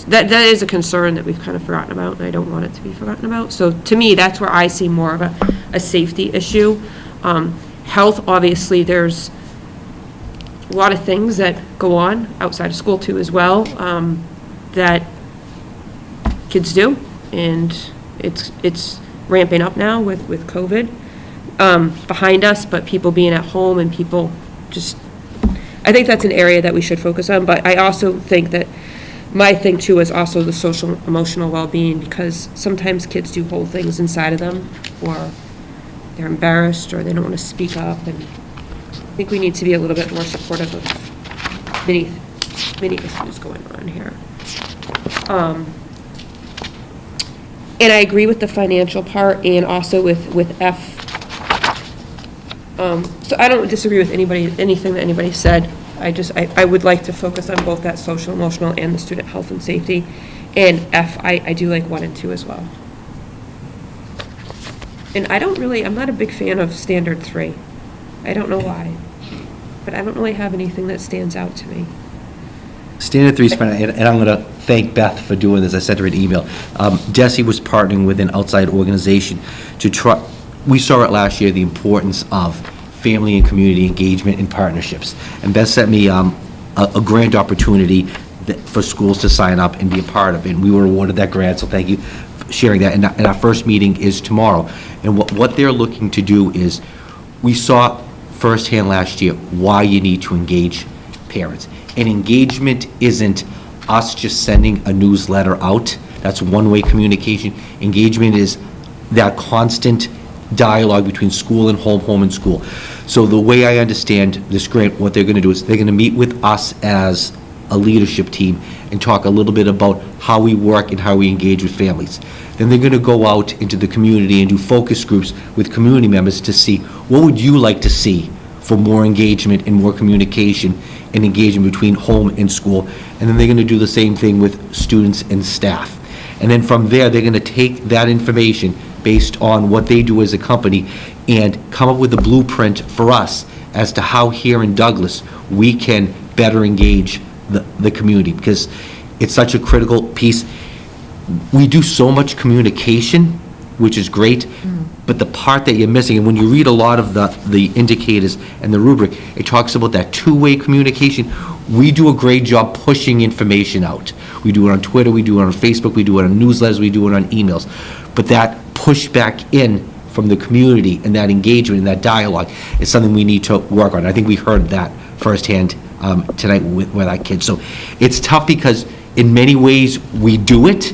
That is a concern that we've kind of forgotten about, and I don't want it to be forgotten about. So to me, that's where I see more of a safety issue. Health, obviously, there's a lot of things that go on outside of school too as well, that kids do, and it's ramping up now with COVID behind us, but people being at home and people just, I think that's an area that we should focus on, but I also think that my thing too is also the social emotional well-being, because sometimes kids do hold things inside of them, or they're embarrassed, or they don't want to speak up, and I think we need to be a little bit more supportive of many issues going on here. And I agree with the financial part, and also with F. So I don't disagree with anything that anybody said. I would like to focus on both that social, emotional, and the student health and safety. And F, I do like 1 and 2 as well. And I'm not a big fan of standard 3. I don't know why, but I don't really have anything that stands out to me. Standard 3 is fine, and I'm going to thank Beth for doing this. I sent her an email. Desi was partnering with an outside organization to try, we saw it last year, the importance of family and community engagement and partnerships. And Beth sent me a grant opportunity for schools to sign up and be a part of it. And we were awarded that grant, so thank you for sharing that. And our first meeting is tomorrow. And what they're looking to do is, we saw firsthand last year why you need to engage parents. And engagement isn't us just sending a newsletter out. That's one-way communication. Engagement is that constant dialogue between school and home, home and school. So the way I understand this grant, what they're going to do is they're going to meet with us as a leadership team and talk a little bit about how we work and how we engage with families. Then they're going to go out into the community and do focus groups with community members to see, what would you like to see for more engagement and more communication and engagement between home and school? And then they're going to do the same thing with students and staff. And then from there, they're going to take that information based on what they do as a company and come up with a blueprint for us as to how here in Douglas we can better engage the community, because it's such a critical piece. We do so much communication, which is great, but the part that you're missing, and when you read a lot of the indicators and the rubric, it talks about that two-way communication. We do a great job pushing information out. We do it on Twitter, we do it on Facebook, we do it on newsletters, we do it on emails. But that push back in from the community and that engagement and that dialogue is something we need to work on. I think we heard that firsthand tonight with our kids. So it's tough because in many ways we do it,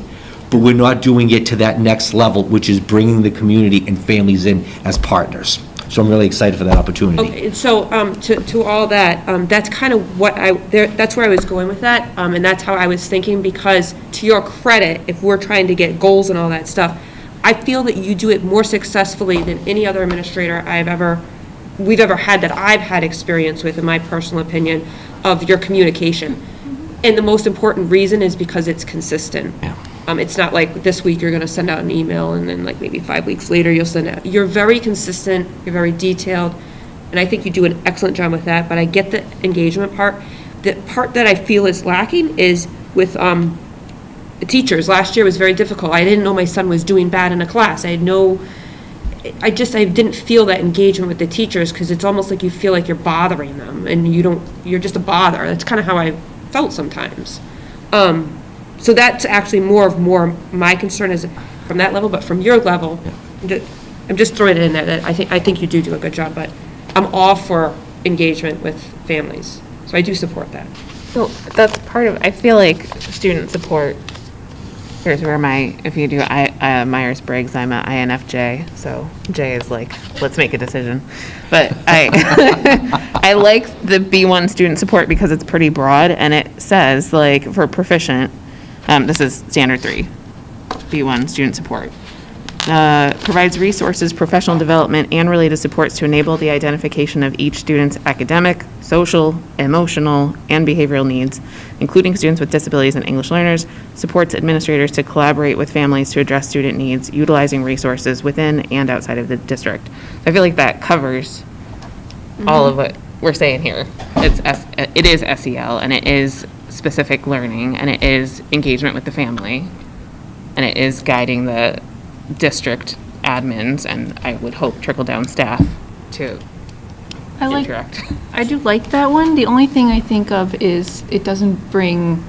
but we're not doing it to that next level, which is bringing the community and families in as partners. So I'm really excited for that opportunity. Okay, and so, to all that, that's kind of what that's where I was going with that, and that's how I was thinking, because to your credit, if we're trying to get goals and all that stuff, I feel that you do it more successfully than any other administrator we've ever had that I've had experience with, in my personal opinion, of your communication. And the most important reason is because it's consistent. Yeah. It's not like this week you're going to send out an email and then like maybe 5 weeks later you'll send out. You're very consistent, you're very detailed, and I think you do an excellent job with that, but I get the engagement part. The part that I feel is lacking is with the teachers. Last year was very difficult. I didn't know my son was doing bad in a class. I didn't feel that engagement with the teachers, because it's almost like you feel like you're bothering them and you're just a bother. That's kind of how I felt sometimes. So that's actually more my concern is from that level, but from your level, I'm just throwing it in there that I think you do a good job, but I'm all for engagement with families. So I do support that. So that's part of, I feel like student support, here's where if you do Myers-Briggs, I'm an INFJ, so J is like, let's make a decision. But I like the B1 student support because it's pretty broad, and it says, like, for proficient, this is standard 3, B1 student support. Provides resources, professional development, and related supports to enable the identification of each student's academic, social, emotional, and behavioral needs, including students with disabilities and English learners, supports administrators to collaborate with families to address student needs, utilizing resources within and outside of the district. I feel like that covers all of what we're saying here. It is SEL, and it is specific learning, and it is engagement with the family, and it is guiding the district admins, and I would hope trickle-down staff to interact. I do like that one. The only thing I think of is it doesn't bring,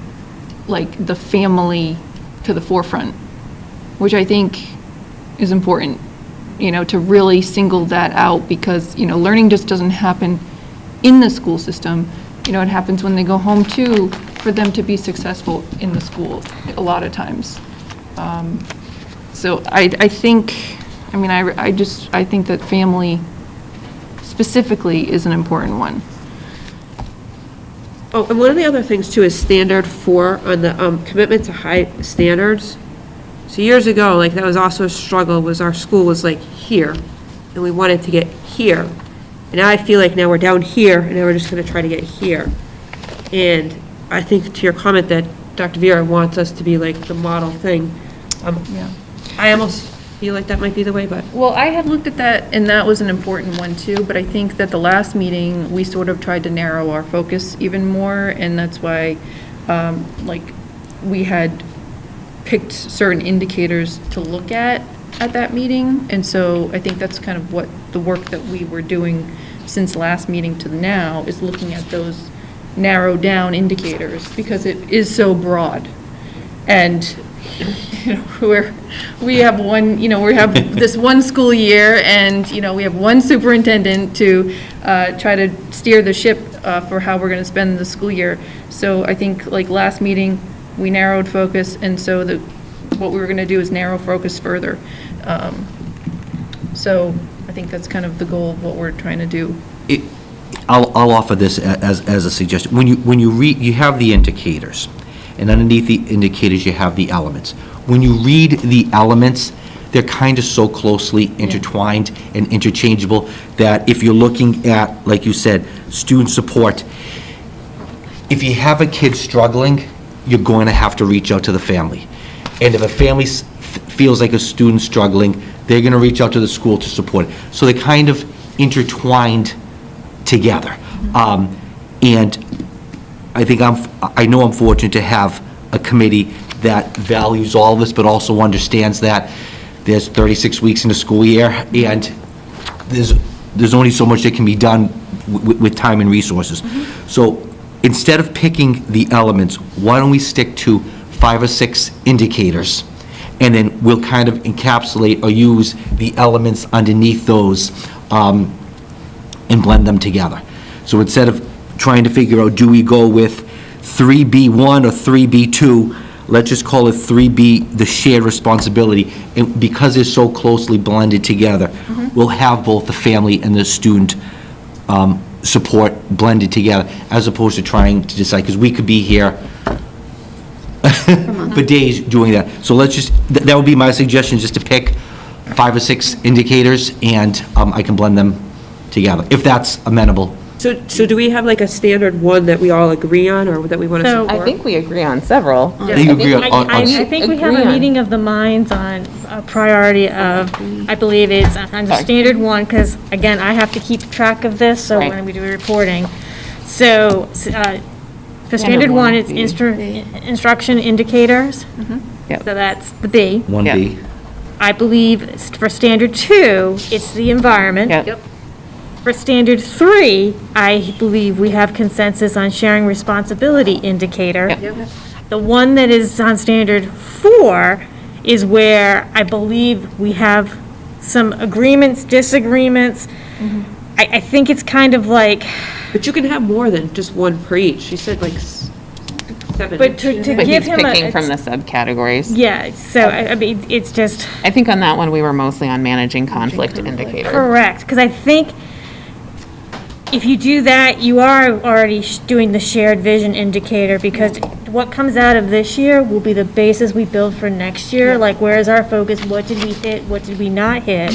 like, the family to the forefront, which I think is important, to really single that out, because, learning just doesn't happen in the school system. It happens when they go home too, for them to be successful in the school a lot of times. So I think that family specifically is an important one. Oh, and one of the other things too is standard 4 on the commitment to high standards. So years ago, like, that was also a struggle, was our school was like here, and we wanted to get here. And now I feel like now we're down here, and now we're just going to try to get here. And I think to your comment that Dr. Vera wants us to be like the model thing, Yeah. I almost feel like that might be the way, but. Well, I had looked at that, and that was an important one too, but I think that the last meeting, we sort of tried to narrow our focus even more, and that's why, we had picked certain indicators to look at that meeting, and so I think that's kind of what the work that we were doing since last meeting to now, is looking at those narrowed down indicators, because it is so broad. And we have we have this one school year, and we have one superintendent to try to steer the ship for how we're going to spend the school year. So I think, like, last meeting, we narrowed focus, and so what we were going to do is narrow focus further. So I think that's kind of the goal of what we're trying to do. I'll offer this as a suggestion. When you read, you have the indicators, and underneath the indicators, you have the elements. When you read the elements, they're kind of so closely intertwined and interchangeable that if you're looking at, like you said, student support, if you have a kid struggling, you're going to have to reach out to the family. And if a family feels like a student's struggling, they're going to reach out to the school to support it. So they're kind of intertwined together. And I think I know I'm fortunate to have a committee that values all of this, but also understands that there's 36 weeks in a school year, and there's only so much that can be done with time and resources. So instead of picking the elements, why don't we stick to 5 or 6 indicators, and then we'll kind of encapsulate or use the elements underneath those and blend them together. So instead of trying to figure out, do we go with 3B1 or 3B2? Let's just call it 3B, the shared responsibility. And because they're so closely blended together, we'll have both the family and the student support blended together, as opposed to trying to decide, because we could be here for days doing that. So let's just, that would be my suggestion, just to pick 5 or 6 indicators, and I can blend them together, if that's amenable. So do we have like a standard one that we all agree on, or that we want to So- support? I think we agree on several. I think we agree on- I think we have a meeting of the minds on a priority of, I believe it's on the standard one, because again, I have to keep track of this, so Right. when we do reporting. So, for standard one, it's instruction indicators. Yep. So that's the B. 1B. I believe for standard 2, it's the environment. Yep. For standard 3, I believe we have consensus on sharing responsibility indicator. The one that is on standard 4 is where I believe we have some agreements, disagreements. I think it's kind of like, But you can have more than just one per each. She said like 7. but to But give he's him a. picking from the subcategories. Yeah, so I mean, it's just. I think on that one, we were mostly on managing conflict indicator. Correct, because I think if you do that, you are already doing the shared vision indicator, because what comes out of this year will be the basis we build for next year, like where is our focus, what did we hit, what did we not hit?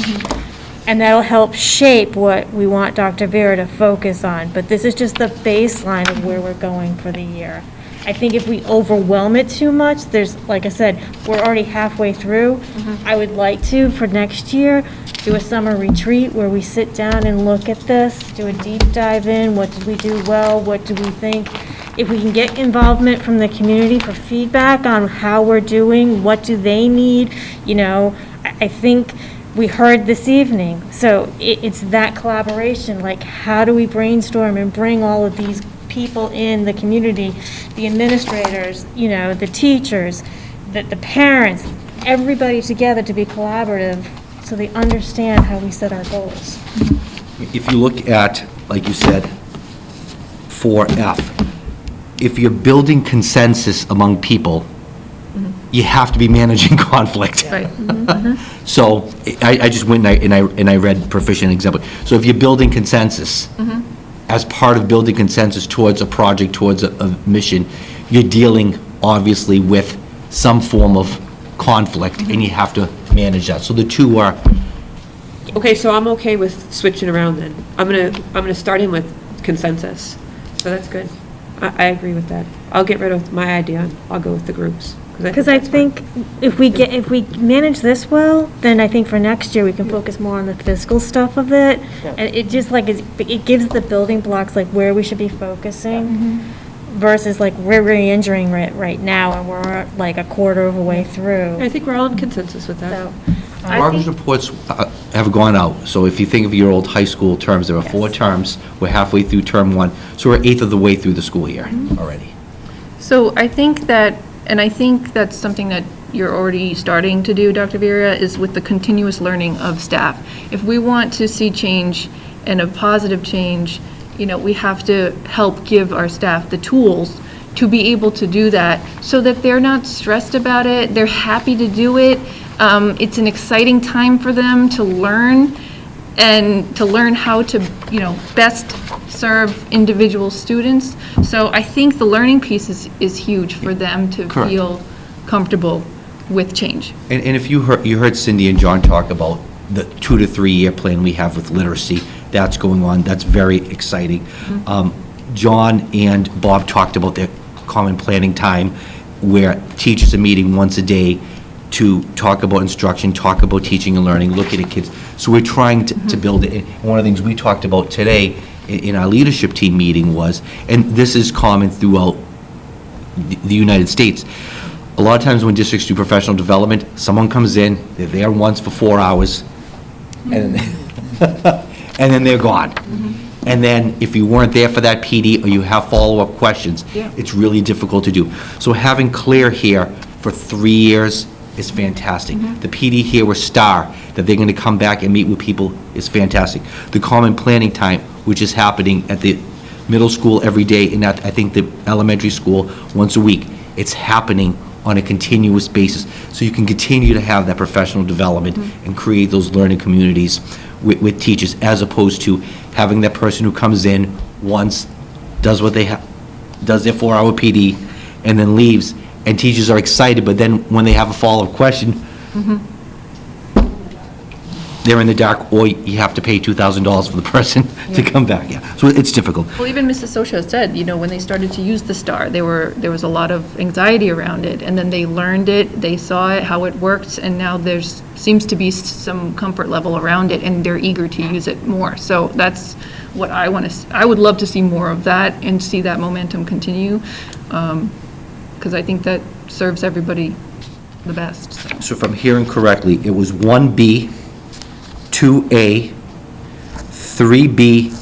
And that'll help shape what we want Dr. Vera to focus on, but this is just the baseline of where we're going for the year. I think if we overwhelm it too much, there's, like I said, we're already halfway through. I would like to, for next year, do a summer retreat where we sit down and look at this, do a deep dive in, what did we do well, what do we think? If we can get involvement from the community for feedback on how we're doing, what do they need, I think we heard this evening. So it's that collaboration, like how do we brainstorm and bring all of these people in the community, the administrators, the teachers, the parents, everybody together to be collaborative so they understand how we set our goals. If you look at, like you said, 4F, if you're building consensus among people, you have to be managing conflict. Right. So I just went and I read proficient example. So if you're building consensus, as part of building consensus towards a project, towards a mission, you're dealing obviously with some form of conflict, and you have to manage that. So the two are, Okay, so I'm okay with switching around then. I'm gonna start in with consensus. So that's good. I agree with that. I'll get rid of my idea, and I'll go with the groups. Because I think if we manage this well, then I think for next year, we can focus more on the fiscal stuff of it. And it just like, it gives the building blocks, like where we should be focusing versus like where we're injuring right now, and we're like a quarter of a way through. I think we're all in consensus with that. So, progress reports have gone out. So if you think of your old high school terms, there are 4 terms. We're halfway through term 1. So we're 1/8 of the way through the school year already. So I think that's something that you're already starting to do, Dr. Vera, is with the continuous learning of staff. If we want to see change and a positive change, we have to help give our staff the tools to be able to do that so that they're not stressed about it, they're happy to do it. It's an exciting time for them to learn and to learn how to, best serve individual students. So I think the learning piece is huge for them to Correct. feel comfortable with change. And if you heard Cindy and John talk about the 2 to 3 year plan we have with literacy, that's going on, that's very exciting. John and Bob talked about their common planning time, where teachers are meeting once a day to talk about instruction, talk about teaching and learning, looking at kids. So we're trying to build it. And one of the things we talked about today in our leadership team meeting was, and this is common throughout the United States, a lot of times when districts do professional development, someone comes in, they're there once for 4 hours, and then they're gone. And then if you weren't there for that PD or you have follow-up questions, it's really difficult to do. So having Claire here for 3 years is fantastic. The PD here with Star, that they're going to come back and meet with people, is fantastic. The common planning time, which is happening at the middle school every day, and I think the elementary school once a week. It's happening on a continuous basis, so you can continue to have that professional development and create those learning communities with teachers, as opposed to having that person who comes in once, does what they does their 4-hour PD, and then leaves, and teachers are excited, but then when they have a follow-up question, they're in the dark, or you have to pay $2,000 for the person to come back. Yeah, so it's difficult. Well, even Mrs. Socha said, when they started to use the STAR, there was a lot of anxiety around it, and then they learned it, they saw it, how it worked, and now there's seems to be some comfort level around it, and they're eager to use it more. So that's what I want to. I would love to see more of that and see that momentum continue, because I think that serves everybody the best. So if I'm hearing correctly, it was 1B, 2A, 3B,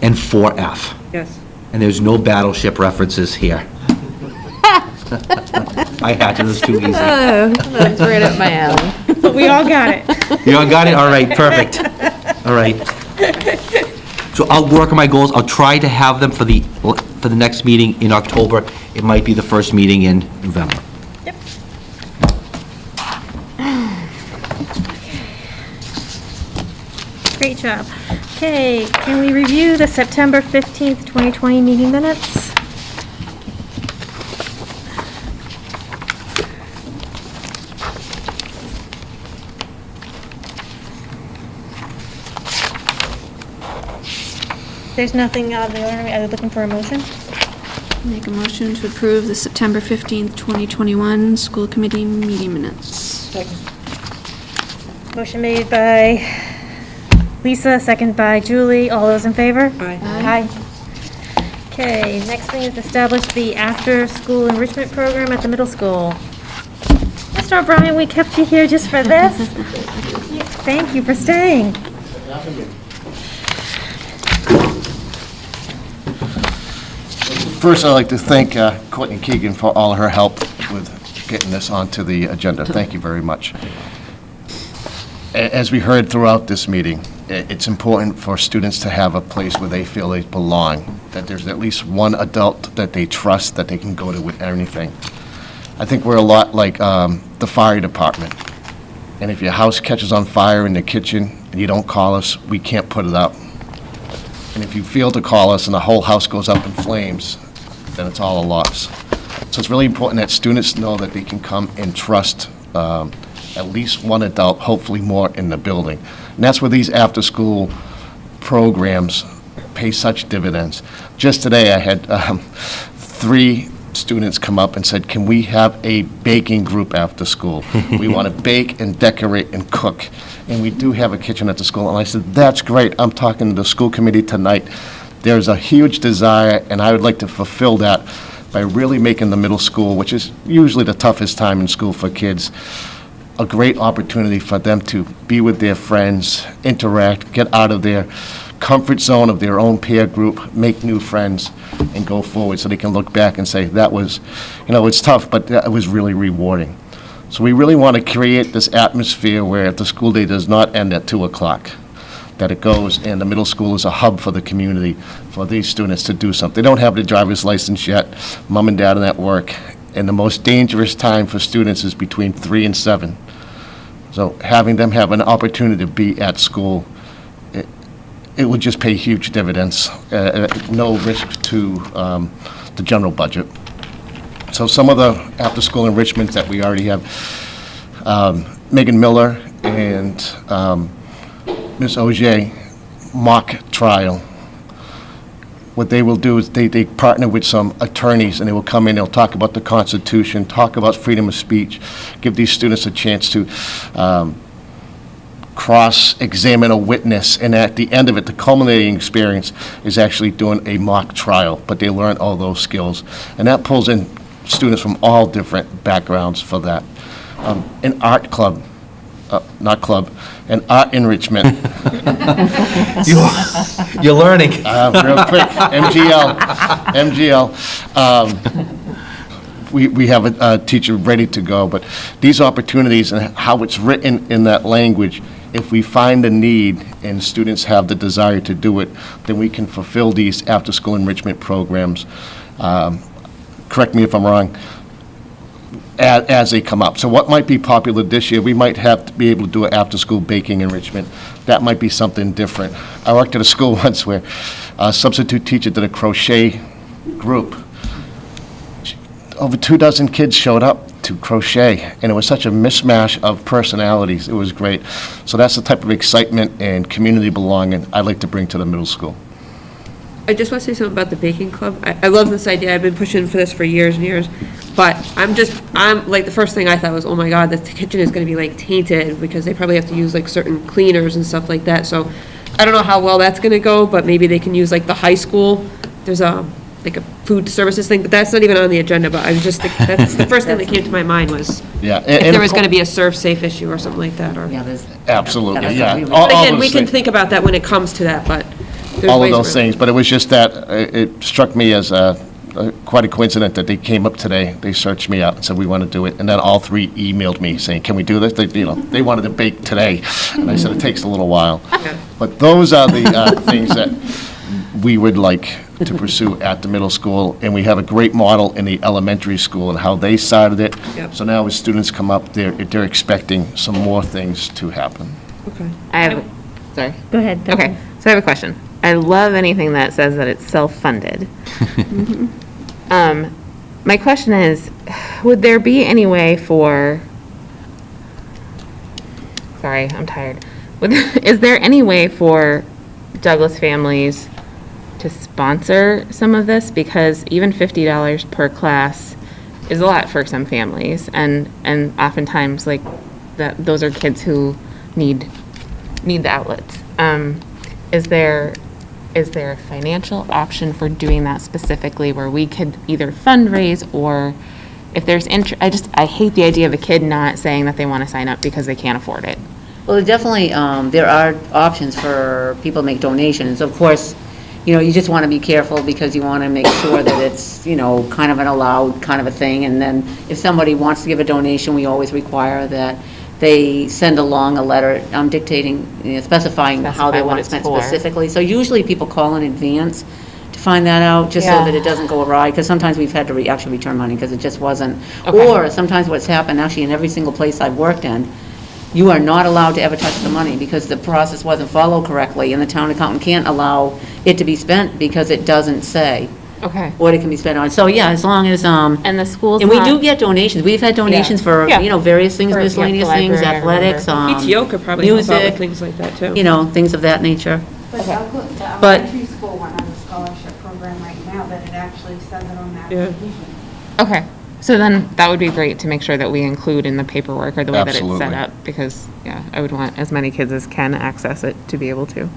and 4F. Yes. And there's no battleship references here. I had to, it was too easy. That's right up my alley. But we all got it. You all got it? All right, perfect. All right. So I'll work on my goals. I'll try to have them for the next meeting in October. It might be the first meeting in November. Great job. Okay, can we review the September 15th, 2020 meeting minutes? There's nothing out of the ordinary. Are you looking for a motion? Make a motion to approve the September 15th, 2021 school committee meeting minutes. Motion made by Lisa, second by Julie. All those in favor? Aye. Aye. Okay, next thing is establish the after-school enrichment program at the middle school. Mr. O'Brien, we kept you here just for this? Thank you for staying. First, I'd like to thank Courtney Keegan for all her help with getting this onto the agenda. Thank you very much. As we heard throughout this meeting, it's important for students to have a place where they feel they belong, that there's at least one adult that they trust, that they can go to with anything. I think we're a lot like the fire department. And if your house catches on fire in the kitchen and you don't call us, we can't put it out. And if you fail to call us and the whole house goes up in flames, then it's all a loss. So it's really important that students know that they can come and trust at least one adult, hopefully more, in the building. And that's where these after-school programs pay such dividends. Just today, I had 3 students come up and said, can we have a baking group after school? We want to bake and decorate and cook. And we do have a kitchen at the school. And I said, that's great. I'm talking to the school committee tonight. There's a huge desire, and I would like to fulfill that by really making the middle school, which is usually the toughest time in school for kids, a great opportunity for them to be with their friends, interact, get out of their comfort zone of their own peer group, make new friends, and go forward so they can look back and say, that was, it's tough, but that was really rewarding. So we really want to create this atmosphere where the school day does not end at 2 o'clock, that it goes, and the middle school is a hub for the community, for these students to do something. They don't have their driver's license yet, mom and dad are at work, and the most dangerous time for students is between 3 and 7. So having them have an opportunity to be at school, it would just pay huge dividends, no risk to the general budget. So some of the after-school enrichments that we already have, Megan Miller and Ms. Auger mock trial. What they will do is they partner with some attorneys, and they will come in, they'll talk about the Constitution, talk about freedom of speech, give these students a chance to cross-examine a witness, and at the end of it, the culminating experience is actually doing a mock trial, but they learn all those skills. And that pulls in students from all different backgrounds for that. An art club, an art enrichment. You're learning. Real quick, MGL. We have a teacher ready to go, but these opportunities and how it's written in that language, if we find a need and students have the desire to do it, then we can fulfill these after-school enrichment programs. Correct me if I'm wrong, as they come up. So what might be popular this year, we might have to be able to do an after-school baking enrichment. That might be something different. I worked at a school once where a substitute teacher did a crochet group. Over 24 kids showed up to crochet, and it was such a mishmash of personalities. It was great. So that's the type of excitement and community belonging I like to bring to the middle school. I just want to say something about the baking club. I love this idea. I've been pushing for this for years and years. But I'm like, the first thing I thought was, oh my God, the kitchen is going to be like tainted because they probably have to use like certain cleaners and stuff like that. So I don't know how well that's going to go, but maybe they can use like the high school. There's like a food services thing, but that's not even on the agenda. But I was just, that's the first thing that came to my mind was if there was going to be a serve safe issue or something like that. Or Absolutely, yeah. But again, we can think about that when it comes to that, but there's all of ways those around it. things, but it was just that, it struck me as quite a coincidence that they came up today, they searched me out and said, we want to do it, and then all three emailed me saying, can we do this? They wanted to bake today, and I said, it takes a little while. But those are the things that we would like to pursue at the middle school, and we have a great model in the elementary school and how they started it. So now as students come up, they're expecting some more things to happen. Okay. Sorry. Go ahead. Okay, so I have a question. I love anything that says that it's self-funded. My question is, would there be any way for, sorry, I'm tired. Is there any way for Douglas families to sponsor some of this? Because even $50 per class is a lot for some families, and oftentimes, like, those are kids who need the outlets. Is there a financial option for doing that specifically where we could either fundraise, or if there's I hate the idea of a kid not saying that they want to sign up because they can't afford it. Well, definitely, there are options for people to make donations. Of course, you just want to be careful because you want to make sure that it's, kind of an allowed kind of a thing. And then if somebody wants to give a donation, we always require that they send along a letter dictating, specifying how they want it spent specifically. So usually people call in advance to find that out, just so that it doesn't go awry, because sometimes we've had to actually return money because it just wasn't. Okay. Or sometimes what's happened, actually in every single place I've worked in, you are not allowed to ever touch the money because the process wasn't followed correctly, and the town accountant can't allow it to be spent because it doesn't say what it can be spent on. So, yeah, as long as, and the schools, and we do get donations. We've had donations for, various things, miscellaneous things, library, athletics, PTO could probably help out music, with things like that, too. Things of that nature. But the elementary school one has a scholarship program right now that it actually says it on that application. Okay, so then that would be great to make sure that we include in the paperwork or the way that it's Absolutely. set up, because, I would want as many kids as can access it to be able to.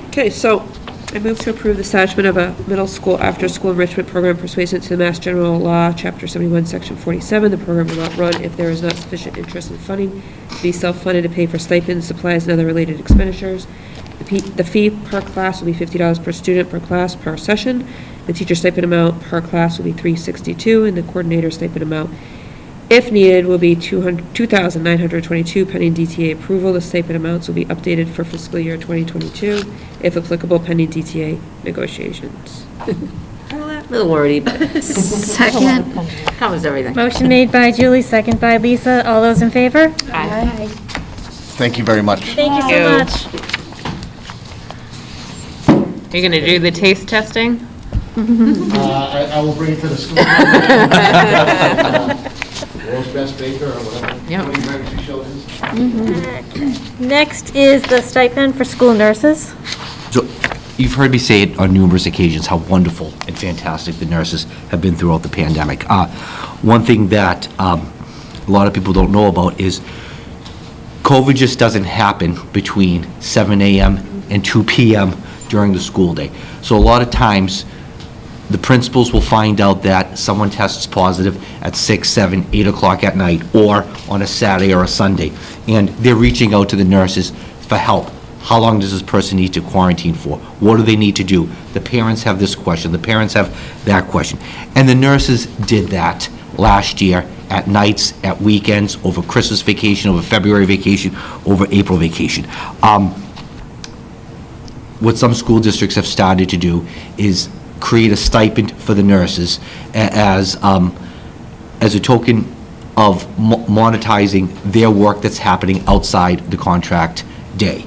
Okay, so I move to approve the establishment of a middle school after-school enrichment program pursuant to the Mass General Law, Chapter 71, Section 47. The program will not run if there is not sufficient interest in funding to be self-funded to pay for stipends, supplies, and other related expenditures. The fee per class will be $50 per student per class per session. The teacher stipend amount per class will be $362, and the coordinator stipend amount, if needed, will be $2,922 pending DTA approval. The stipend amounts will be updated for fiscal year 2022, if applicable, pending DTA negotiations. A little wordy, but second covers everything. Motion made by Julie, second by Lisa. All those in favor? Aye. Thank you very much. Thank you so much. Are you going to do the taste testing? I will bring it to the school. World's best baker or whatever. Yep. What emergency show is. Next is the stipend for school nurses. So you've heard me say it on numerous occasions how wonderful and fantastic the nurses have been throughout the pandemic. One thing that a lot of people don't know about is COVID just doesn't happen between 7 a.m. and 2 p.m. during the school day. So a lot of times, the principals will find out that someone tests positive at 6, 7, 8 o'clock at night, or on a Saturday or a Sunday, and they're reaching out to the nurses for help. How long does this person need to quarantine for? What do they need to do? The parents have this question, the parents have that question. And the nurses did that last year at nights, at weekends, over Christmas vacation, over February vacation, over April vacation. What some school districts have started to do is create a stipend for the nurses as a token of monetizing their work that's happening outside the contract day.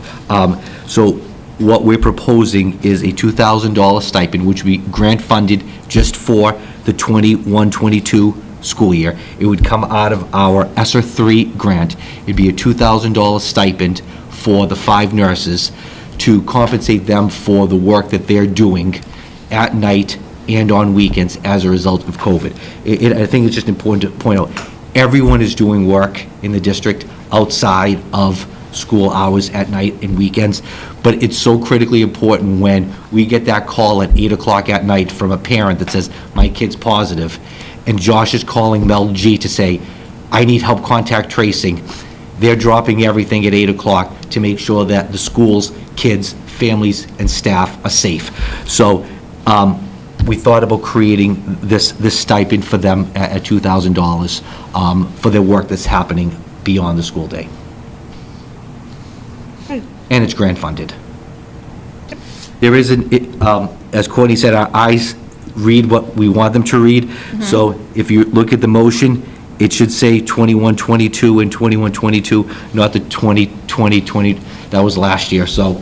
So what we're proposing is a $2,000 stipend, which we grant funded just for the 21-22 school year. It would come out of our ESSER 3 grant. It'd be a $2,000 stipend for the 5 nurses to compensate them for the work that they're doing at night and on weekends as a result of COVID. I think it's just important to point out, everyone is doing work in the district outside of school hours at night and weekends, but it's so critically important when we get that call at 8 o'clock at night from a parent that says, my kid's positive, and Josh is calling Mel G to say, I need help contact tracing. They're dropping everything at 8 o'clock to make sure that the schools, kids, families, and staff are safe. So we thought about creating this stipend for them at $2,000 for their work that's happening beyond the school day. And it's grant funded. There is as Courtney said, our eyes read what we want them to read. So if you look at the motion, it should say 21-22 and 21-22, not the 20-20, that was last year. So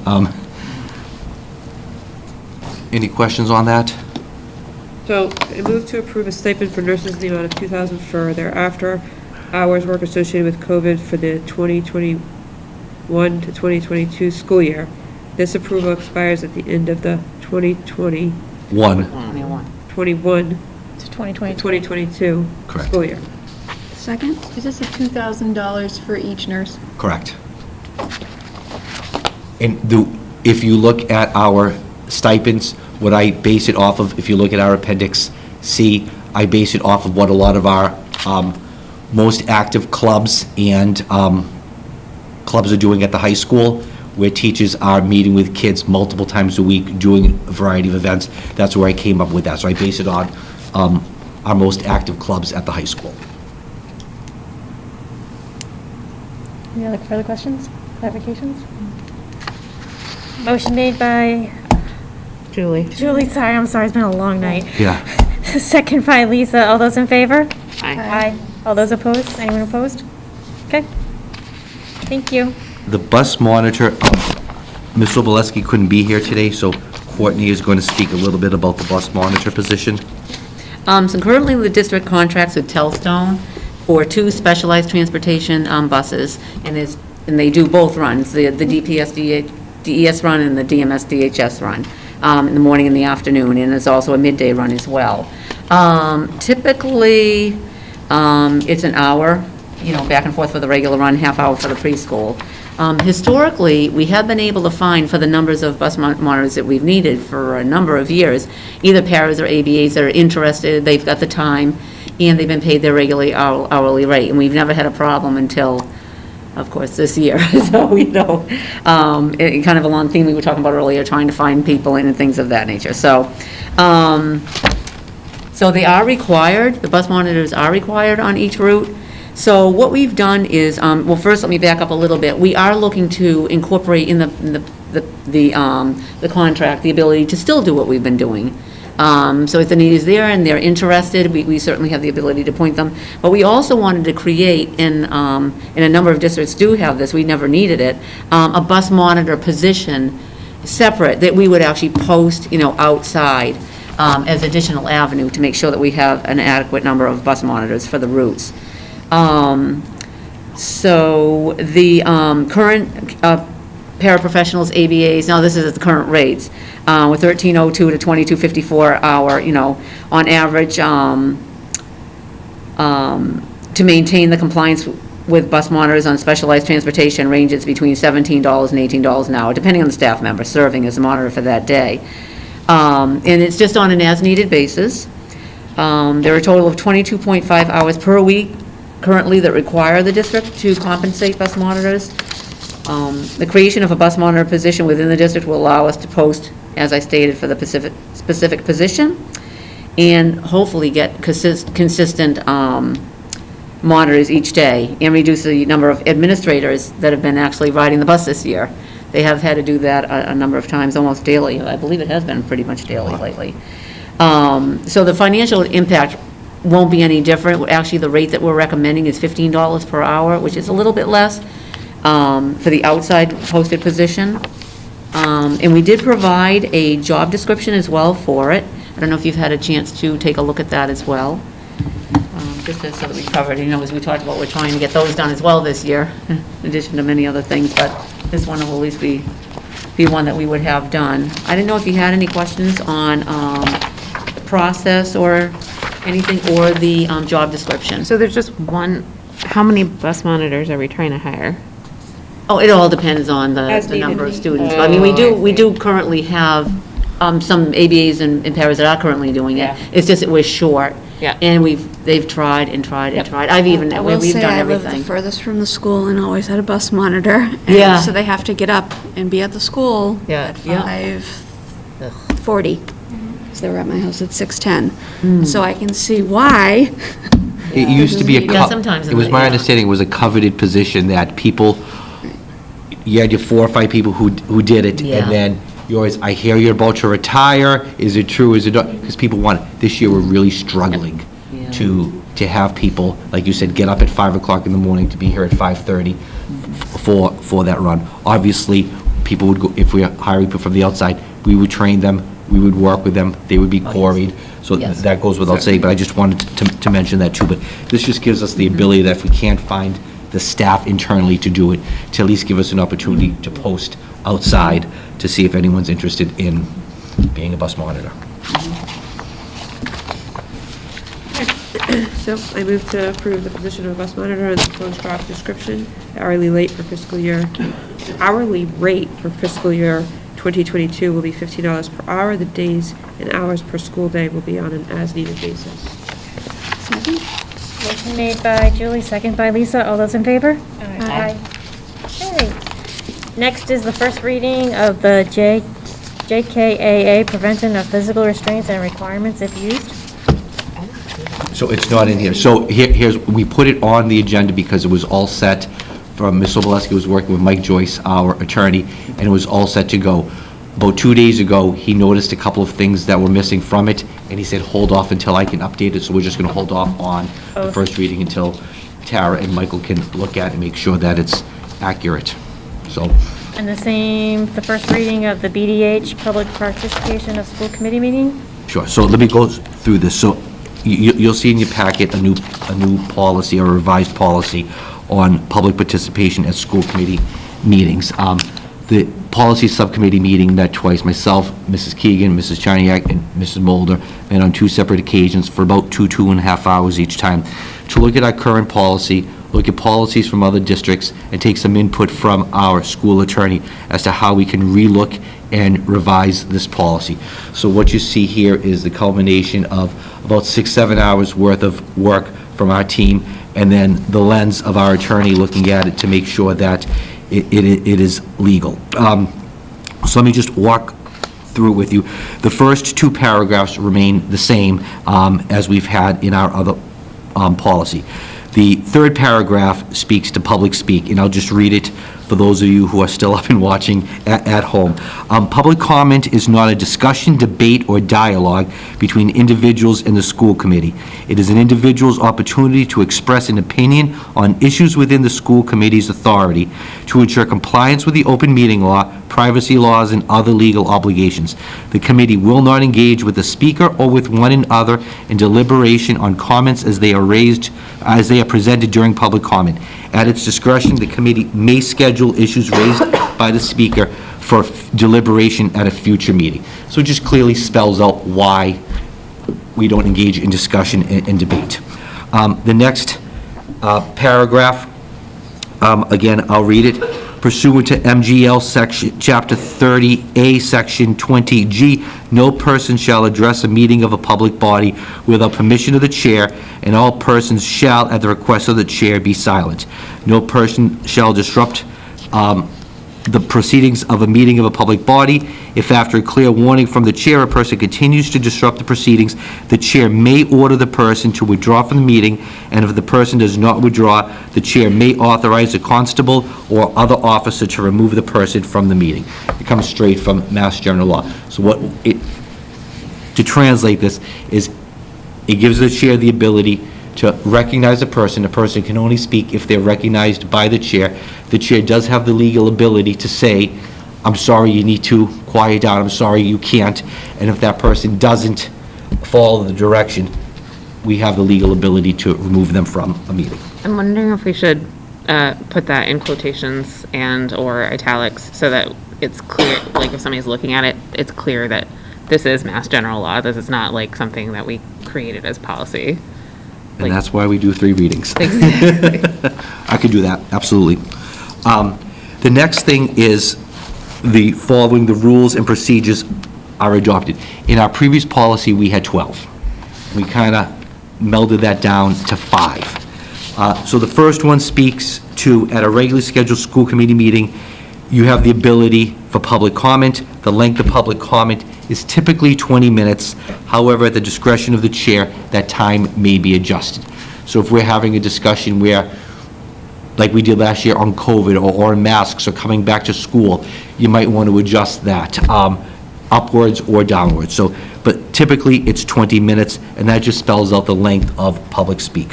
any questions on that? So I move to approve a stipend for nurses in the amount of $2,000 for their after-hours work associated with COVID for the 2021 to 2022 school year. This approval expires at the end of the 2021 To 2022. 2022 Correct. school year. Second? Is this a $2,000 for each nurse? Correct. And if you look at our stipends, what I base it off of, if you look at our Appendix C, I base it off of what a lot of our most active clubs and clubs are doing at the high school, where teachers are meeting with kids multiple times a week, doing a variety of events. That's where I came up with that. So I base it on our most active clubs at the high school. Any other further questions, clarifications? Motion made by Julie. Julie, sorry, I'm sorry, it's been a long night. Yeah. Second by Lisa, all those in favor? Aye. Aye. All those opposed? Anyone opposed? Okay. Thank you. The bus monitor, Ms. Soboleski couldn't be here today, so Courtney is going to speak a little bit about the bus monitor position. So currently the district contracts with Telstone for 2 specialized transportation buses, and they do both runs, the DES run and the DMS DHS run, in the morning and the afternoon, and there's also a midday run as well. Typically, it's an hour, back and forth for the regular run, half hour for the preschool. Historically, we have been able to find, for the numbers of bus monitors that we've needed for a number of years, either paras or ABAs that are interested, they've got the time, and they've been paid their regular hourly rate. And we've never had a problem until, of course, this year. So, it kind of along theme we were talking about earlier, trying to find people and things of that nature. So, so they are required, the bus monitors are required on each route. So what we've done is, well, first let me back up a little bit. We are looking to incorporate in the contract the ability to still do what we've been doing. So if the need is there and they're interested, we certainly have the ability to point them. But we also wanted to create, and a number of districts do have this, we never needed it, a bus monitor position separate that we would actually post, outside as additional avenue to make sure that we have an adequate number of bus monitors for the routes. So the current paraprofessionals, ABAs, now this is at the current rates, with $13.02 to $22.54 hour, on average, to maintain the compliance with bus monitors on specialized transportation ranges between $17 and $18 an hour, depending on the staff member serving as a monitor for that day. And it's just on an as-needed basis. There are a total of 22.5 hours per week currently that require the district to compensate bus monitors. The creation of a bus monitor position within the district will allow us to post, as I stated, for the specific position, and hopefully get consistent monitors each day and reduce the number of administrators that have been actually riding the bus this year. They have had to do that a number of times, almost daily. I believe it has been pretty much daily lately. So the financial impact won't be any different. Actually, the rate that we're recommending is $15 per hour, which is a little bit less for the outside posted position. And we did provide a job description as well for it. I don't know if you've had a chance to take a look at that as well. Just so that we covered, as we talked about, we're trying to get those done as well this year, in addition to many other things, but this one will at least be one that we would have done. I didn't know if you had any questions on the process or anything, or the job description. So there's just one, how many bus monitors are we trying to hire? Oh, it all depends on the needed. number of students. I mean, we do currently have some ABAs and paras that are currently doing it. Yeah. It's just that we're short. Yeah. And they've tried and tried and tried. I've even, I will we've say done I live everything. the furthest from the school and always had a bus monitor. and Yeah. So they have to get up and be at the school Yeah, at yeah. 5:40. So they were at my house at 6:10. So I can see why. It used to be Yeah, sometimes it was my understanding it was a coveted position that people, you had your 4 or 5 people who did it, Yeah. and then you always, I hear you're about to retire, is it true, is it not? Because people want, this year we're really struggling Yeah. to have people, like you said, get up at 5 o'clock in the morning to be here at 5:30 for that run. Obviously, people would go, if we are hiring people from the outside, we would train them, we would work with them, they would be quarried. So Yes. that goes without saying, but I just wanted to mention that too. But this just gives us the ability that if we can't find the staff internally to do it, to at least give us an opportunity to post outside to see if anyone's interested in being a bus monitor. So I move to approve the position of bus monitor and the proposed job description. Hourly rate for fiscal year 2022 will be $15 per hour. The days and hours per school day will be on an as-needed basis. Motion made by Julie, second by Lisa. All those in favor? Aye. Okay. Next is the first reading of the JKAA, Prevention of Physical Restraints and Requirements if Used. So it's not in here. So we put it on the agenda because it was all set from, Ms. Soboleski was working with Mike Joyce, our attorney, and it was all set to go. About 2 days ago, he noticed a couple of things that were missing from it, and he said, hold off until I can update it, so we're just going to hold off on the first reading until Tara and Michael can look at it and make sure that it's accurate. So, And the first reading of the BDH, Public Participation of School Committee Meeting. sure. So let me go through this. So you'll see in your packet a new policy, or a revised policy on public participation at school committee meetings. The policy subcommittee meeting met twice. Myself, Mrs. Keegan, Mrs. Charniak, and Mrs. Mulder met on 2 separate occasions for about 2.5 hours each time to look at our current policy, look at policies from other districts, and take some input from our school attorney as to how we can relook and revise this policy. So what you see here is the culmination of about 6-7 hours worth of work from our team, and then the lens of our attorney looking at it to make sure that it is legal. So let me just walk through with you. The first 2 paragraphs remain the same as we've had in our other policy. The 3rd paragraph speaks to public speak, and I'll just read it for those of you who are still up and watching at home. Public comment is not a discussion, debate, or dialogue between individuals and the school committee. It is an individual's opportunity to express an opinion on issues within the school committee's authority to ensure compliance with the open meeting law, privacy laws, and other legal obligations. The committee will not engage with the speaker or with one another in deliberation on comments as they are presented during public comment. At its discretion, the committee may schedule issues raised by the speaker for deliberation at a future meeting. So it just clearly spells out why we don't engage in discussion and debate. The next paragraph, again, I'll read it. Pursuant to MGL Chapter 30A, Section 20G, no person shall address a meeting of a public body without permission of the chair, and all persons shall, at the request of the chair, be silent. No person shall disrupt the proceedings of a meeting of a public body. If after a clear warning from the chair, a person continues to disrupt the proceedings, the chair may order the person to withdraw from the meeting, and if the person does not withdraw, the chair may authorize a constable or other officer to remove the person from the meeting. It comes straight from Mass General Law. So to translate this is, it gives the chair the ability to recognize a person. A person can only speak if they're recognized by the chair. The chair does have the legal ability to say, I'm sorry, you need to quiet down, I'm sorry, you can't. And if that person doesn't follow the direction, we have the legal ability to remove them from a meeting. I'm wondering if we should put that in quotations and/or italics so that it's clear, like if somebody's looking at it, it's clear that this is Mass General Law. This is not like something that we created as policy. And that's why we do 3 readings. I could do that, absolutely. The next thing is the following the rules and procedures are adopted. In our previous policy, we had 12. We kind of melded that down to 5. So the first one speaks to, at a regularly scheduled school committee meeting, you have the ability for public comment. The length of public comment is typically 20 minutes. However, at the discretion of the chair, that time may be adjusted. So if we're having a discussion where, like we did last year on COVID or on masks or coming back to school, you might want to adjust that upwards or downwards. So, but typically it's 20 minutes, and that just spells out the length of public speak.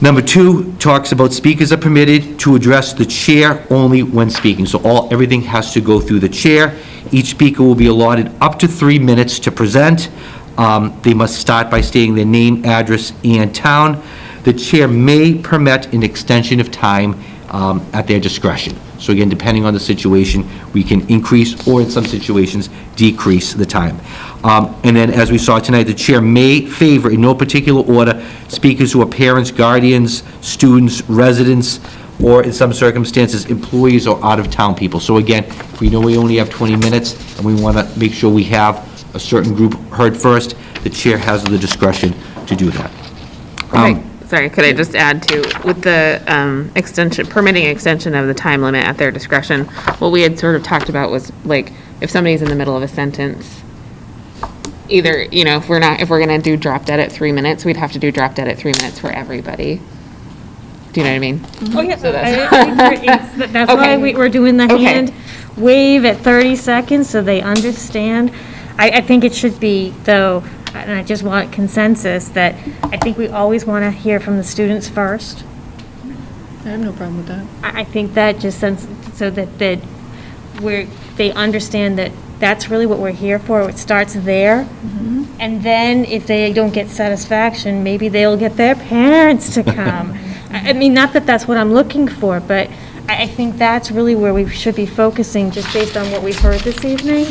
Number 2 talks about speakers are permitted to address the chair only when speaking. So everything has to go through the chair. Each speaker will be allotted up to 3 minutes to present. They must start by stating their name, address, and town. The chair may permit an extension of time at their discretion. So again, depending on the situation, we can increase or in some situations decrease the time. And then, as we saw tonight, the chair may favor, in no particular order, speakers who are parents, guardians, students, residents, or in some circumstances, employees or out-of-town people. So again, if we know we only have 20 minutes and we want to make sure we have a certain group heard first, the chair has the discretion to do that. Sorry, could I just add to, with the permitting extension of the time limit at their discretion, what we had sort of talked about was, like, if somebody's in the middle of a sentence, either, if we're going to do drop dead at 3 minutes, we'd have to do drop dead at 3 minutes for everybody. Do you know what I mean? Oh, yeah. So That's why we're doing the hand wave at 30 seconds so they understand. I think it should be, though, and I just want consensus, that I think we always want to hear from the students first. I have no problem with that. I think that just so that they understand that that's really what we're here for. It starts there. And then if they don't get satisfaction, maybe they'll get their parents to come. I mean, not that that's what I'm looking for, but I think that's really where we should be focusing, just based on what we've heard this evening.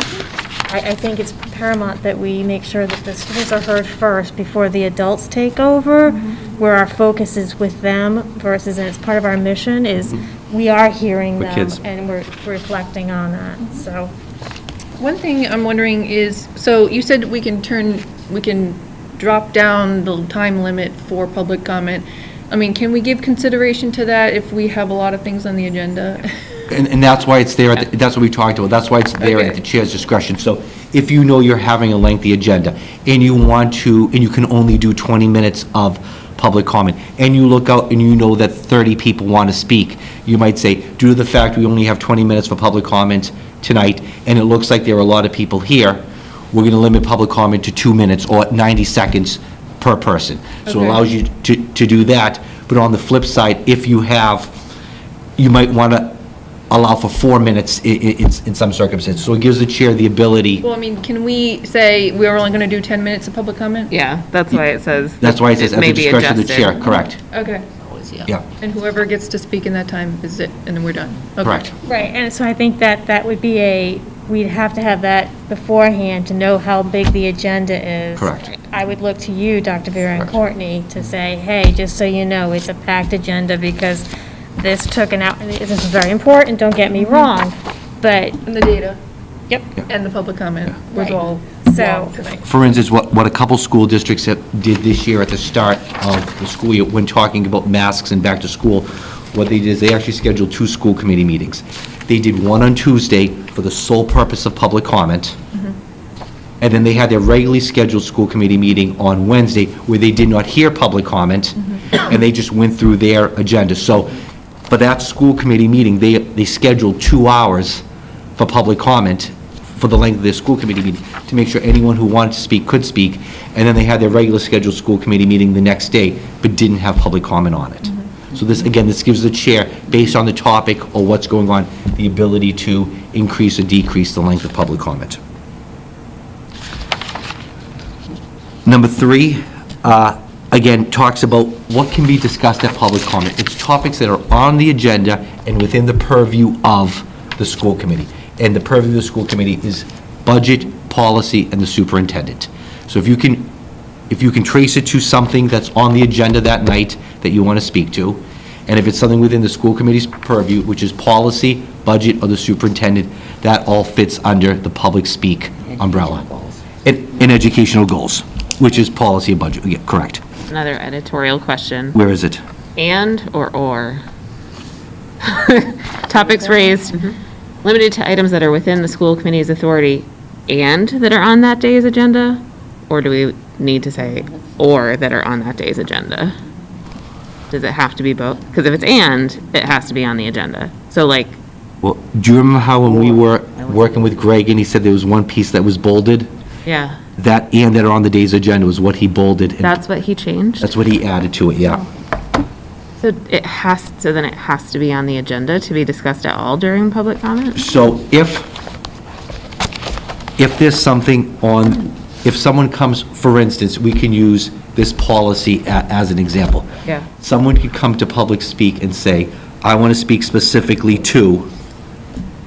I think it's paramount that we make sure that the students are heard first before the adults take over, where our focus is with them versus, and it's part of our mission, is we are hearing them and we're reflecting on that, so. One thing I'm wondering is, so you said we can drop down the time limit for public comment. I mean, can we give consideration to that if we have a lot of things on the agenda? And that's why it's there, that's what we talked about, that's why it's there at the chair's discretion. So if you know you're having a lengthy agenda, and you want to, and you can only do 20 minutes of public comment, and you look out and you know that 30 people want to speak, you might say, due to the fact we only have 20 minutes for public comment tonight, and it looks like there are a lot of people here, we're going to limit public comment to 2 minutes or 90 seconds per person. So it allows you to do that, but on the flip side, if you might want to allow for 4 minutes in some circumstances. So it gives the chair the ability. Well, I mean, can we say we're only going to do 10 minutes of public comment? Yeah, that's why it says. That's why it says at the discretion of the chair, correct. Okay. Yeah. And whoever gets to speak in that time is it, and then we're done? Okay. Correct. Right, and so I think that would be we'd have to have that beforehand to know how big the agenda is. Correct. I would look to you, Dr. Vera and Courtney, to say, hey, just so you know, it's a packed agenda because this took an hour. This is very important, don't get me wrong, but. And the data. Yep. And the public comment was all So, long tonight. For instance, what a couple school districts did this year at the start of the school year, when talking about masks and back to school, what they did is they actually scheduled 2 school committee meetings. They did one on Tuesday for the sole purpose of public comment. And then they had their regularly scheduled school committee meeting on Wednesday where they did not hear public comment, and they just went through their agenda. So for that school committee meeting, they scheduled 2 hours for public comment for the length of their school committee meeting to make sure anyone who wanted to speak could speak. And then they had their regular scheduled school committee meeting the next day, but didn't have public comment on it. So this, again, this gives the chair, based on the topic or what's going on, the ability to increase or decrease the length of public comment. Number 3, again, talks about what can be discussed at public comment. It's topics that are on the agenda and within the purview of the school committee. And the purview of the school committee is budget, policy, and the superintendent. So if you can trace it to something that's on the agenda that night that you want to speak to, and if it's something within the school committee's purview, which is policy, budget, or the superintendent, that all fits under the public speak umbrella. And educational goals, which is policy and budget. Yeah, correct. Another editorial question. Where is it? And or? Topics raised, limited to items that are within the school committee's authority and that are on that day's agenda? Or do we need to say or that are on that day's agenda? Does it have to be both? Because if it's and, it has to be on the agenda. So like, Well, do you remember how when we were working with Greg and he said there was one piece that was bolded? yeah, That and that are on the day's agenda was what he bolded. and that's what he changed? That's what he added to it, yeah. So then it has to be on the agenda to be discussed at all during public comment? So if there's something on, if someone comes, for instance, we can use this policy as an example. Yeah. Someone could come to public speak and say, I want to speak specifically to,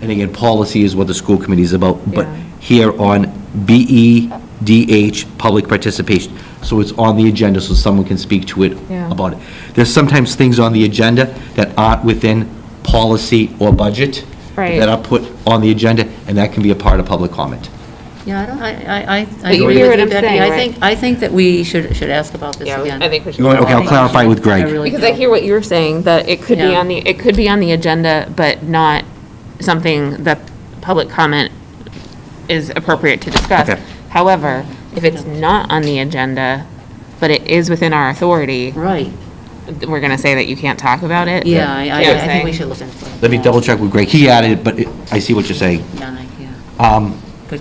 and again, policy is what the school committee is about, but Yeah. here on BEDH, public participation. So it's on the agenda so someone can speak to it Yeah. about it. There's sometimes things on the agenda that aren't within policy or budget Right. that are put on the agenda, and that can be a part of public comment. Yeah, I But you agree hear with what you, I'm Becky. saying, I think that we should ask about this again. I think we should. You want- okay, I'll clarify with Greg. I really Because I do. hear what you're saying, that it could be Yeah. on the agenda, but not something that public comment is appropriate to discuss. Okay. However, if it's not on the agenda, but it is within our authority, Right, we're gonna say that you can't talk about it? yeah, You know what I'm I think saying? we should look into it. Let me double check with Greg. He added it, but I see what you're saying. Yeah. Good.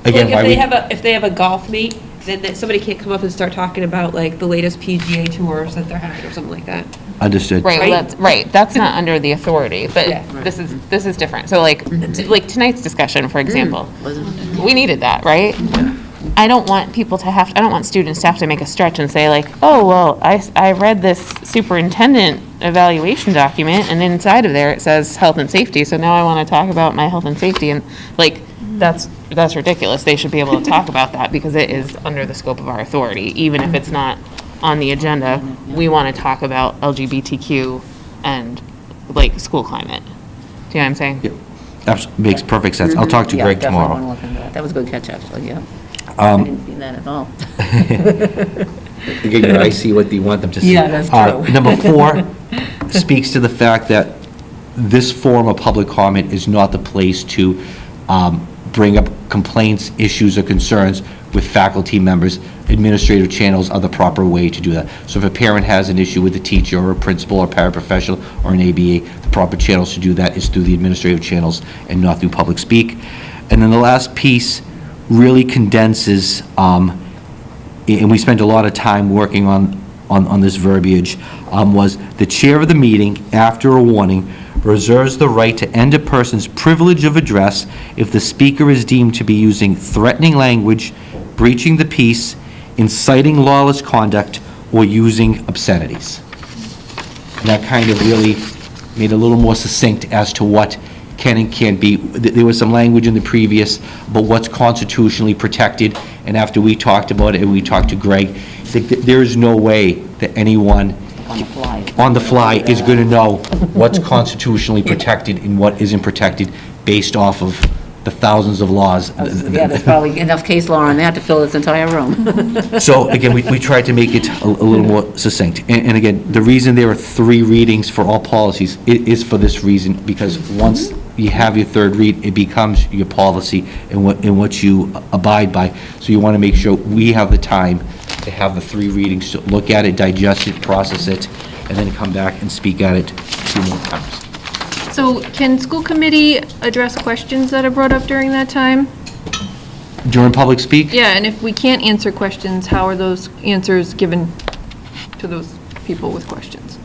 Again, why we, If they have a golf meet, then somebody can't come up and start talking about like the latest PGA tours that they're having or something like that. understood. Right, well, Right? that's not under the authority, but Yeah. this is different. So like tonight's discussion, for example, we needed that, right? I don't want students to have to make a stretch and say like, oh, well, I read this superintendent evaluation document, and inside of there it says health and safety, so now I want to talk about my health and safety, and like, that's ridiculous. They should be able to talk about that because it is under the scope of our authority, even if it's not on the agenda. We want to talk about LGBTQ and like school climate. Do you know what I'm saying? Yep. Makes perfect sense. I'll talk to Yeah, Greg definitely tomorrow. wanna look into that. That was a good catch, actually, yeah. I didn't see that at all. Again, I see what you want them to see. Yeah, that's true. Number 4 speaks to the fact that this form of public comment is not the place to bring up complaints, issues, or concerns with faculty members. Administrative channels are the proper way to do that. So if a parent has an issue with a teacher or a principal or paraprofessional or an ABA, the proper channels to do that is through the administrative channels and not through public speak. And then the last piece really condenses, and we spent a lot of time working on this verbiage, was the chair of the meeting, after a warning, reserves the right to end a person's privilege of address if the speaker is deemed to be using threatening language, breaching the peace, inciting lawless conduct, or using obscenities. And that kind of really made it a little more succinct as to what can and can't be. There was some language in the previous about what's constitutionally protected, and after we talked about it and we talked to Greg, there is no way that anyone on the fly is going to know what's constitutionally protected and what isn't protected based off of the thousands of laws. Yeah, there's probably enough case law on that to fill this entire room. So again, we tried to make it a little more succinct. And again, the reason there are 3 readings for all policies is for this reason, because once you have your 3rd read, it becomes your policy and what you abide by. So you want to make sure we have the time to have the 3 readings, to look at it, digest it, process it, and then come back and speak at it 2 more times. So can school committee address questions that are brought up during that time? During public speak? Yeah, and if we can't answer questions, how are those answers given to those people with questions?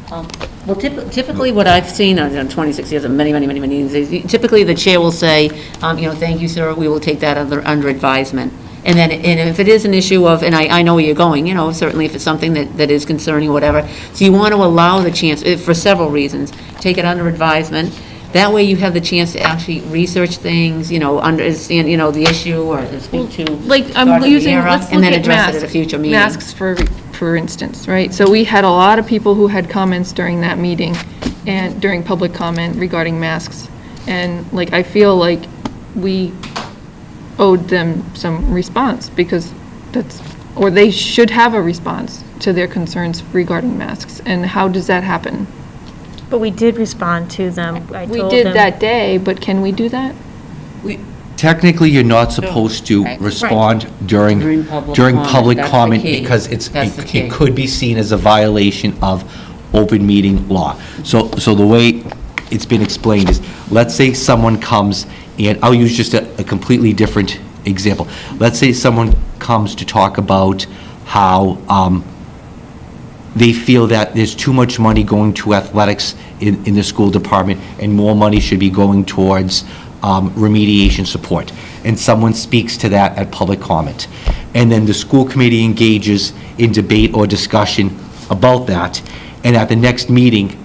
Well, typically what I've seen in 26 years of many meetings is typically the chair will say, thank you, sir, we will take that under advisement. And then, and if it is an issue of, and I know where you're going, certainly if it's something that is concerning or whatever, so you want to allow the chance, for several reasons, take it under advisement. That way you have the chance to actually research things, understand, the issue, or to speak to Like, I'm Dr. using, Vieira, let's and look then at address it masks. at a future meeting. Masks, for instance, right? So we had a lot of people who had comments during that meeting and during public comment regarding masks. And I feel like we owed them some response because or they should have a response to their concerns regarding masks. And how does that happen? But we did respond to them. We did that day, but can we do that? Technically, you're not supposed to respond during public That's the comment key. because That's the key. it could be seen as a violation of open meeting law. So the way it's been explained is, let's say someone comes, and I'll use just a completely different example. Let's say someone comes to talk about how they feel that there's too much money going to athletics in the school department and more money should be going towards remediation support. And someone speaks to that at public comment. And then the school committee engages in debate or discussion about that. And at the next meeting,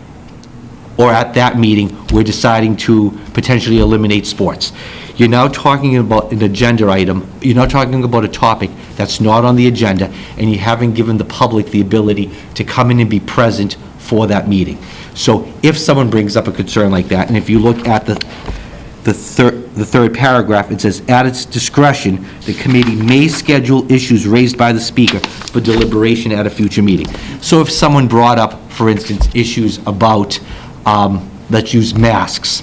or at that meeting, we're deciding to potentially eliminate sports. You're now talking about an agenda item, you're now talking about a topic that's not on the agenda, and you haven't given the public the ability to come in and be present for that meeting. So if someone brings up a concern like that, and if you look at the third paragraph, it says, at its discretion, the committee may schedule issues raised by the speaker for deliberation at a future meeting. So if someone brought up, for instance, issues about, let's use masks,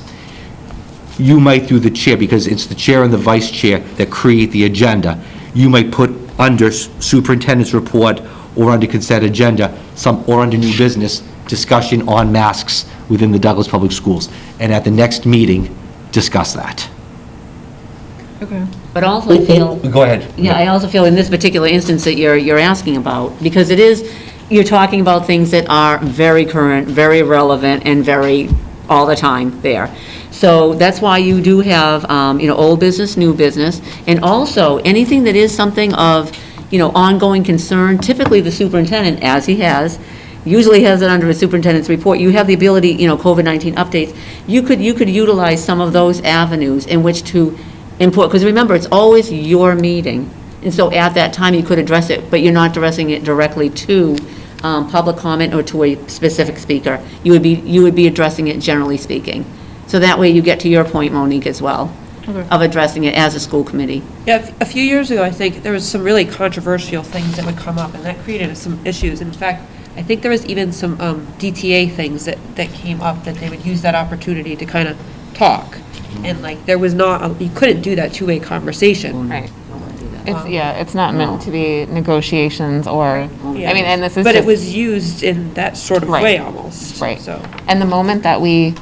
you might, through the chair, because it's the chair and the vice chair that create the agenda, you might put under superintendent's report or under consent agenda, or under new business, discussion on masks within the Douglas Public Schools. And at the next meeting, discuss that. Okay. But also I feel... Go ahead. Yeah, I also feel in this particular instance that you're asking about, because you're talking about things that are very current, very relevant, and very all the time there. So that's why you do have, old business, new business, and also anything that is something of, ongoing concern. Typically, the superintendent, as he has, usually has it under a superintendent's report. You have the ability, COVID-19 updates. You could utilize some of those avenues in which to input, because remember, it's always your meeting. And so at that time, you could address it, but you're not addressing it directly to public comment or to a specific speaker. You would be addressing it generally speaking. So that way you get to your point, Monique, as well, of addressing it as a school committee. Yeah, a few years ago, I think there was some really controversial things that would come up, and that created some issues. In fact, I think there was even some DTA things that came up that they would use that opportunity to kind of talk. And there was you couldn't do that two-way conversation. Right. It's not meant to be negotiations or, Yeah. and this is But it just- was used in that sort of Right. way almost. Right. So. And the moment that we,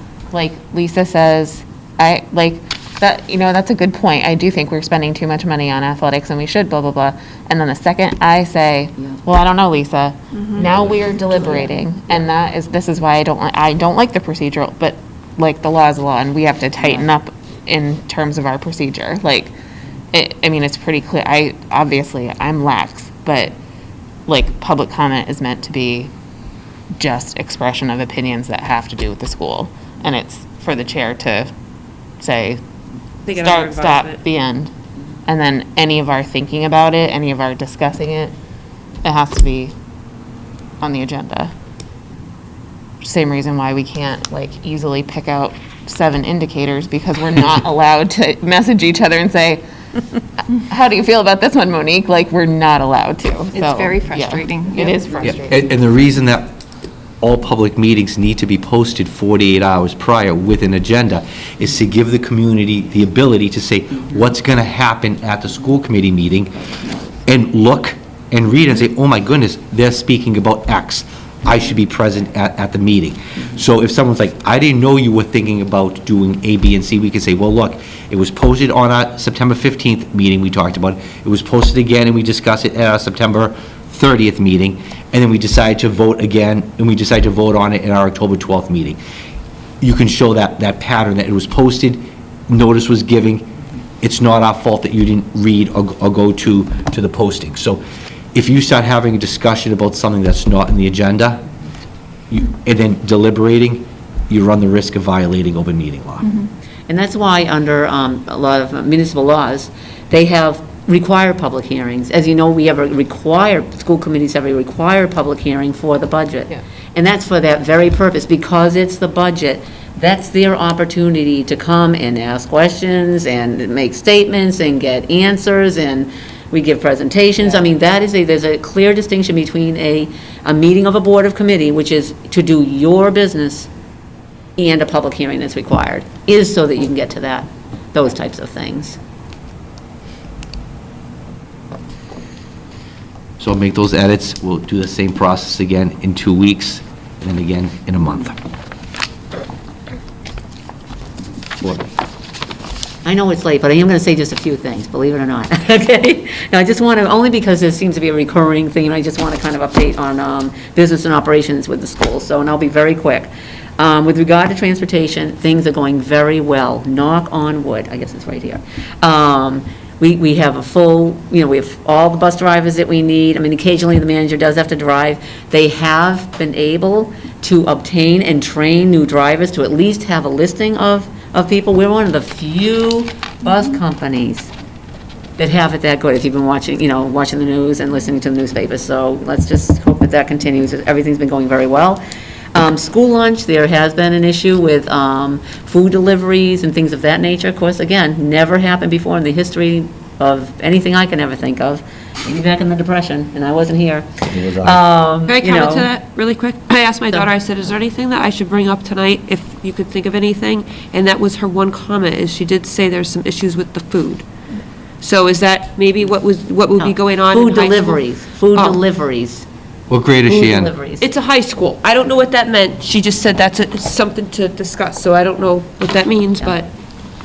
Lisa says, that's a good point. I do think we're spending too much money on athletics and we should blah, blah, blah. And then the second I say, well, I don't know, Lisa, now we are deliberating. And this is why I don't like the procedural, but the law is the law and we have to tighten up in terms of our procedure. It's pretty clear. I'm lax, but public comment is meant to be just expression of opinions that have to do with the school. And it's for the chair to say, start, stop, the end. And then any of our thinking about it, any of our discussing it, it has to be on the agenda. Same reason why we can't easily pick out 7 indicators because we're not allowed to message each other and say, how do you feel about this one, Monique? Like, we're not allowed to. It's very frustrating. It is Yeah, frustrating. and the reason that all public meetings need to be posted 48 hours prior with an agenda is to give the community the ability to say what's going to happen at the school committee meeting and look and read and say, oh my goodness, they're speaking about X. I should be present at the meeting. So if someone's like, I didn't know you were thinking about doing A, B, and C, we can say, well, look, it was posted on our September 15th meeting we talked about. It was posted again and we discussed it at our September 30th meeting, and then we decided to vote again, and we decided to vote on it in our October 12th meeting. You can show that pattern, that it was posted, notice was given. It's not our fault that you didn't read or go to the posting. So if you start having a discussion about something that's not in the agenda, and then deliberating, you run the risk of violating open meeting law. And that's why under a lot of municipal laws, they have required public hearings. As you know, we have a required, school committees have a required public hearing for the budget. Yeah. And that's for that very purpose, because it's the budget. That's their opportunity to come and ask questions and make statements and get answers, and we give presentations. I mean, there's a clear distinction between a meeting of a board of committee, which is to do your business, and a public hearing that's required, is so that you can get to those types of things. So I'll make those edits. We'll do the same process again in 2 weeks, and then again in a month. I know it's late, but I am going to say just a few things, believe it or not, okay? Now, I just want to, only because there seems to be a recurring theme, I just want to kind of update on business and operations with the school, so, and I'll be very quick. With regard to transportation, things are going very well, knock on wood, I guess it's right here. We have a full, we have all the bus drivers that we need. I mean, occasionally the manager does have to drive. They have been able to obtain and train new drivers to at least have a listing of people. We're one of the few bus companies that have it that good, if you've been watching, watching the news and listening to the newspapers. So let's just hope that continues. Everything's been going very well. School lunch, there has been an issue with food deliveries and things of that nature. Of course, again, never happened before in the history of anything I can ever think of. Maybe back in the Depression, and I wasn't here. Can I comment to that really quick? I asked my daughter, I said, is there anything that I should bring up tonight, if you could think of anything? And that was her one comment, is she did say there's some issues with the food. So is that maybe what would be going on? Food in high school? deliveries, food deliveries. What grade is she in? It's a high school. I don't know what that meant. She just said that's something to discuss, so I don't know what that means, but.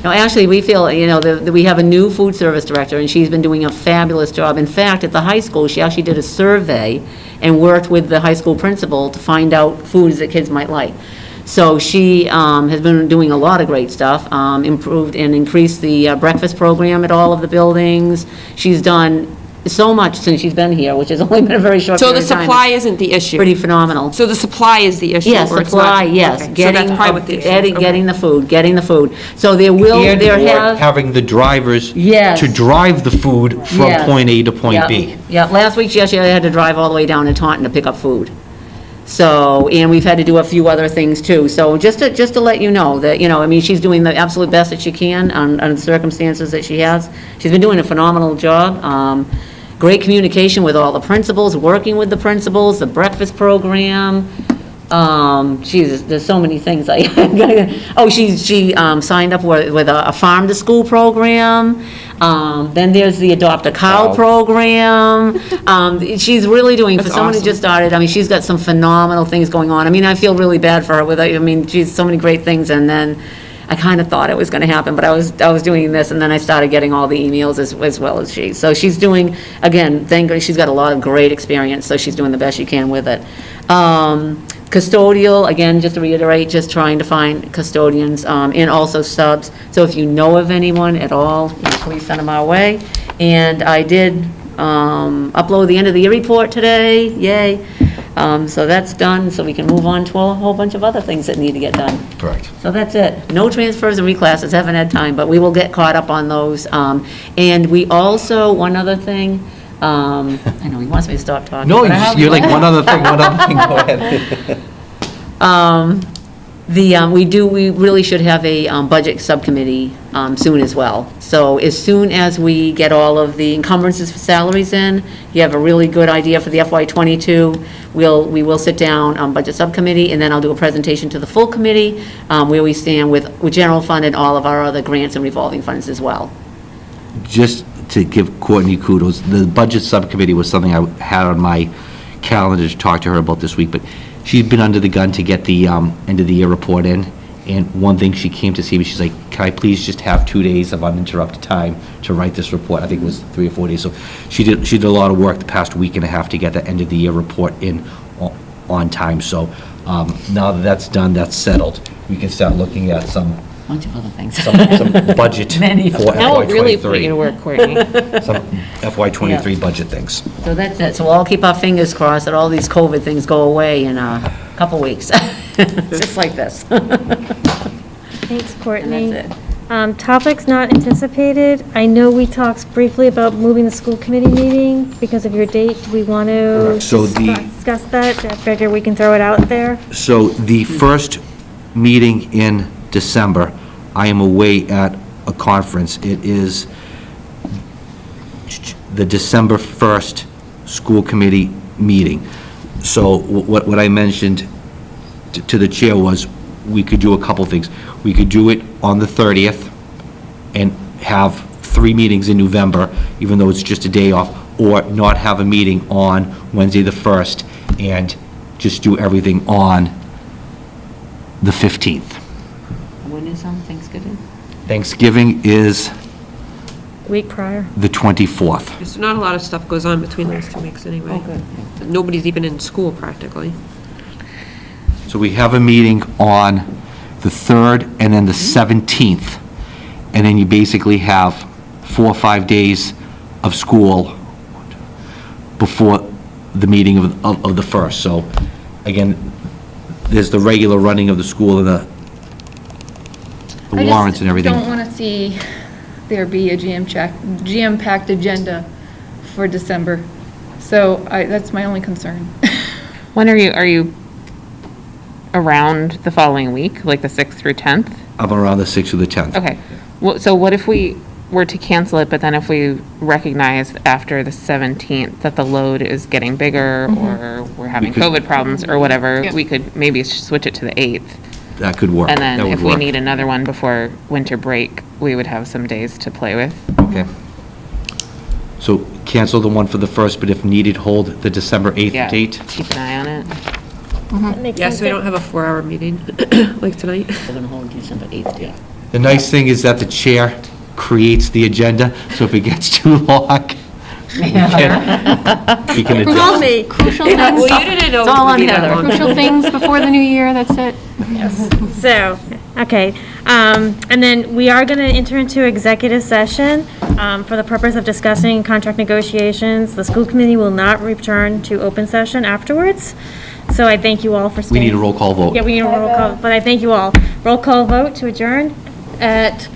No, actually, we feel, that we have a new food service director, and she's been doing a fabulous job. In fact, at the high school, she actually did a survey and worked with the high school principal to find out foods that kids might like. So she has been doing a lot of great stuff, improved and increased the breakfast program at all of the buildings. She's done so much since she's been here, which has only been a very short So period the of time. supply isn't the issue? Pretty phenomenal. So the supply is the issue? Yes, or it's not- supply, yes. okay. So that's probably what the issue is. Getting the food. So there And having the drivers Yes. to drive the food from Yes. point A to point B. Yeah, last week she actually had to drive all the way down to Taunton to pick up food. So, and we've had to do a few other things too. So just to let you know that, she's doing the absolute best that she can on the circumstances that she has. She's been doing a phenomenal job. Great communication with all the principals, working with the principals, the breakfast program. Jesus, there's so many things. She signed up with a farm-to-school program. Then there's the Adopt a Cow program. She's really doing, for someone who just started, she's got some phenomenal things going on. I feel really bad for her she's so many great things, and then I kind of thought it was going to happen, but I was doing this, and then I started getting all the emails as well as she. So she's doing, again, thank God, she's got a lot of great experience, so she's doing the best she can with it. Custodial, again, just to reiterate, just trying to find custodians, and also subs. So if you know of anyone at all, please send them our way. And I did upload the end of the year report today, yay. So that's done, so we can move on to a whole bunch of other things that need to get done. Correct. So that's it. No transfers and reclasses, haven't had time, but we will get caught up on those. And we also, one other thing, I know he wants me to stop talking. No, but I have- you're like, one other thing, go ahead. We really should have a budget subcommittee soon as well. So as soon as we get all of the encumbrances for salaries in, you have a really good idea for the FY22, we will sit down on budget subcommittee, and then I'll do a presentation to the full committee where we stand with general fund and all of our other grants and revolving funds as well. Just to give Courtney kudos, the budget subcommittee was something I had on my calendar to talk to her about this week, but she'd been under the gun to get the end of the year report in, and one thing she came to see me, she's like, can I please just have 2 days of uninterrupted time to write this report? I think it was 3 or 4 days. So she did a lot of work the past week and a half to get the end of the year report in on time. So now that that's done, that's settled, we can start looking at some Bunch of other things. some budget Many for of them. That will really put FY23. you to work, Courtney. Some FY23 budget things. So that's it. So we'll all keep our fingers crossed that all these COVID things go away in a couple weeks, just like this. Thanks, Courtney. And that's Topics not anticipated. I know we talked briefly about moving the school committee meeting because of your date. Do we want to So the- discuss that? I figure we can throw it out there. So the first meeting in December, I am away at a conference. It is the December 1st school committee meeting. So what I mentioned to the chair was, we could do a couple things. We could do it on the 30th and have 3 meetings in November, even though it's just a day off, or not have a meeting on Wednesday the 1st and just do everything on the 15th. When is Thanksgiving? Thanksgiving is Week prior. the 24th. There's not a lot of stuff goes on between those 2 weeks anyway. Nobody's even in school practically. So we have a meeting on the 3rd and then the 17th, and then you basically have 4 or 5 days of school before the meeting of the 1st. So again, there's the regular running of the school and the warrants and everything. I don't want to see there be a jam-packed agenda for December. So that's my only concern. When are you around the following week, like the 6th through 10th? I'm around the 6th or the 10th. Okay. Well, so what if we were to cancel it, but then if we recognize after the 17th that the load is getting bigger, or we're having COVID problems or whatever, we could maybe switch it to the 8th. That could work. And then That would if we work. need another one before winter break, we would have some days to play with. Okay. So cancel the one for the 1st, but if needed, hold the December 8th Yeah, date. keep an eye on it. Yeah, so we don't have a 4-hour meeting like tonight. We're going to hold December 8th, yeah. The nice thing is that the chair creates the agenda, so if it gets too long, we can adjust. Call me. Crucial Well, things, you didn't know It's all it would on be that Heather. long. crucial things before the new year, that's it. So, okay, and then we are going to enter into executive session for the purpose of discussing contract negotiations. The school committee will not return to open session afterwards. So I thank you all for We staying. need a roll call vote. Yeah, we need a roll call, but I thank you all. Roll call vote to adjourn at,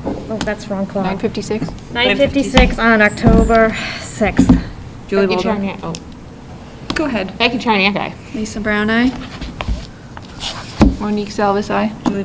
oh, that's wrong clock. 9:56? 9:56 on October 6th. Julie Becky Mulder. Charnier, oh, Go ahead. Becky Charnier, aye. Lisa Brown, aye? Monique Salvis, aye. Julie